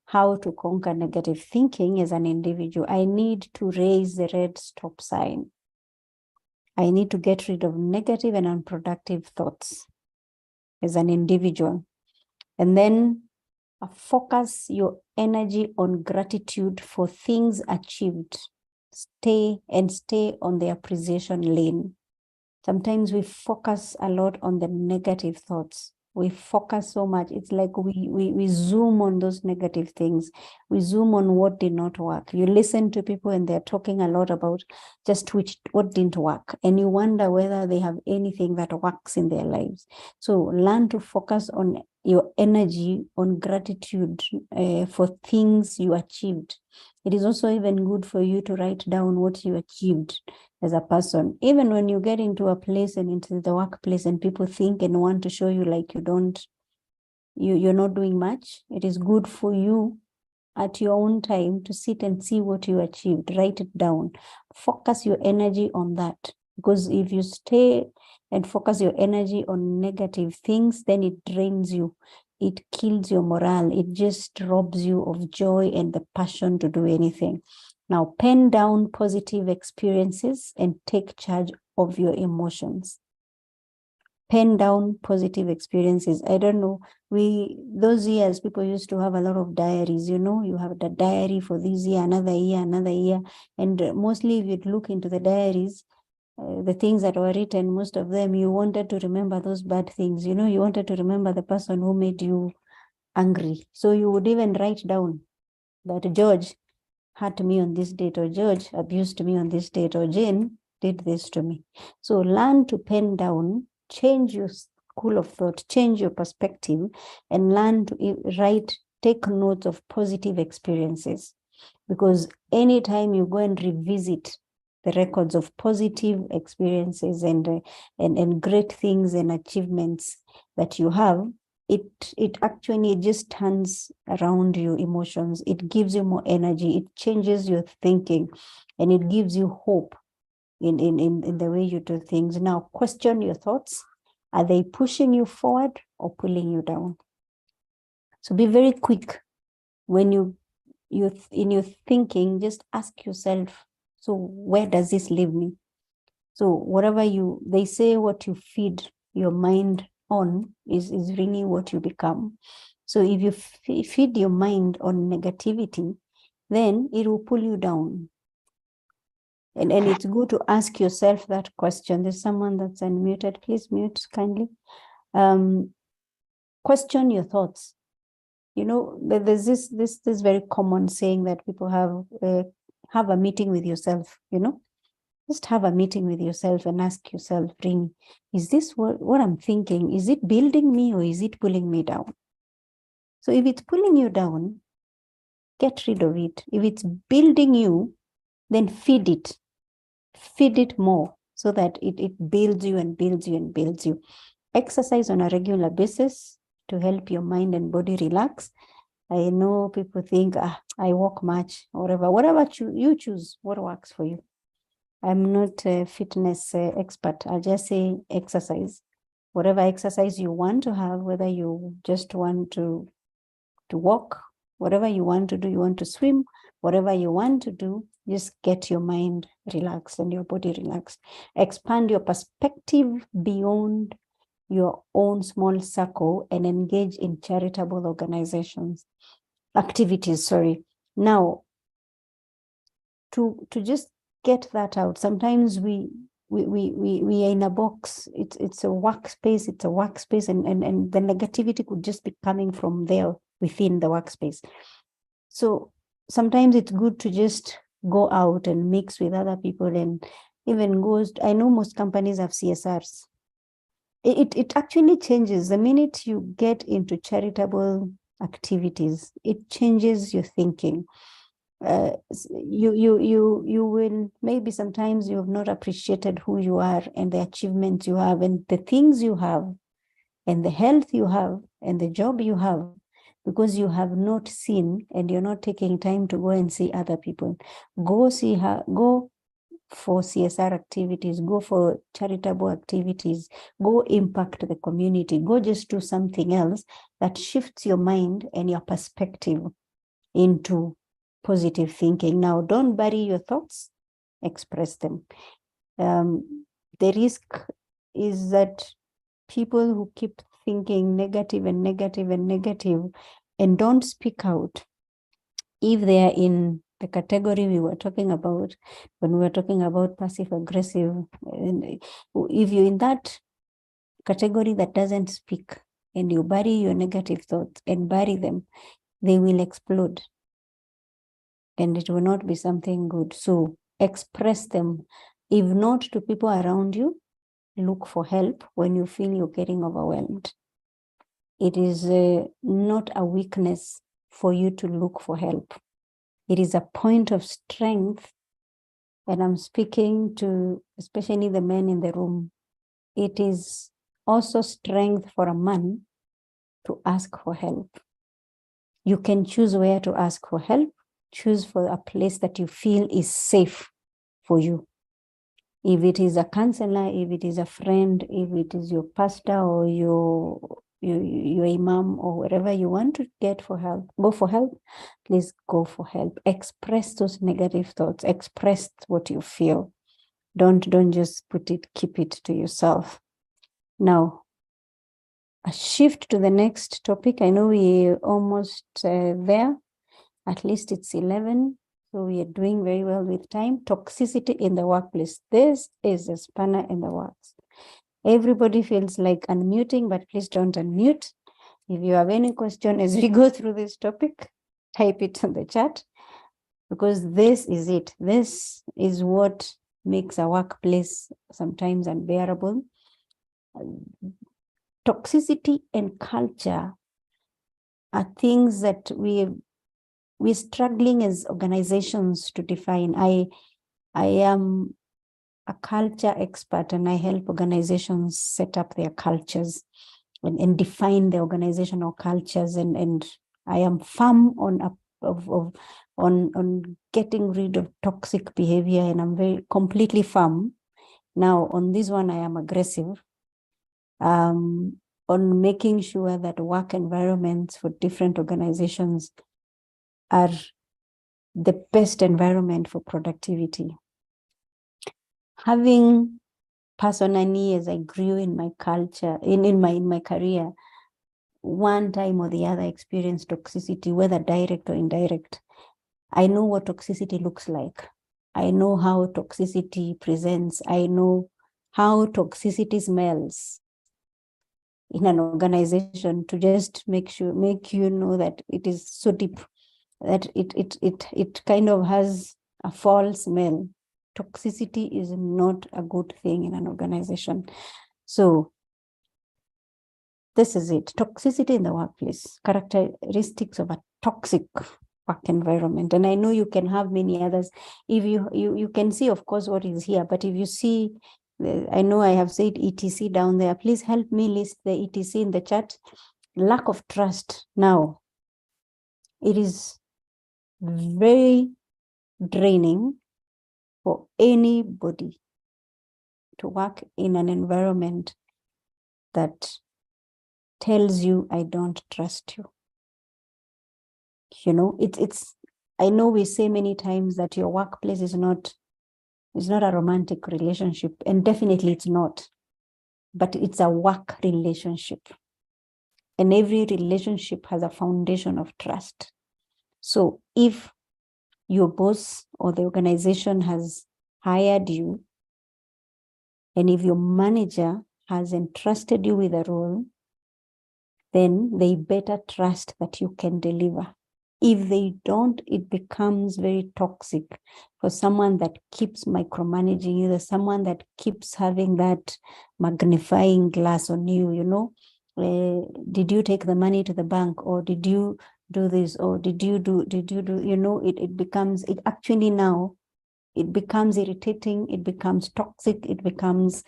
how to conquer negative thinking as an individual. I need to raise the red stop sign. I need to get rid of negative and unproductive thoughts as an individual. And then focus your energy on gratitude for things achieved. Stay on the appreciation lane. Sometimes we focus a lot on the negative thoughts. We focus so much. It's like we zoom on those negative things. We zoom on what did not work. You listen to people and they're talking a lot about just what didn't work. And you wonder whether they have anything that works in their lives. So learn to focus on your energy on gratitude for things you achieved. It is also even good for you to write down what you achieved as a person. Even when you get into a place and into the workplace and people think and want to show you like you're not doing much, it is good for you at your own time to sit and see what you achieved. Write it down. Focus your energy on that. Because if you stay and focus your energy on negative things, then it drains you. It kills your morale. It just robs you of joy and the passion to do anything. Now, pen down positive experiences and take charge of your emotions. Pen down positive experiences. I don't know, those years, people used to have a lot of diaries, you have the diary for this year, another year. And mostly if you look into the diaries, the things that were written, most of them, you wanted to remember those bad things, you wanted to remember the person who made you angry. So you would even write down that George hurt me on this date, or George abused me on this date, or Jane did this to me. So learn to pen down, change your school of thought, change your perspective, and learn to take notes of positive experiences. Because anytime you go and revisit the records of positive experiences and great things and achievements that you have, it actually just turns around your emotions. It gives you more energy. It changes your thinking, and it gives you hope in the way you do things. Now, question your thoughts. Are they pushing you forward or pulling you down? So be very quick when you in your thinking. Just ask yourself, so where does this leave me? So they say what you feed your mind on is really what you become. So if you feed your mind on negativity, then it will pull you down. And it's good to ask yourself that question. There's someone that's unmuted. Please mute kindly. Question your thoughts. There's this very common saying that people have a meeting with yourself, Just have a meeting with yourself and ask yourself, Rini, is this what I'm thinking? Is it building me or is it pulling me down? So if it's pulling you down, get rid of it. If it's building you, then feed it. Feed it more so that it builds you and builds you and builds you. Exercise on a regular basis to help your mind and body relax. I know people think, I walk much, or whatever you choose, what works for you. I'm not a fitness expert. I'll just say exercise. Whatever exercise you want to have, whether you just want to walk, whatever you want to do, you want to swim, whatever you want to do, just get your mind relaxed and your body relaxed. Expand your perspective beyond your own small circle and engage in charitable activities. Now, to just get that out, sometimes we are in a box. It's a workspace. And the negativity could just be coming from there within the workspace. So sometimes it's good to just go out and mix with other people, and even I know most companies have CSRs. It actually changes the minute you get into charitable activities. It changes your thinking. You will, maybe sometimes you have not appreciated who you are and the achievements you have and the things you have and the health you have and the job you have, because you have not seen and you're not taking time to go and see other people. Go for CSR activities, go for charitable activities, go impact the community, go just do something else that shifts your mind and your perspective into positive thinking. Now, don't bury your thoughts, express them. The risk is that people who keep thinking negative and negative and negative and don't speak out, if they are in the category we were talking about when we were talking about passive aggressive, and if you're in that category that doesn't speak and you bury your negative thoughts and bury them, they will explode and it will not be something good. So express them. If not to people around you, look for help when you feel you're getting overwhelmed. It is not a weakness for you to look for help. It is a point of strength, and I'm speaking to especially the men in the room. It is also strength for a man to ask for help. You can choose where to ask for help. Choose for a place that you feel is safe for you. If it is a counselor, if it is a friend, if it is your pastor or your imam or wherever you want to get for help, go for help, please go for help. Express those negative thoughts, express what you feel. Don't just keep it to yourself. Now, a shift to the next topic. I know we're almost there, at least it's 11. So we are doing very well with time. Toxicity in the workplace. This is a spanner in the works. Everybody feels like unmuting, but please don't unmute. If you have any question as we go through this topic, type it in the chat, because this is it. This is what makes a workplace sometimes unbearable. Toxicity and culture are things that we're struggling as organizations to define. I am a culture expert and I help organizations set up their cultures and define the organizational cultures. And I am firm on getting rid of toxic behavior, and I'm very completely firm. Now on this one, I am aggressive on making sure that work environments for different organizations are the best environment for productivity. Having personally, as I grew in my culture, in my career, one time or the other experienced toxicity, whether direct or indirect. I know what toxicity looks like. I know how toxicity presents. I know how toxicity smells in an organization, to just make you know that it is so deep that it kind of has a foul smell. Toxicity is not a good thing in an organization. So this is it. Toxicity in the workplace, characteristics of a toxic work environment. And I know you can have many others. If you can see, of course, what is here, but if you see, I know I have said ETC down there. Please help me list the ETC in the chat. Lack of trust. Now, it is very draining for anybody to work in an environment that tells you, I don't trust you. You know, it's I know we say many times that your workplace is not a romantic relationship, and definitely it's not, but it's a work relationship. And every relationship has a foundation of trust. So if your boss or the organization has hired you, and if your manager has entrusted you with a role, then they better trust that you can deliver. If they don't, it becomes very toxic for someone that keeps micromanaging you, someone that keeps having that magnifying glass on you, you know. Did you take the money to the bank, or did you do this, or did you do, you know, it becomes irritating, it becomes toxic, it becomes,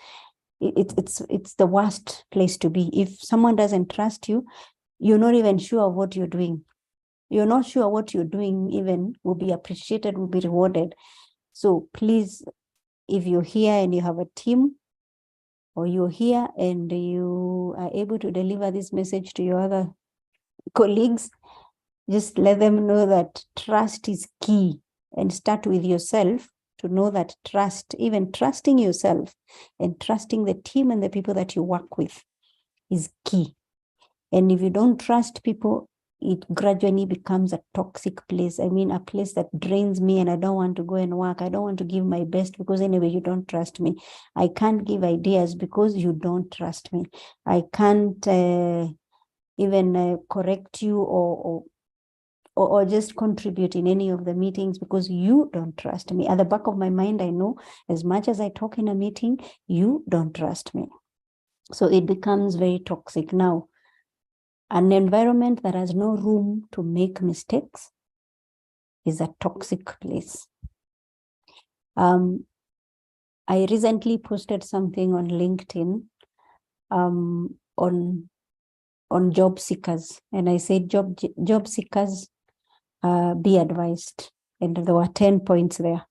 it's the worst place to be. If someone doesn't trust you, you're not even sure of what you're doing. You're not sure what you're doing even will be appreciated, will be rewarded. So please if you're here and you have a team, or you're here and you are able to deliver this message to your other colleagues, just let them know that trust is key, and start with yourself to know that trust, even trusting yourself and trusting the team and the people that you work with, is key. And if you don't trust people, it gradually becomes a toxic place. I mean, a place that drains me, and I don't want to go and work. I don't want to give my best because anyway, you don't trust me. I can't give ideas because you don't trust me. I can't even correct you or just contribute in any of the meetings because you don't trust me. At the back of my mind, I know as much as I talk in a meeting, you don't trust me. So it becomes very toxic. Now, an environment that has no room to make mistakes is a toxic place. I recently posted something on LinkedIn on job seekers, and I said, job seekers, be advised. And there were 10 points there.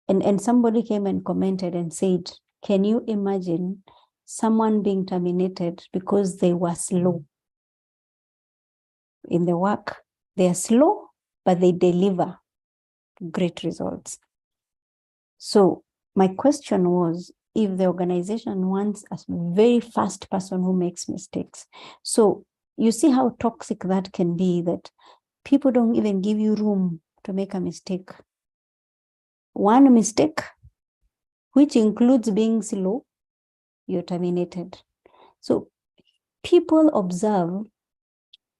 And somebody came and commented and said, can you imagine someone being terminated because they were slow in the work? They are slow, but they deliver great results. So my question was, if the organization wants a very fast person who makes mistakes, so you see how toxic that can be, that people don't even give you room to make a mistake. One mistake, which includes being slow, you're terminated. So people observe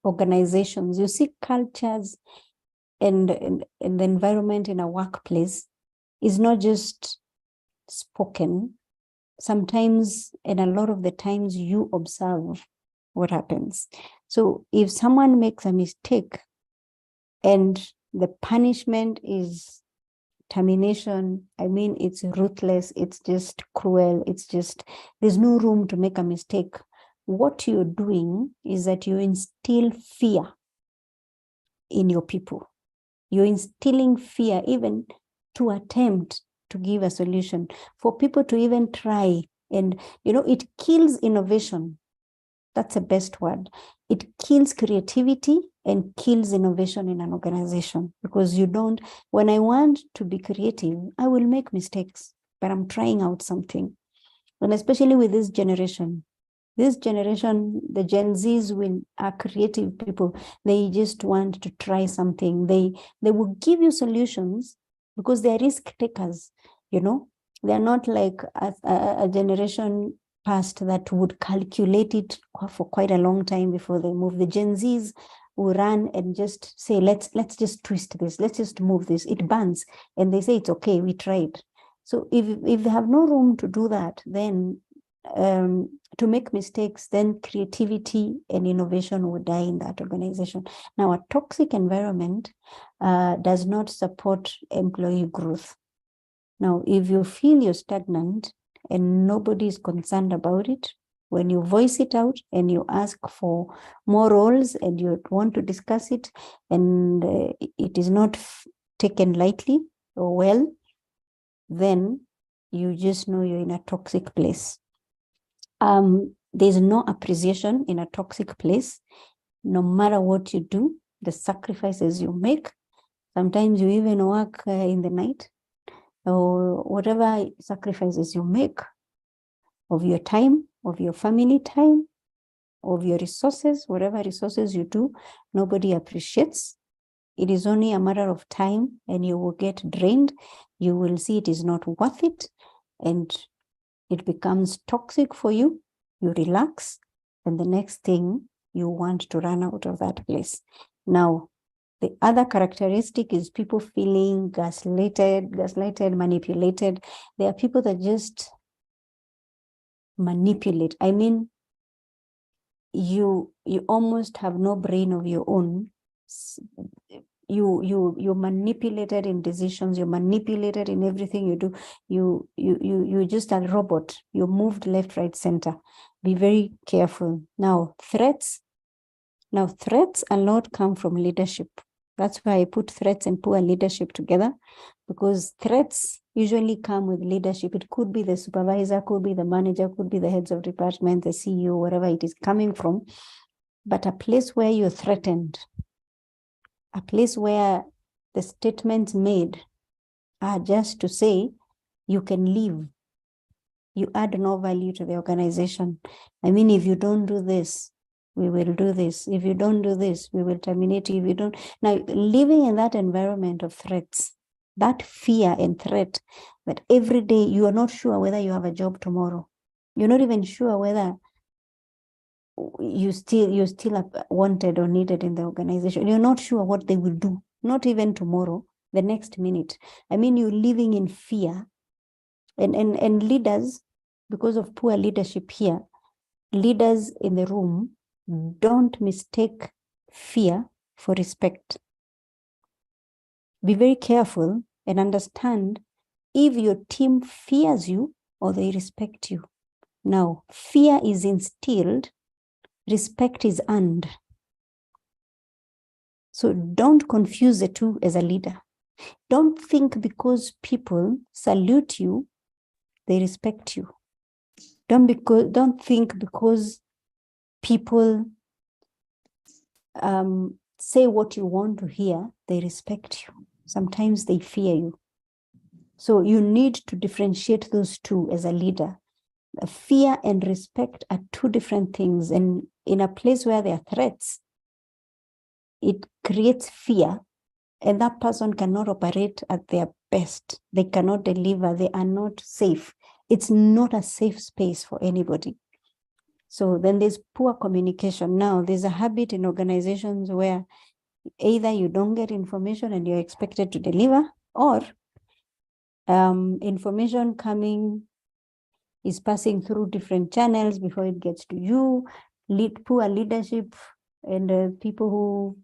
organizations, you see cultures and the environment in a workplace is not just spoken. Sometimes, and a lot of the times, you observe what happens. So if someone makes a mistake and the punishment is termination, I mean, it's ruthless, it's just cruel, it's just, there's no room to make a mistake. What you're doing is that you instill fear in your people. You're instilling fear even to attempt to give a solution, for people to even try. And, it kills innovation. That's the best word. It kills creativity and kills innovation in an organization, because when I want to be creative, I will make mistakes, but I'm trying out something. And especially with this generation, the Gen Zs are creative people. They just want to try something. They will give you solutions because they're risk takers. They're not like a generation past that would calculate it for quite a long time before they move. The Gen Zs will run and just say, let's just twist this, let's just move this. It burns, and they say it's okay, we tried. So if they have no room to do that, then to make mistakes, then creativity and innovation will die in that organization. Now, a toxic environment does not support employee growth. Now, if you feel you're stagnant and nobody is concerned about it, when you voice it out and you ask for more roles and you want to discuss it, and it is not taken lightly or well, then you just know you're in a toxic place. There's no appreciation in a toxic place. No matter what you do, the sacrifices you make, sometimes you even work in the night, or whatever sacrifices you make of your time, of your family time, of your resources, whatever resources you do, nobody appreciates. It is only a matter of time and you will get drained. You will see it is not worth it, and it becomes toxic for you. You relax, and the next thing, you want to run out of that place. Now, the other characteristic is people feeling gaslighted, manipulated. There are people that just manipulate. I mean, you almost have no brain of your own. You're manipulated in decisions. You're manipulated in everything you do. You're just a robot. You're moved left, right, center. Be very careful. Now, threats a lot come from leadership. That's why I put threats and poor leadership together, because threats usually come with leadership. It could be the supervisor, could be the manager, could be the heads of department, the CEO, wherever it is coming from. But a place where you're threatened, a place where the statements made are just to say, you can leave. You add no value to the organization. I mean, if you don't do this, we will do this. If you don't do this, we will terminate you. If you don't. Now, living in that environment of threats, that fear and threat, that every day you are not sure whether you have a job tomorrow. You're not even sure whether you're still wanted or needed in the organization. You're not sure what they will do, not even tomorrow, the next minute. I mean, you're living in fear. And leaders, because of poor leadership here, leaders in the room don't mistake fear for respect. Be very careful and understand if your team fears you or they respect you. Now, fear is instilled, respect is earned. So don't confuse the two as a leader. Don't think because people salute you, they respect you. Don't think because people say what you want to hear, they respect you. Sometimes they fear you. So you need to differentiate those two as a leader. Fear and respect are two different things. And in a place where there are threats, it creates fear, and that person cannot operate at their best. They cannot deliver. They are not safe. It's not a safe space for anybody. So then there's poor communication. Now, there's a habit in organizations where either you don't get information and you're expected to deliver, or information coming is passing through different channels before it gets to you. Poor leadership and people who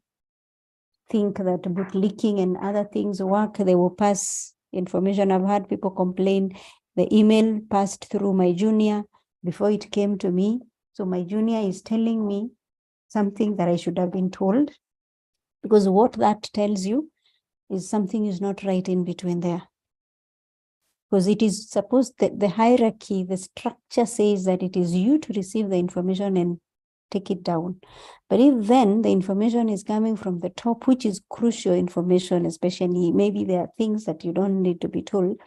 think that book leaking and other things work, they will pass information. I've had people complain, the email passed through my junior before it came to me. So my junior is telling me something that I should have been told, because what that tells you is something is not right in between there. Because it is supposed that the hierarchy, the structure says that it is you to receive the information and take it down. But if then the information is coming from the top, which is crucial information, especially maybe there are things that you don't need to be told,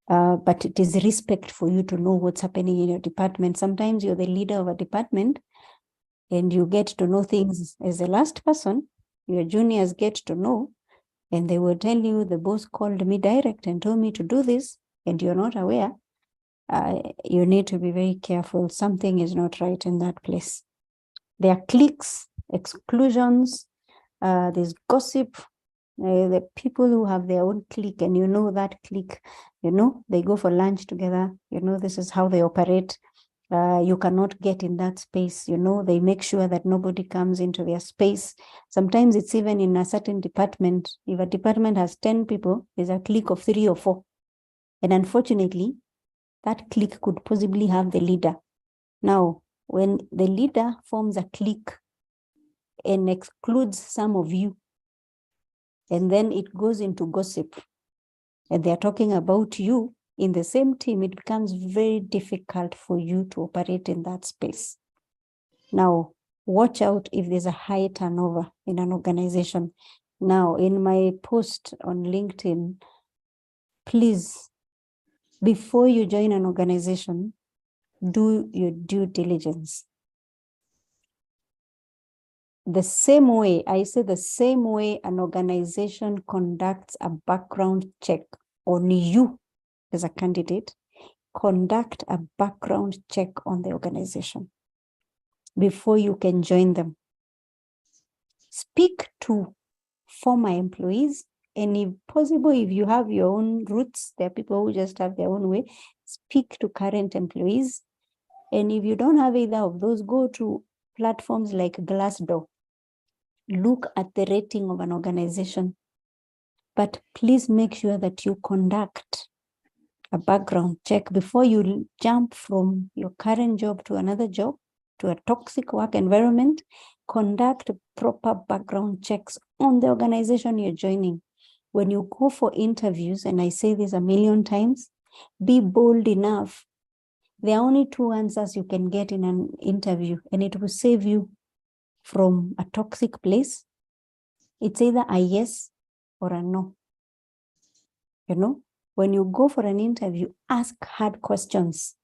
but it is respect for you to know what's happening in your department. Sometimes you're the leader of a department and you get to know things as the last person, your juniors get to know, and they will tell you, the boss called me direct and told me to do this, and you're not aware. You need to be very careful. Something is not right in that place. There are cliques, exclusions, there's gossip. The people who have their own clique, and you know that clique, you know, they go for lunch together, you know, this is how they operate. You cannot get in that space, you know, they make sure that nobody comes into their space. Sometimes it's even in a certain department. If a department has 10 people, there's a clique of 3 or 4. And unfortunately, that clique could possibly have the leader. Now, when the leader forms a clique and excludes some of you, and then it goes into gossip, and they're talking about you in the same team, it becomes very difficult for you to operate in that space. Now, watch out if there's a high turnover in an organization. Now, in my post on LinkedIn, please, before you join an organization, do your due diligence. The same way, I say the same way an organization conducts a background check on you as a candidate, conduct a background check on the organization before you can join them. Speak to former employees, and if possible, if you have your own roots, there are people who just have their own way, speak to current employees. And if you don't have either of those, go to platforms like Glassdoor. Look at the rating of an organization, but please make sure that you conduct a background check before you jump from your current job to another job, to a toxic work environment. Conduct proper background checks on the organization you're joining. when you go for interviews, and I say this a million times, be bold enough. There are only two answers you can get in an interview, and it will save you from a toxic place. It's either a yes or a no. You know, when you go for an interview, ask hard questions.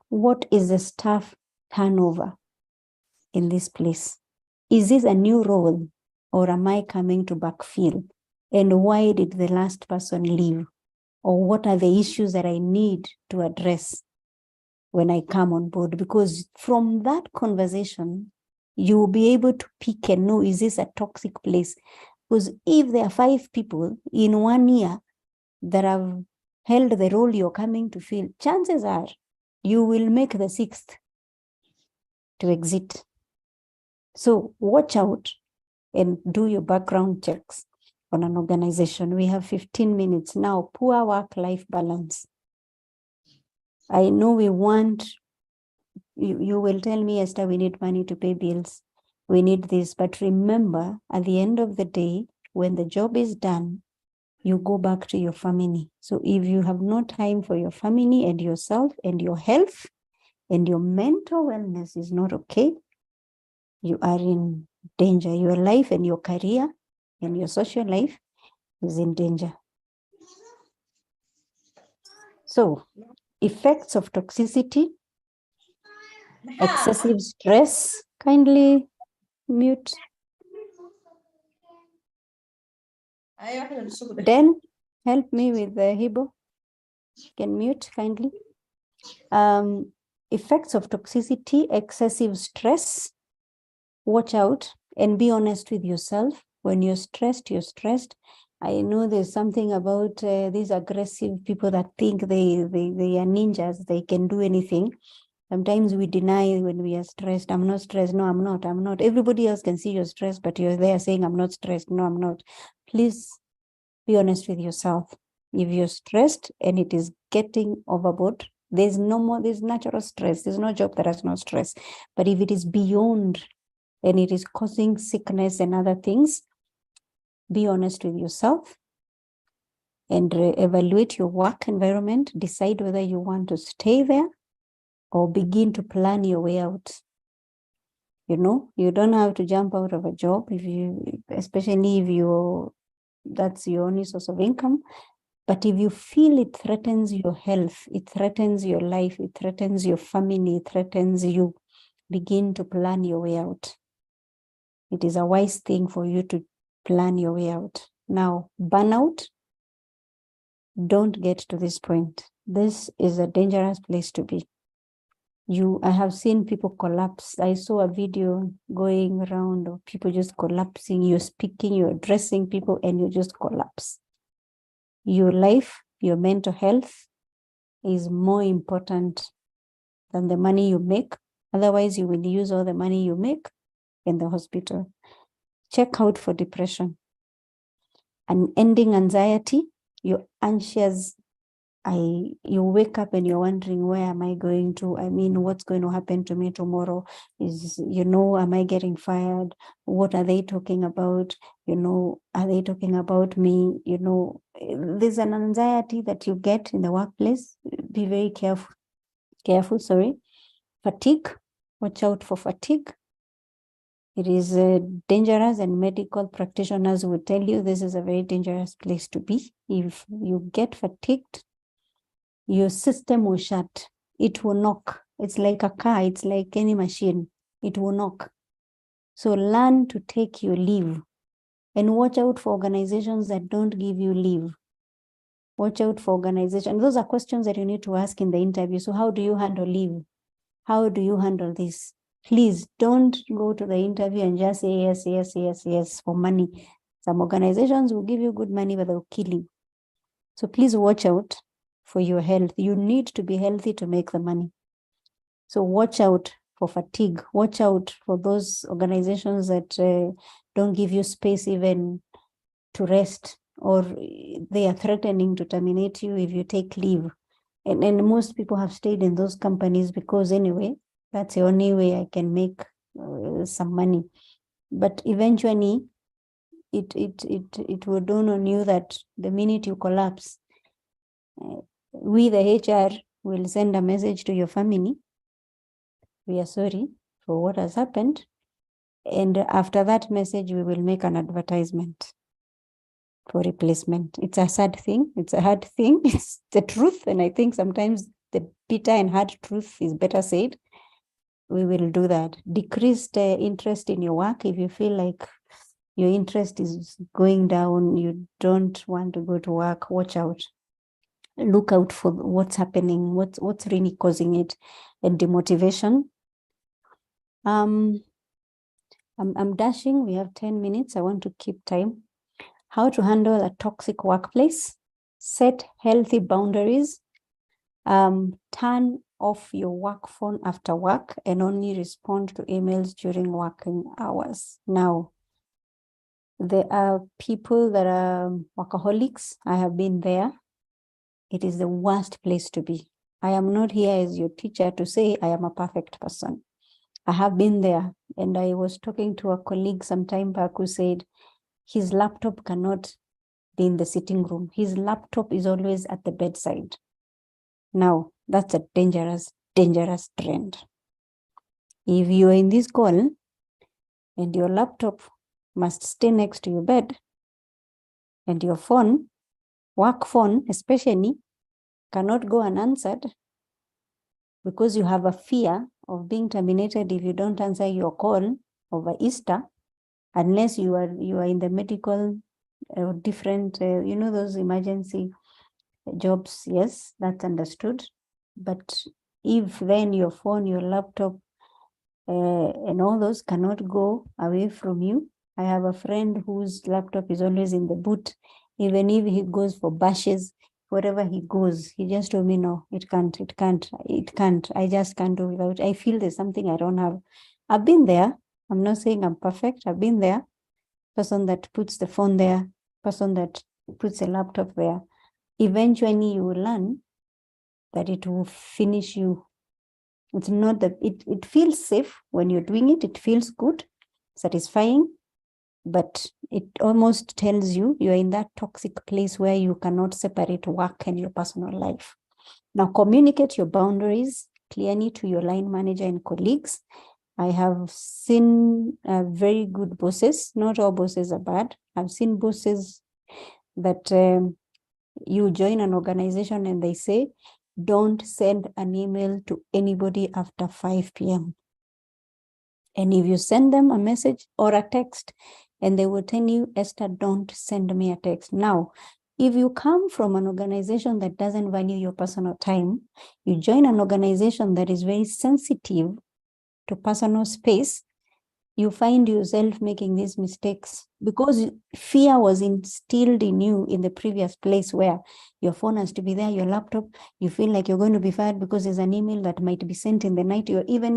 What is the staff turnover in this place? Is this a new role, or am I coming to backfill? And why did the last person leave? Or what are the issues that I need to address when I come on board? Because from that conversation, you will be able to pick and know, is this a toxic place? Because if there are 5 people in 1 year that have held the role you're coming to fill, chances are you will make the 6th to exit. So watch out and do your background checks on an organization. We have 15 minutes now. Poor work-life balance. I know we want, you will tell me, Esther, we need money to pay bills. We need this. But remember, at the end of the day, when the job is done, you go back to your family. So if you have no time for your family and yourself and your health and your mental wellness is not okay, you are in danger. Your life and your career and your social life is in danger. So, effects of toxicity, excessive stress. Kindly mute. Then help me with the Hibo. Can mute kindly. Effects of toxicity, excessive stress. Watch out and be honest with yourself. When you're stressed, you're stressed. I know there's something about these aggressive people that think they are ninjas, they can do anything. Sometimes we deny when we are stressed. I'm not stressed. No, I'm not. Everybody else can see you're stressed, but you're there saying, I'm not stressed. No, I'm not. Please be honest with yourself. If you're stressed and it is getting overboard, there's natural stress. There's no job that has no stress. But if it is beyond and it is causing sickness and other things, be honest with yourself and evaluate your work environment. Decide whether you want to stay there or begin to plan your way out. You know, you don't have to jump out of a job especially if that's your only source of income. But if you feel it threatens your health, it threatens your life, it threatens your family, it threatens you, begin to plan your way out. It is a wise thing for you to plan your way out. Now, burnout, don't get to this point. This is a dangerous place to be. I have seen people collapse. I saw a video going around of people just collapsing. You're speaking, you're addressing people, and you just collapse. Your life, your mental health is more important than the money you make. Otherwise, you will use all the money you make in the hospital. Check out for depression. Unending anxiety, you're anxious. You wake up and you're wondering, where am I going to? I mean, what's going to happen to me tomorrow? Am I getting fired? What are they talking about? Are they talking about me? There's an anxiety that you get in the workplace. Be very careful. Fatigue, watch out for fatigue. It is dangerous, and medical practitioners will tell you this is a very dangerous place to be. If you get fatigued, your system will shut. It will knock. It's like a car. It's like any machine. It will knock. So learn to take your leave and watch out for organizations that don't give you leave. Watch out for organizations. Those are questions that you need to ask in the interview. So how do you handle leave? How do you handle this? Please don't go to the interview and just say yes for money. Some organizations will give you good money, but they'll kill you. So please watch out for your health. You need to be healthy to make the money. So watch out for fatigue. Watch out for those organizations that don't give you space even to rest, or they are threatening to terminate you if you take leave. And most people have stayed in those companies because anyway, that's the only way I can make some money. But eventually, it will dawn on you that the minute you collapse, we, the HR, will send a message to your family. We are sorry for what has happened. And after that message, we will make an advertisement for replacement. It's a sad thing. It's a hard thing. It's the truth. And I think sometimes the bitter and hard truth is better said. We will do that. Decreased interest in your work. If you feel like your interest is going down, you don't want to go to work, watch out. Look out for what's happening, what's really causing it, and demotivation. I'm dashing. We have 10 minutes. I want to keep time. How to handle a toxic workplace. Set healthy boundaries. Turn off your work phone after work and only respond to emails during working hours. Now, there are people that are workaholics. I have been there. It is the worst place to be. I am not here as your teacher to say I am a perfect person. I have been there. And I was talking to a colleague some time back who said his laptop cannot be in the sitting room. His laptop is always at the bedside. Now, that's a dangerous, dangerous trend. If you are in this call and your laptop must stay next to your bed and your phone, work phone especially, cannot go unanswered because you have a fear of being terminated if you don't answer your call over Easter, unless you are in the medical or different, those emergency jobs. Yes, that's understood. But if then your phone, your laptop, and all those cannot go away from you. I have a friend whose laptop is always in the boot. Even if he goes for bashes, wherever he goes, he just told me, no, it can't. I just can't do without. I feel there's something I don't have. I've been there. I'm not saying I'm perfect. I've been there. Person that puts the phone there, person that puts a laptop there. Eventually you will learn that it will finish you. It's not that it feels safe when you're doing it. It feels good, satisfying, but it almost tells you you're in that toxic place where you cannot separate work and your personal life. Now, communicate your boundaries clearly to your line manager and colleagues. I have seen very good bosses. Not all bosses are bad. I've seen bosses that you join an organization and they say, don't send an email to anybody after 5 p.m. And if you send them a message or a text, and they will tell you, Esther, don't send me a text. Now, if you come from an organization that doesn't value your personal time, you join an organization that is very sensitive to personal space, you find yourself making these mistakes because fear was instilled in you in the previous place where your phone has to be there, your laptop, you feel like you're going to be fired because there's an email that might be sent in the night. You're even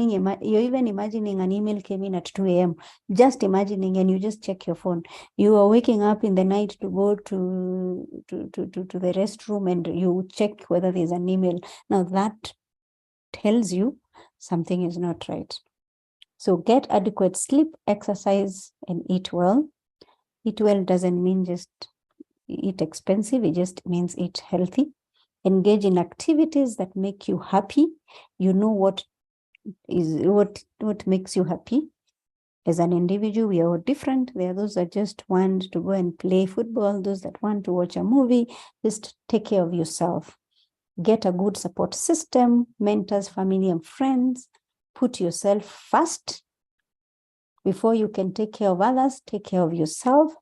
imagining an email came in at 2 a.m. Just imagining, and you just check your phone. You are waking up in the night to go to the restroom and you check whether there's an email. Now that tells you something is not right. So get adequate sleep, exercise, and eat well. Eat well doesn't mean just eat expensive. It just means eat healthy. Engage in activities that make you happy. You know what makes you happy. As an individual, we are all different. There are those that just want to go and play football, those that want to watch a movie. Just take care of yourself. Get a good support system, mentors, family, and friends. Put yourself first. Before you can take care of others, take care of yourself.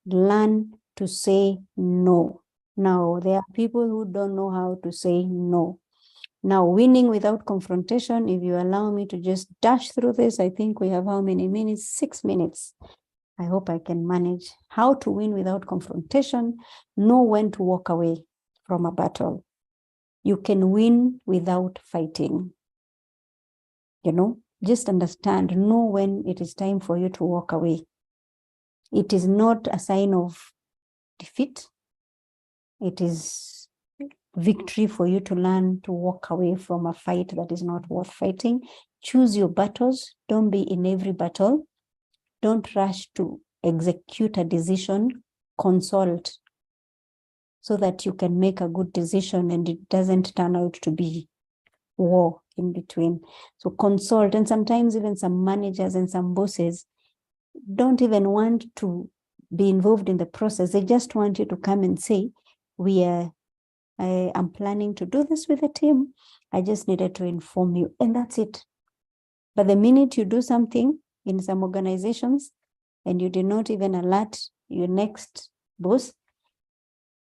Learn to say no. Now, there are people who don't know how to say no. Now, winning without confrontation, if you allow me to just dash through this, I think we have how many minutes? 6 minutes. I hope I can manage. How to win without confrontation. Know when to walk away from a battle. You can win without fighting. Just understand, know when it is time for you to walk away. It is not a sign of defeat. It is victory for you to learn to walk away from a fight that is not worth fighting. Choose your battles. Don't be in every battle. Don't rush to execute a decision, consult so that you can make a good decision and it doesn't turn out to be war in between. So consult, and sometimes even some managers and some bosses don't even want to be involved in the process. They just want you to come and say, I'm planning to do this with the team. I just needed to inform you, and that's it. But the minute you do something in some organizations and you did not even alert your next boss,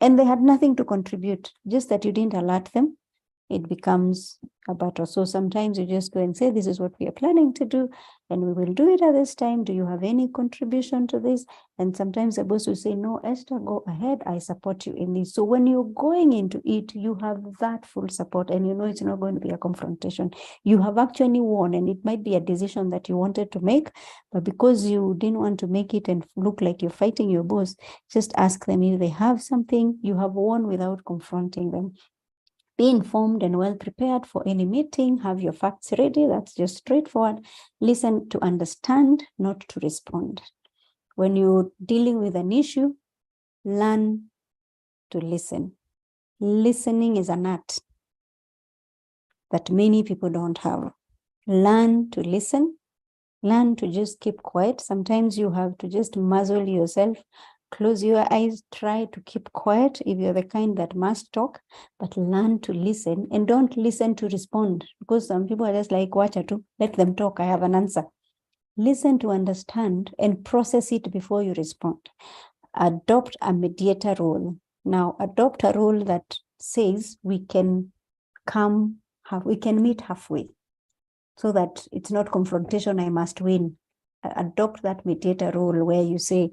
and they had nothing to contribute, just that you didn't alert them, it becomes a battle. So sometimes you just go and say, this is what we are planning to do, and we will do it at this time. Do you have any contribution to this? And sometimes the boss will say, no, Esther, go ahead. I support you in this. So when you're going into it, you have that full support, and you know it's not going to be a confrontation. You have actually won, and it might be a decision that you wanted to make, but because you didn't want to make it and look like you're fighting your boss, just ask them if they have something. You have won without confronting them. Be informed and well prepared for any meeting. Have your facts ready. That's just straightforward. Listen to understand, not to respond. When you're dealing with an issue, learn to listen. Listening is an art that many people don't have. Learn to listen. Learn to just keep quiet. Sometimes you have to just muzzle yourself. Close your eyes, try to keep quiet if you're the kind that must talk, but learn to listen, and don't listen to respond, because some people are just like, wacha tu, let them talk, I have an answer. Listen to understand and process it before you respond. Adopt a mediator role. Now, adopt a role that says we can meet halfway, so that it's not confrontation, I must win. Adopt that mediator role where you say,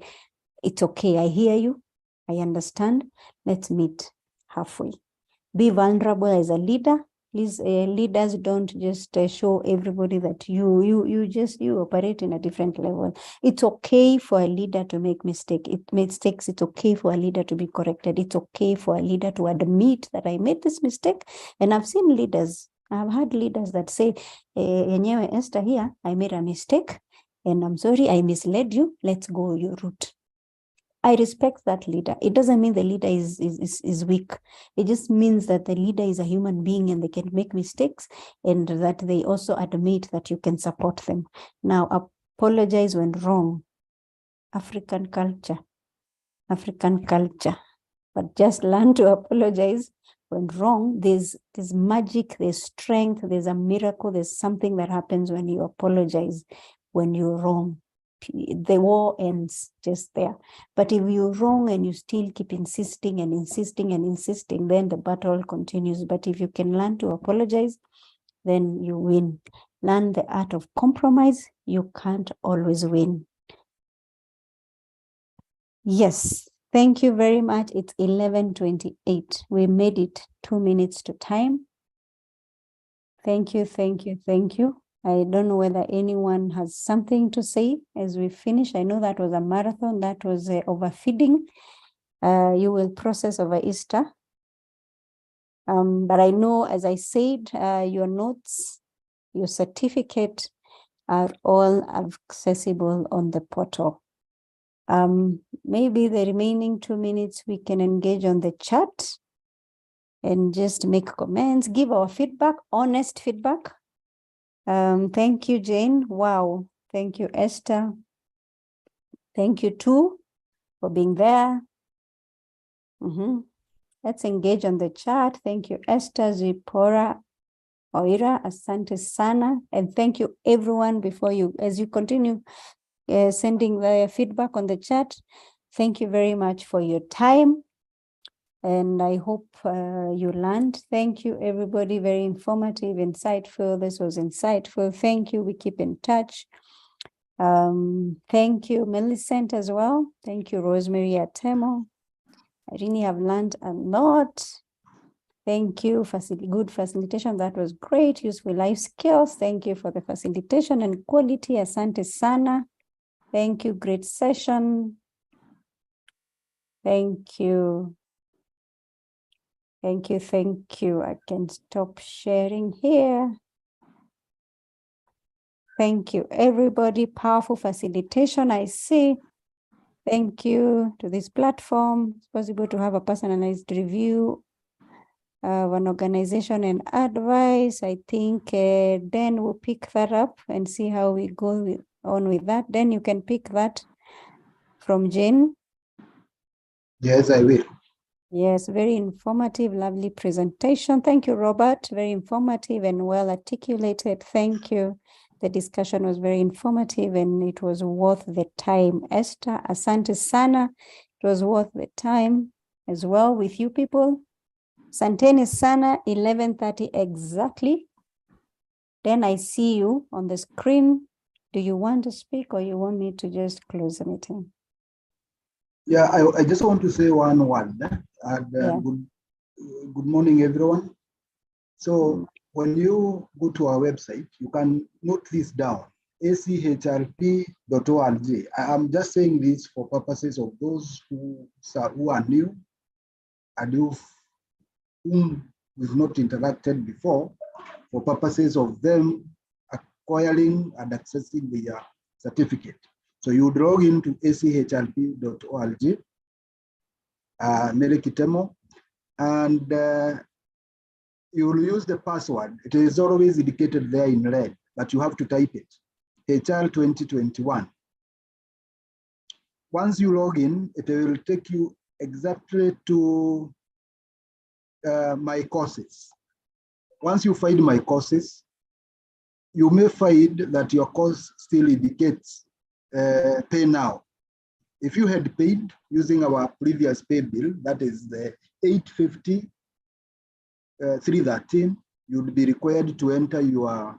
it's okay, I hear you, I understand, let's meet halfway. Be vulnerable as a leader. Please, leaders don't just show everybody that you operate in a different level. It's okay for a leader to make mistakes. It's okay for a leader to be corrected. It's okay for a leader to admit that I made this mistake. And I've seen leaders, I've had leaders that say, Enyewe Esther here, I made a mistake and I'm sorry, I misled you. Let's go your route. I respect that leader. It doesn't mean the leader is weak. It just means that the leader is a human being and they can make mistakes, and that they also admit that you can support them. Now, apologize when wrong. African culture. But just learn to apologize when wrong. There's magic, there's strength, there's a miracle, there's something that happens when you apologize when you're wrong. The war ends just there. But if you're wrong and you still keep insisting, then the battle continues. But if you can learn to apologize, then you win. Learn the art of compromise. You can't always win. Yes, thank you very much. It's 11:28. We made it 2 minutes to time. Thank you. I don't know whether anyone has something to say as we finish. I know that was a marathon, that was overfeeding. You will process over Easter. But I know, as I said, your notes, your certificate are all accessible on the portal. Maybe the remaining 2 minutes we can engage on the chat and just make comments, give our feedback, honest feedback. Thank you, Jane. Wow. Thank you, Esther. Thank you too for being there. Let's engage on the chat. Thank you, Esther, Zipporah, Oira, Asante Sana. And thank you everyone as you continue sending the feedback on the chat. Thank you very much for your time. And I hope you learned. Thank you, everybody. Very informative, insightful. This was insightful. Thank you. We keep in touch. Thank you, Millicent, as well. Thank you, Rosemary Atemo. I really have learned a lot. Thank you. Good facilitation. That was great. Useful life skills. Thank you for the facilitation and quality. Asante Sana. Thank you. Great session. Thank you. Thank you. I can stop sharing here. Thank you, everybody. Powerful facilitation, I see. Thank you to this platform. It's possible to have a personalized review of an organization and advice. I think Dan will pick that up and see how we go on with that. Then you can pick that from Jane. Yes, I will. Yes, very informative, lovely presentation. Thank you, Robert. Very informative and well articulated. Thank you. The discussion was very informative and it was worth the time. Esther, asante sana. It was worth the time as well with you people. Santeni sana, 11:30 exactly. Then I see you on the screen. Do you want to speak or you want me to just close the meeting? Yeah, I just want to say one word. And, Yeah. good morning, everyone. So when you go to our website, you can note this down, achrp.org. I'm just saying this for purposes of those who are new and whom we've not interacted before, for purposes of them acquiring and accessing the certificate. So you would log into achrp.org, Mary Kitemo, and you will use the password. It is always indicated there in red, but you have to type it, HR 2021. Once you log in, it will take you exactly to my courses. Once you find my courses, you may find that your course still indicates pay now. If you had paid using our previous pay bill, that is the 850 313, you'd be required to enter your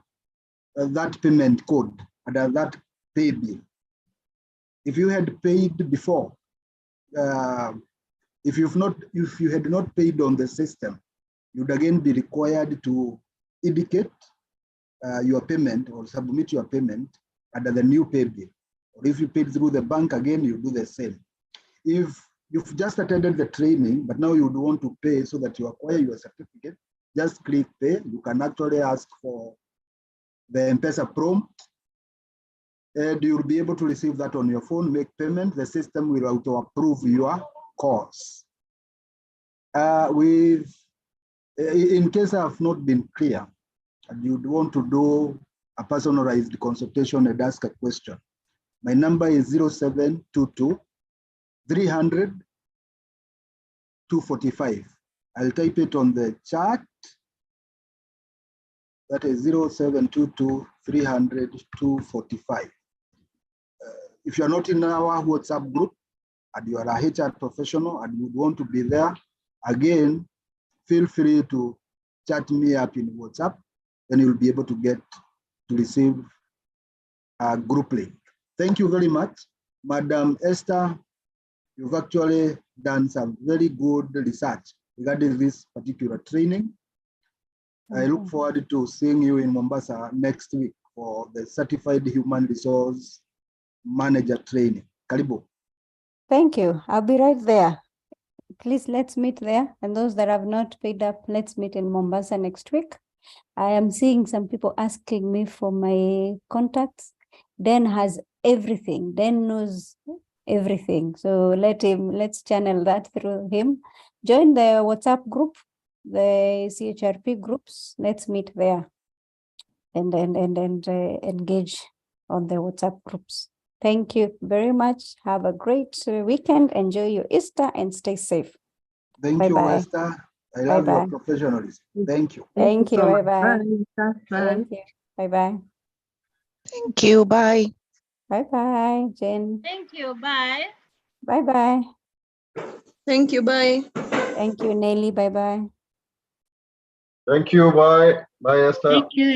that payment code under that pay bill. If you had paid before, if you had not paid on the system, you'd again be required to indicate your payment or submit your payment under the new pay bill. Or if you paid through the bank, again, you do the same. If you've just attended the training, but now you would want to pay so that you acquire your certificate, just click pay. You can actually ask for the M-Pesa prompt, and you'll be able to receive that on your phone, make payment. The system will auto-approve your course. In case I have not been clear, and you'd want to do a personalized consultation and ask a question, my number is 0722 300 245. I'll type it on the chat. That is 0722 300 245. If you're not in our WhatsApp group and you are a HR professional and you want to be there, again, feel free to chat me up in WhatsApp, then you'll be able to receive a group link. Thank you very much. Madam Esther, you've actually done some very good research regarding this particular training. I look forward to seeing you in Mombasa next week for the Certified Human Resource Manager training. Karibu. Thank you. I'll be right there. Please, let's meet there. And those that have not paid up, let's meet in Mombasa next week. I am seeing some people asking me for my contacts. Dan has everything. Dan knows everything. So let's channel that through him. Join the WhatsApp group, the CHRP groups. Let's meet there and engage on the WhatsApp groups. Thank you very much. Have a great weekend. Enjoy your Easter and stay safe. Thank you, Esther. I love your professionalism. Thank you. Thank you. Bye-bye. Thank you. Bye-bye. Thank you. Bye. Bye-bye, Jen. Thank you. Bye. Bye-bye. Thank you. Bye. Thank you, Nelly. Bye-bye. Thank you. Bye. Bye, Esther. Thank you.